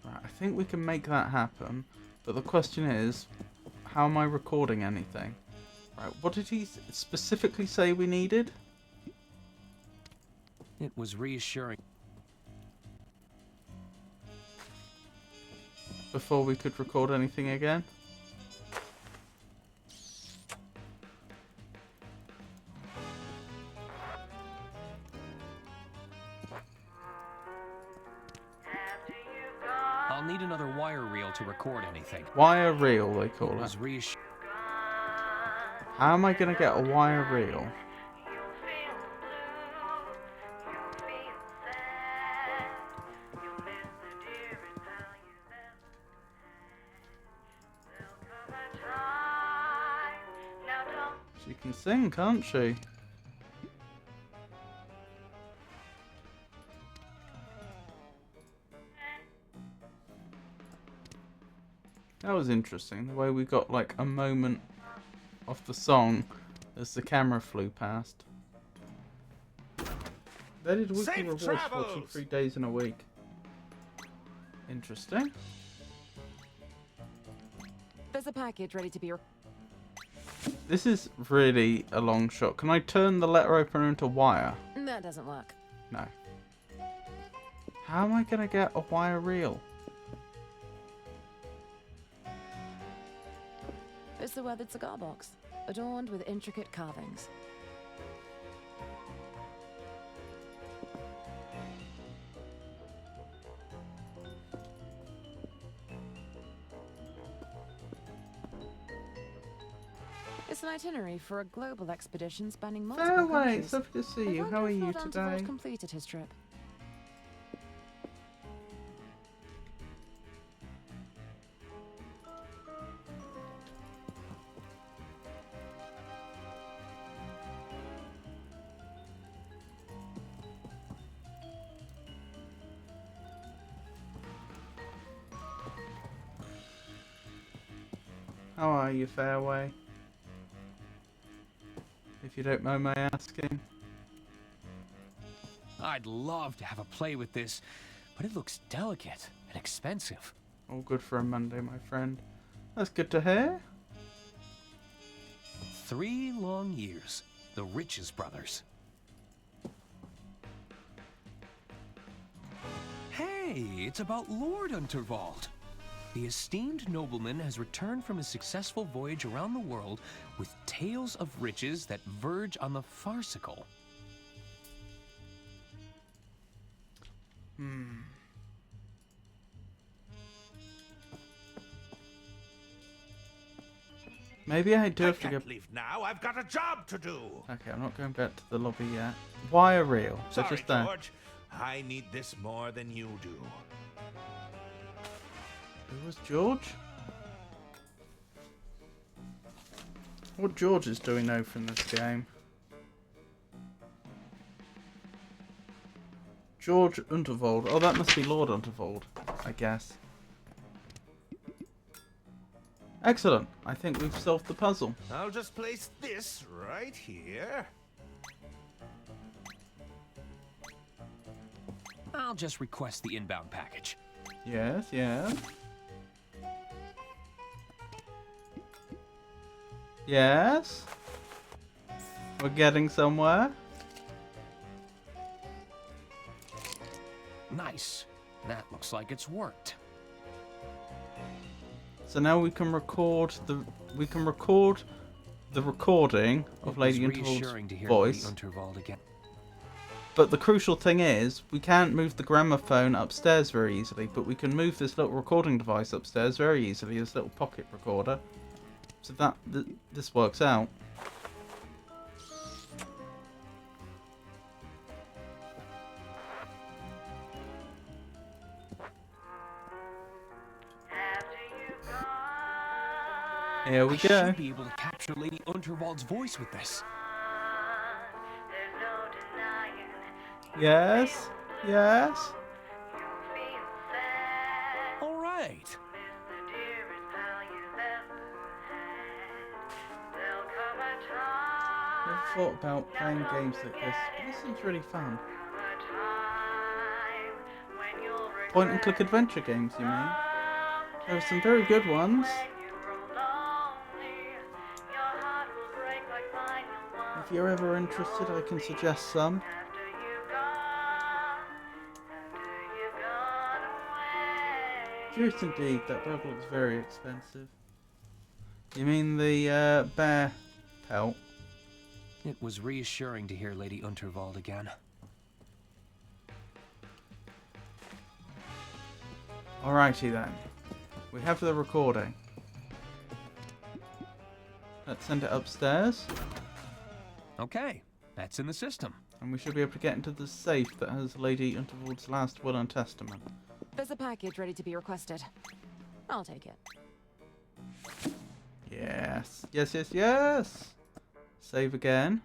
Right, I think we can make that happen. But the question is, how am I recording anything? Right, what did he specifically say we needed? It was reassuring. Before we could record anything again? I'll need another wire reel to record anything. Wire reel, they call It it. was reassuring. How am I going to get a wire reel? She can sing, can't she? That was interesting, the way we got like a moment of the song as the camera flew past. They did weekly Safe rewards for watching travels! 3 days in a week. Interesting. There's a package ready to be This is really a long shot. Can I turn the letter opener into wire? That doesn't work. No. How am I going to get a wire reel? It's the weathered cigar box, adorned with intricate carvings. It's an itinerary for a global expedition spanning multiple Fareway, countries. it's lovely to see I you. wonder How are if you Lord Unterwald today? completed his trip. How are you, Fairway? If you don't mind my asking. I'd love to have a play with this, but it looks delicate and expensive. All good for a Monday, my friend. That's good to hear. 3 long years. The Riches Brothers. Hey, it's about Lord Unterwald. The esteemed nobleman has returned from his successful voyage around the world with tales of riches that verge on the farcical. Maybe I do have to go. Can't leave now. I've got a job to do. Okay, I'm not going back to the lobby yet. Wire reel. So Sorry, just there. George. I need this more than you do. Who was George? What George is doing over in this game? George Unterwald. Oh, that must be Lord Unterwald, I guess. Excellent. I think we've solved the puzzle. I'll just place this right here. I'll just request the inbound package. Yes, yes. Yes. We're getting somewhere. Nice. That looks like it's worked. So now we can record the recording of It Lady was reassuring Unterwald's to hear voice. Lady Unterwald again. But the crucial thing is, we can't move the gramophone upstairs very easily, but we can move this little recording device upstairs very easily, this little pocket recorder. So that this works out. Here we go. I should be able to capture Lady Unterwald's voice with this. Yes, yes. All right. I've thought about playing games like this. This seems really fun. Point and click adventure games, you mean? There are some very good ones. If you're ever interested, I can suggest some. Curious indeed, that dog looks very expensive. You mean the bear pelt? It was reassuring to hear Lady Unterwald again. Alrighty then. We have the recording. Let's send it upstairs. Okay, that's in the system. And we should be able to get into the safe that has Lady Unterwald's last will and testament. There's a package ready to be requested. I'll take it. Yes. Yes, yes, yes! Save again.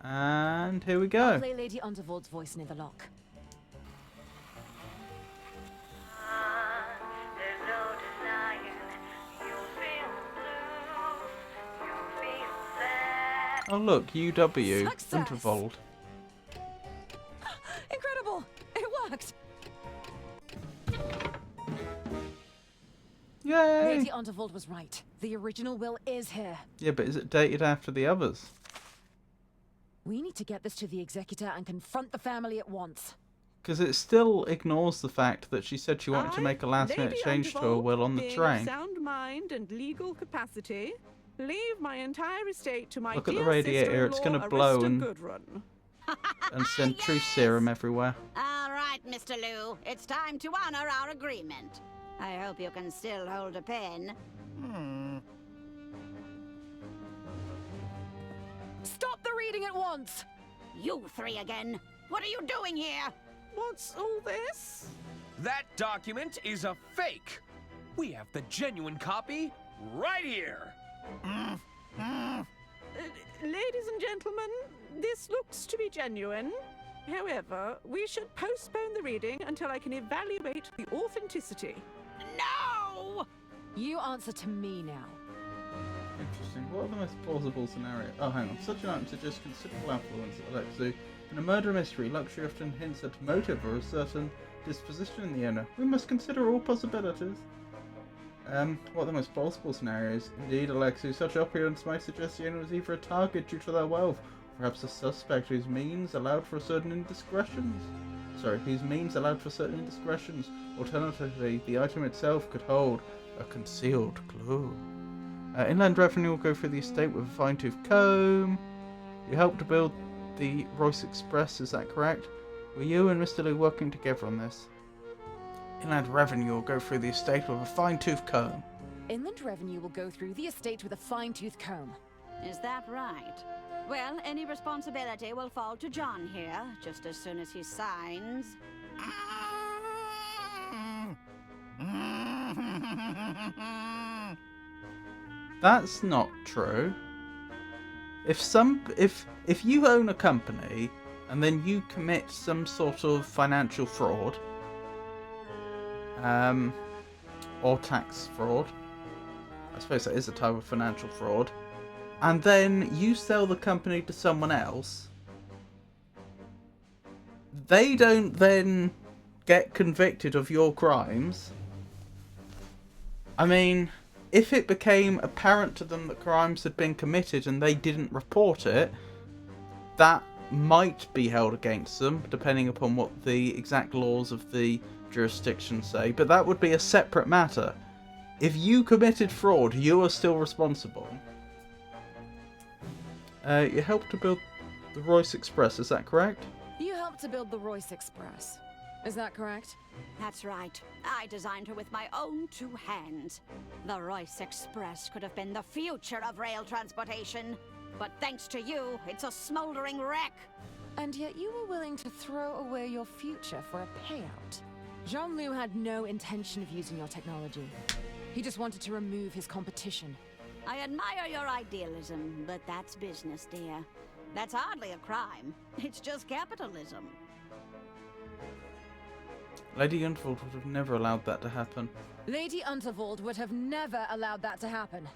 And here we go. I'll play Lady Unterwald's voice near the lock. Oh look, UW, Success. Unterwald. Incredible! It worked! Yay! Lady Unterwald was right. The original will is here. Yeah, but is it dated after the others? We need to get this to the executor and confront the family at once. Because it still ignores the fact that she said she wanted to make a last-minute change to her will on the being train. of sound mind and legal capacity, leave my entire estate to my Look at dear the radiator, it's going to blow and send truth serum everywhere. All right, Mr. Liu. It's time to honor our agreement. I hope you can still hold a pen. Stop the reading at once! You three again. What are you doing here? What's all this? That document is a fake. We have the genuine copy right here. Ladies and gentlemen, this looks to be genuine. However, we should postpone the reading until I can evaluate the authenticity. No! You answer to me now. Interesting. What are the most plausible scenarios? Oh, hang on. Such an item suggests considerable affluence, Alexu. In a murder mystery, luxury often hints at motive or a certain disposition in the owner. We must consider all possibilities. What are the most plausible scenarios? Indeed, Alexu, such opulence might suggest the owner was either a target due to their wealth, or perhaps a suspect whose means allowed for certain indiscretions. Alternatively, the item itself could hold a concealed clue. Inland Revenue will go through the estate with a fine-tooth comb. You helped to build the Royce Express, is that correct? Were you and Mr. Liu working together on this? Inland Revenue will go through the estate with a fine-tooth comb. Inland Revenue will go through the estate with a fine-tooth comb. Is that right? Well, any responsibility will fall to John here, just as soon as he signs. That's not true. If you own a company and then you commit some sort of financial fraud, or tax fraud, I suppose that is a type of financial fraud, and then you sell the company to someone else, they don't then get convicted of your crimes. I mean, if it became apparent to them that crimes had been committed and they didn't report it, that might be held against them, depending upon what the exact laws of the jurisdiction say, but that would be a separate matter. If you committed fraud, you are still responsible. You helped to build the Royce Express, is that correct? You helped to build the Royce Express. Is that correct? That's right. I designed her with my own 2 hands. The Royce Express could have been the future of rail transportation. But thanks to you, it's a smoldering wreck. And yet you were willing to throw away your future for a payout. Jean-Loup had no intention of using your technology. He just wanted to remove his competition. I admire your idealism, but that's business, dear. That's hardly a crime. It's just capitalism. Lady Unterwald would have never allowed that to happen. Lady Unterwald would have never allowed that to happen.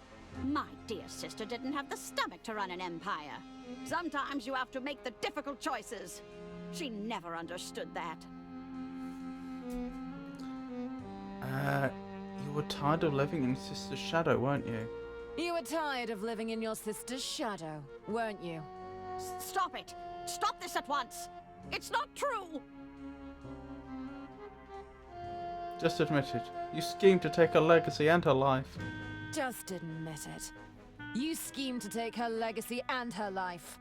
My dear sister didn't have the stomach to run an empire. Sometimes you have to make the difficult choices. She never understood that. You were tired of living in your sister's shadow, weren't you? You were tired of living in your sister's shadow, weren't you? Stop it! Stop this at once! It's not true! Just admit it. You schemed to take her legacy and her life. Just admit it. You schemed to take her legacy and her life.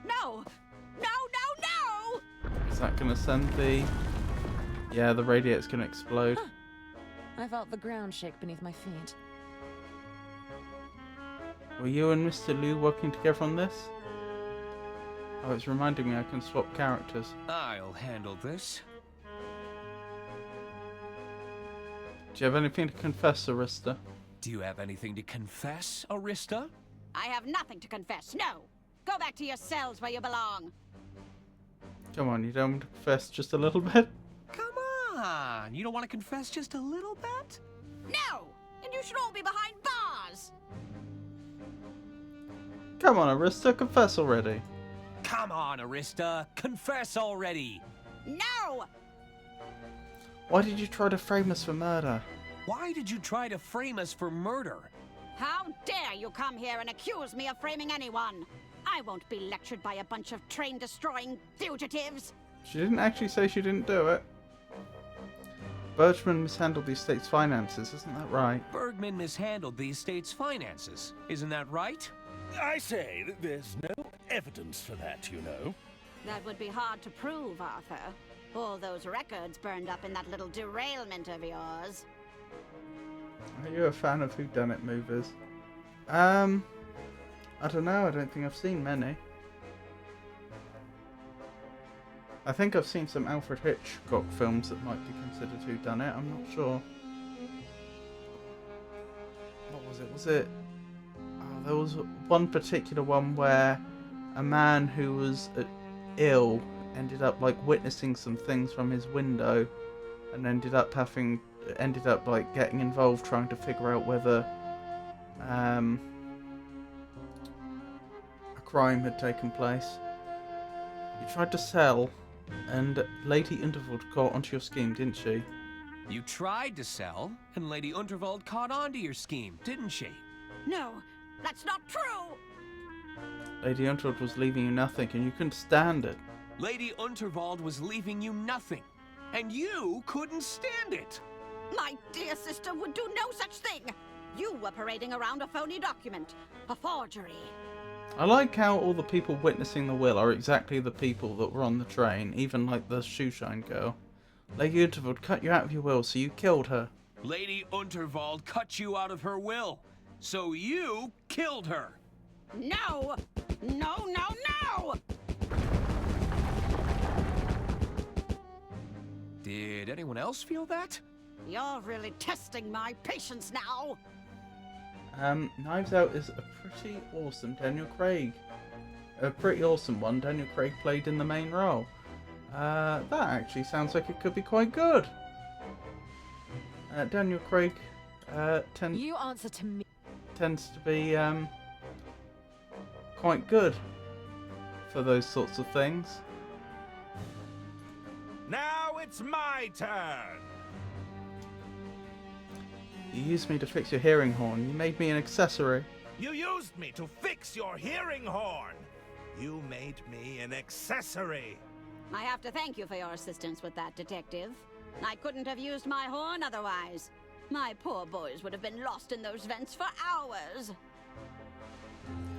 No! No, no, no! Is that gonna send the... Yeah, the radiator's gonna explode. Huh. I felt the ground shake beneath my feet. Were you and Mr. Liu working together on this? Oh, it's reminding me I can swap characters. I'll handle this. Do you have anything to confess, Arista? Do you have anything to confess, Arista? I have nothing to confess, no! Go back to your cells where you belong! Come on, you don't want to confess just a little bit? Come on! You don't want to confess just a little bit? No! And you should all be behind bars! Come on, Arista, confess already. Come on, Arista, confess already! No! Why did you try to frame us for murder? Why did you try to frame us for murder? How dare you come here and accuse me of framing anyone? I won't be lectured by a bunch of train-destroying fugitives. She didn't actually say she didn't do it. Bergman mishandled the estate's finances, isn't that right? Bergman mishandled the estate's finances, isn't that right? I say that there's no evidence for that, you know. That would be hard to prove, Arthur. All those records burned up in that little derailment of yours. Are you a fan of whodunit movies? I don't know, I don't think I've seen many. I think I've seen some Alfred Hitchcock films that might be considered whodunit, I'm not sure. What was it? Was it... Oh, there was one particular one where a man who was ill ended up like witnessing some things from his window and ended up like getting involved trying to figure out whether a crime had taken place. You tried to sell, and Lady Unterwald caught onto your scheme, didn't she? You tried to sell, and Lady Unterwald caught on to your scheme, didn't she? No, that's not true! Lady Unterwald was leaving you nothing, and you couldn't stand it. Lady Unterwald was leaving you nothing, and you couldn't stand it! My dear sister would do no such thing! You were parading around a phony document, a forgery. I like how all the people witnessing the will are exactly the people that were on the train, even like the shoeshine girl. Lady Unterwald cut you out of your will, so you killed her. Lady Unterwald cut you out of her will, so you killed her! No! No, no, no! Did anyone else feel that? You're really testing my patience now! Knives Out is a pretty awesome Daniel Craig. A pretty awesome one Daniel Craig played in the main role. That actually sounds like it could be quite good. Daniel Craig You answer to me. tends to be quite good for those sorts of things. Now it's my turn! You used me to fix your hearing horn. You made me an accessory. You used me to fix your hearing horn! You made me an accessory! I have to thank you for your assistance with that, Detective. I couldn't have used my horn otherwise. My poor boys would have been lost in those vents for hours.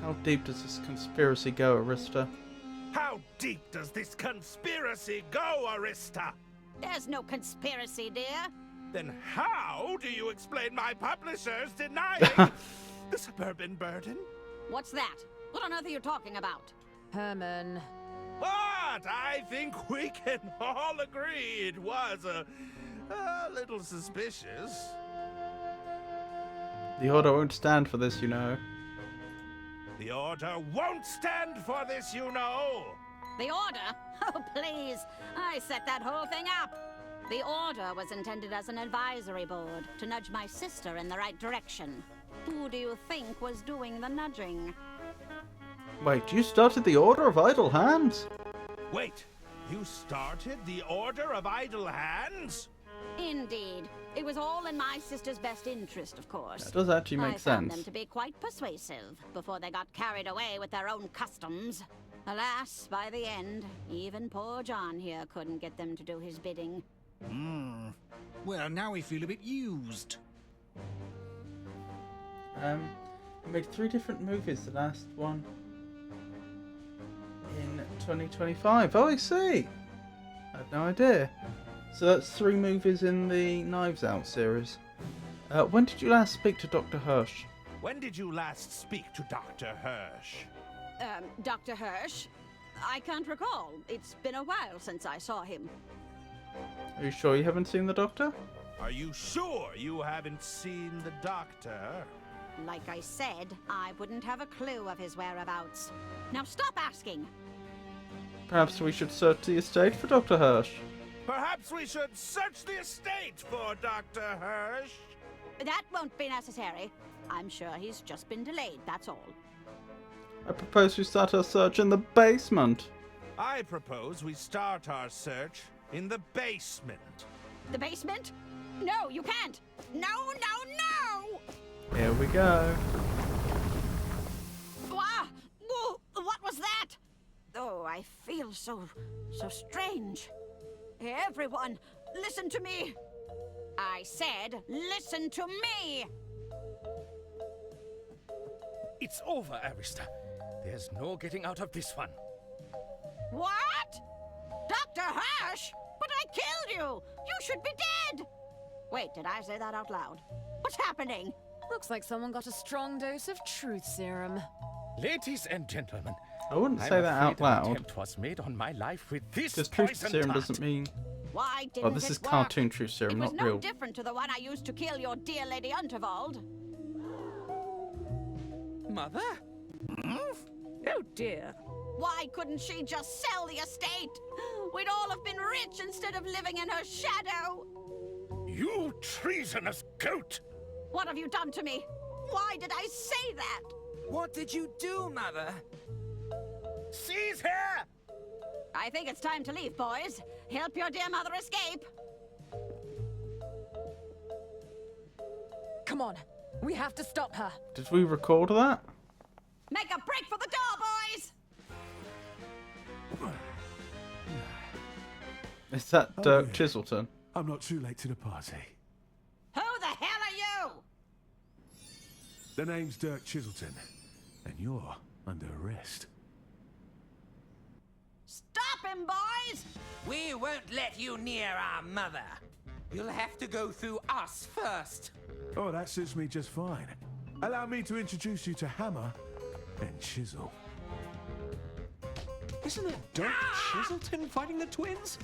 How deep does this conspiracy go, Arista? How deep does this conspiracy go, Arista? There's no conspiracy, dear. Then how do you explain my publishers denying the Suburban Burden? What's that? What on earth are you talking about? Herman. What? I think we can all agree it was a little suspicious. The Order won't stand for this, you know. The Order won't stand for this, you know. The Order? Oh, please. I set that whole thing up. The Order was intended as an advisory board to nudge my sister in the right direction. Who do you think was doing the nudging? Wait, you started the Order of Idle Hands? Wait, you started the Order of Idle Hands? Indeed. It was all in my sister's best interest, of course. That does actually make I found sense. them to be quite persuasive before they got carried away with their own customs. Alas, by the end, even poor John here couldn't get them to do his bidding. Well, now we feel a bit used. He made 3 different movies, the last one in 2025. Oh, I see. I had no idea. So that's 3 movies in the Knives Out series. When did you last speak to Dr. Hirsch? When did you last speak to Dr. Hirsch? Dr. Hirsch? I can't recall. It's been a while since I saw him. Are you sure you haven't seen the Doctor? Are you sure you haven't seen the Doctor? Like I said, I wouldn't have a clue of his whereabouts. Now stop asking! Perhaps we should search the estate for Dr. Hirsch. Perhaps we should search the estate for Dr. Hirsch? That won't be necessary. I'm sure he's just been delayed, that's all. I propose we start our search in the basement. I propose we start our search in the basement. The basement? No, you can't! No, no, no! Here we go. Ah! Whoa, what was that? Oh, I feel so strange. Everyone, listen to me! I said, listen to me! It's over, Arista. There's no getting out of this one. What? Dr. Hirsch? But I killed you! You should be dead! Wait, did I say that out loud? What's happening? Looks like someone got a strong dose of truth serum. Ladies and gentlemen, I wouldn't say that out loud. An attempt was made on my life with this Because truth poison serum tart. doesn't mean... Why didn't Oh, this it is work? cartoon truth serum, It was not no real. different to the one I used to kill your dear Lady Unterwald. Mother? Oh dear. Why couldn't she just sell the estate? We'd all have been rich instead of living in her shadow. You treasonous goat! What have you done to me? Why did I say that? What did you do, Mother? Seize her! I think it's time to leave, boys. Help your dear mother escape. Come on, we have to stop her. Did we record that? Make a break for the door, boys! Is that Dirk Chiselton? I'm not too late to the party. Who the hell are you? The name's Dirk Chiselton, and you're under arrest. Stop him, boys! We won't let you near our mother. You'll have to go through us first. Oh, that suits me just fine. Allow me to introduce you to Hammer and Chisel. Isn't that Dirk Chiselton fighting the twins?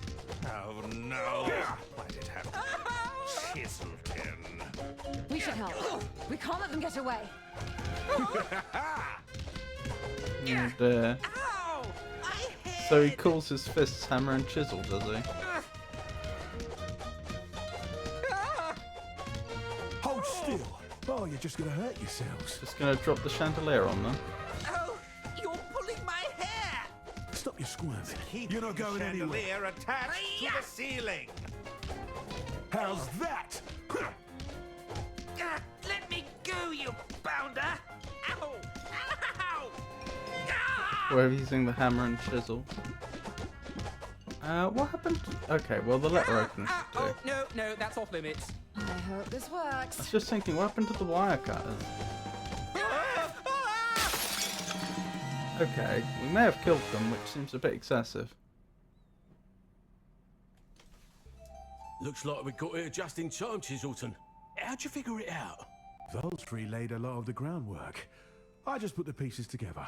Oh no! Why'd it have to be Chiselton? We should help. We can't let them get away. And, so he calls his fists hammer and chisel, does he? Hold still! Oh, you're just gonna hurt yourselves. Just gonna drop the chandelier on them. Oh, you're pulling my hair! Stop your squirming. Keep You're not going the anywhere. chandelier attached to the ceiling. How's that? Let me go, you bounder! Ow! Ow! We're using the hammer and chisel. What happened? Okay, well the letter opener should do. Oh, no, that's off limits. I hope this works. I was just thinking, what happened to the wire cutters? Okay, we may have killed them, which seems a bit excessive. Looks like we got here just in time, Chiselton. How'd you figure it out? Those three laid a lot of the groundwork. I just put the pieces together.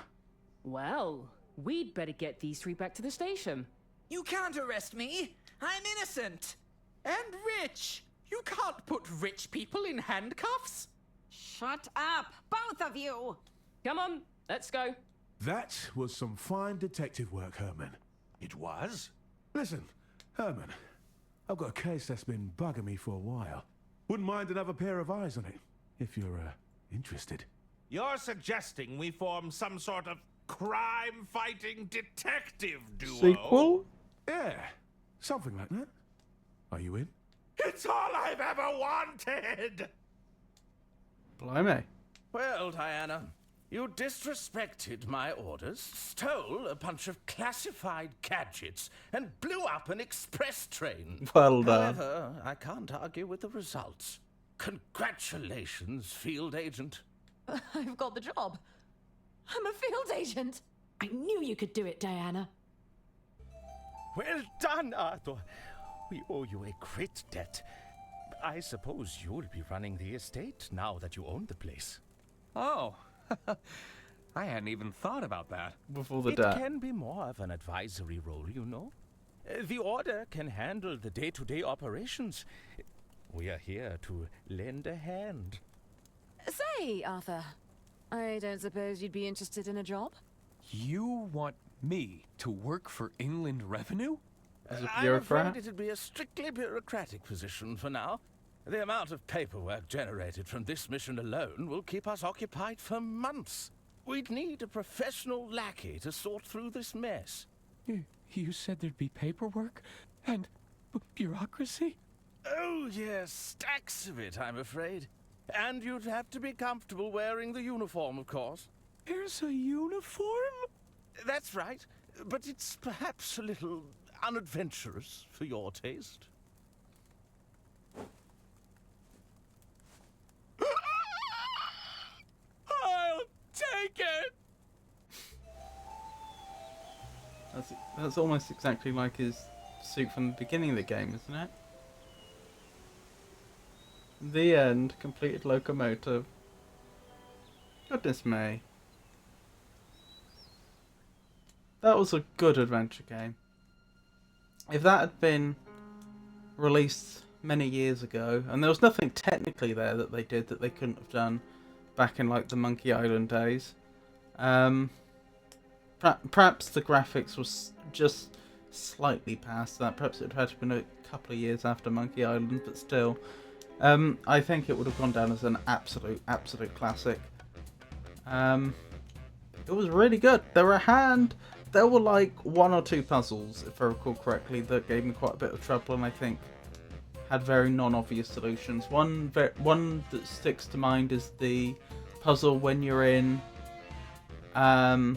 Well, we'd better get these three back to the station. You can't arrest me. I'm innocent. And rich. You can't put rich people in handcuffs. Shut up, both of you! Come on, let's go. That was some fine detective work, Herman. It was? Listen, Herman, I've got a case that's been bugging me for a while. Wouldn't mind another pair of eyes on it, if you're, interested. You're suggesting we form some sort of crime-fighting detective duo? Sequel? Yeah, something like that. Are you in? It's all I've ever wanted! Blimey. Well, Diana, you disrespected my orders, stole a bunch of classified gadgets, and blew up an express train. Well done. However, I can't argue with the results. Congratulations, field agent. I've got the job. I'm a field agent. I knew you could do it, Diana. Well done, Arthur. We owe you a great debt. I suppose you'll be running the estate now that you own the place. Oh, I hadn't even thought about that. Before the It debt. can be more of an advisory role, you know. The Order can handle the day-to-day operations. We are here to lend a hand. Say, Arthur, I don't suppose you'd be interested in a job? You want me to work for Inland Revenue? As a I'm bureaucrat? afraid it'd be a strictly bureaucratic position for now. The amount of paperwork generated from this mission alone will keep us occupied for months. We'd need a professional lackey to sort through this mess. You said there'd be paperwork and bureaucracy? Oh, yes, stacks of it, I'm afraid. And you'd have to be comfortable wearing the uniform, of course. There's a uniform? That's right, but it's perhaps a little unadventurous for your taste. I'll take it! That's almost exactly like his suit from the beginning of the game, isn't it? The end. Completed locomotive. Goodness me. That was a good adventure game. If that had been released many years ago, and there was nothing technically there that they did that they couldn't have done back in like the Monkey Island days, perhaps the graphics was just slightly past that. Perhaps it had to have been a couple of years after Monkey Island, but still, I think it would have gone down as an absolute classic. It was really good. There were like one or two puzzles, if I recall correctly, that gave me quite a bit of trouble, and I think had very non-obvious solutions. One that sticks to mind is the puzzle when you're in oh,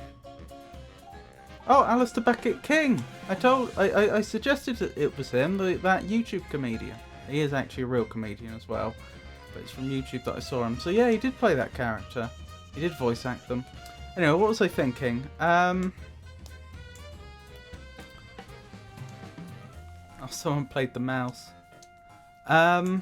Alistair Beckett King. I suggested that it was him, that YouTube comedian. He is actually a real comedian as well, but it's from YouTube that I saw him. So yeah, he did play that character. He did voice act them. Anyway, what was I thinking? Oh, someone played the mouse. Yeah,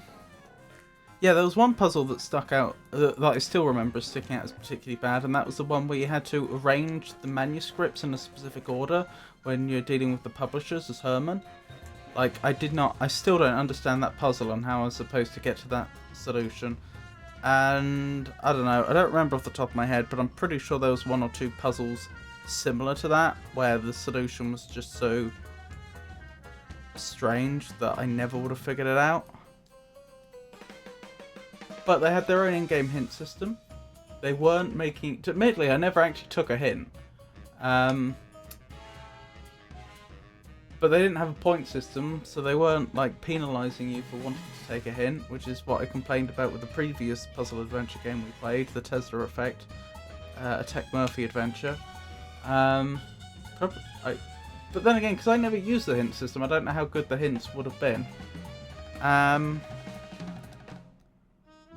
there was one puzzle that stuck out, that I still remember sticking out as particularly bad, and that was the one where you had to arrange the manuscripts in a specific order when you're dealing with the publishers as Herman. Like, I still don't understand that puzzle and how I was supposed to get to that solution. And, I don't know, I don't remember off the top of my head, but I'm pretty sure there was one or two puzzles similar to that, where the solution was just so strange that I never would have figured it out. But they had their own in-game hint system. They weren't making... Admittedly, I never actually took a hint. But they didn't have a point system, so they weren't like penalising you for wanting to take a hint, which is what I complained about with the previous puzzle adventure game we played, the Tesla Effect, a Tech Murphy adventure. But then again, because I never used the hint system, I don't know how good the hints would have been.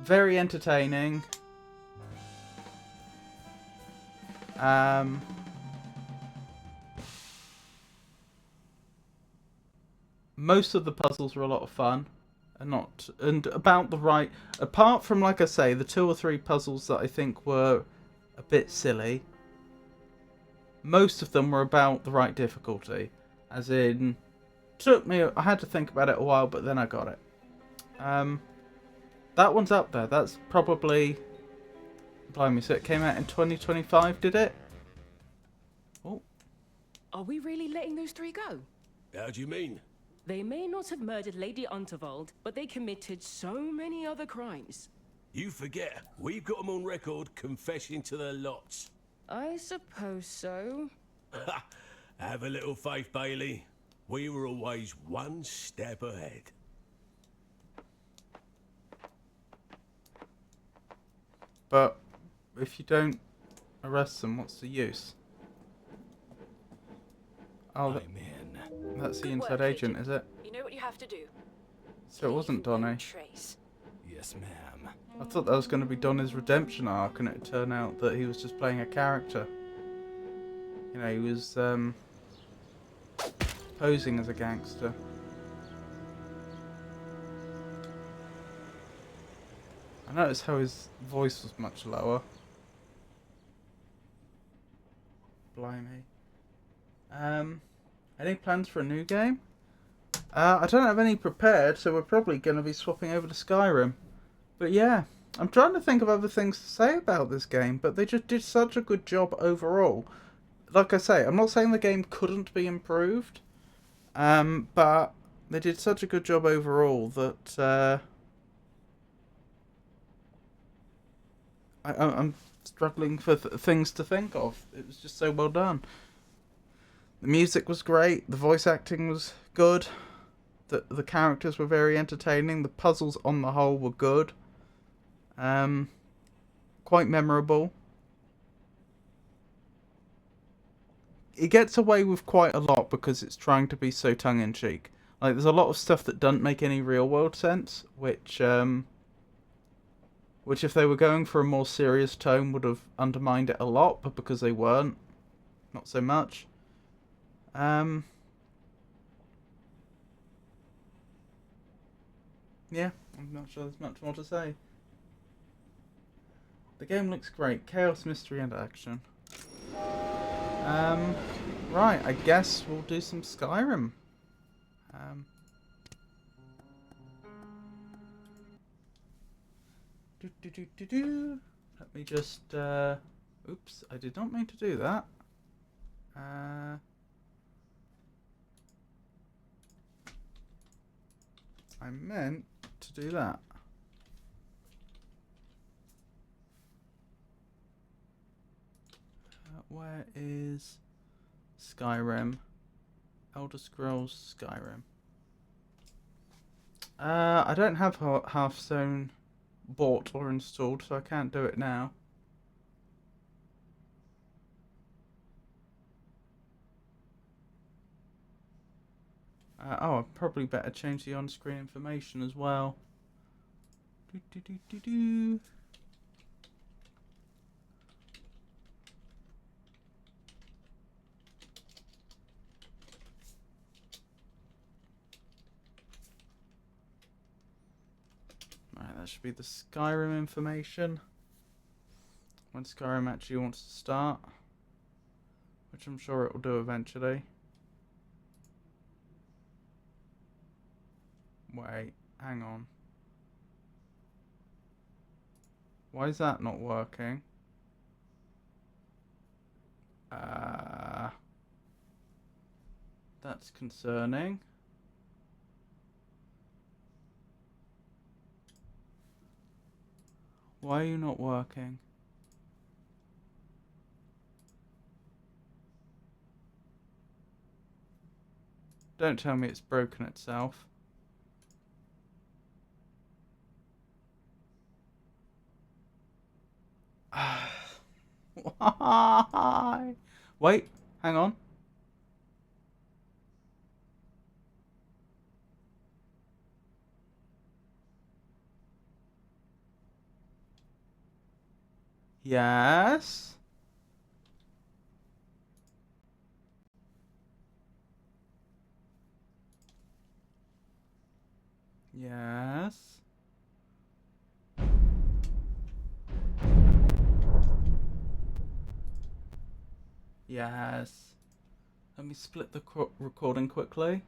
Very entertaining. most of the puzzles were a lot of fun, and about the right. Apart from, like I say, the 2 or 3 puzzles that I think were a bit silly, most of them were about the right difficulty. As in, I had to think about it a while, but then I got it. That one's up there. That's probably, blimey, so it came out in 2025, did it? Oh. Are we really letting those 3 go? How do you mean? They may not have murdered Lady Unterwald, but they committed so many other crimes. You forget, we've got them on record confessing to the lots. I suppose so. Have a little faith, Bailey. We were always one step ahead. But if you don't arrest them, what's the use? Oh, that's the inside agent, is it? You know what you have to do. So it wasn't Donnie. Trace. Yes, ma'am. I thought that was going to be Donnie's redemption arc, and it turned out that he was just playing a character. You know, he was posing as a gangster. I noticed how his voice was much lower. Blimey. Any plans for a new game? I don't have any prepared, so we're probably going to be swapping over to Skyrim. But yeah, I'm trying to think of other things to say about this game, but they just did such a good job overall. Like I say, I'm not saying the game couldn't be improved, but they did such a good job overall that I'm struggling for things to think of. It was just so well done. The music was great, the voice acting was good, the characters were very entertaining, the puzzles on the whole were good, quite memorable. It gets away with quite a lot because it's trying to be so tongue-in-cheek. Like, there's a lot of stuff that doesn't make any real-world sense, which if they were going for a more serious tone would have undermined it a lot, but because they weren't, not so much. Yeah, I'm not sure there's much more to say. The game looks great. Chaos, mystery, and action. Right, I guess we'll do some Skyrim. Let me just, oops, I did not mean to do that. I meant to do that. Where is Skyrim? Elder Scrolls Skyrim. I don't have Hearthstone bought or installed, so I can't do it now. Oh, I probably better change the on-screen information as well. Right, that should be the Skyrim information. When Skyrim actually wants to start. Which I'm sure it will do eventually. Wait, hang on. Why is that not working? That's concerning. Why are you not working? Don't tell me it's broken itself. Why? Wait, hang on. Yes. Yes. Yes. Let me split the recording quickly.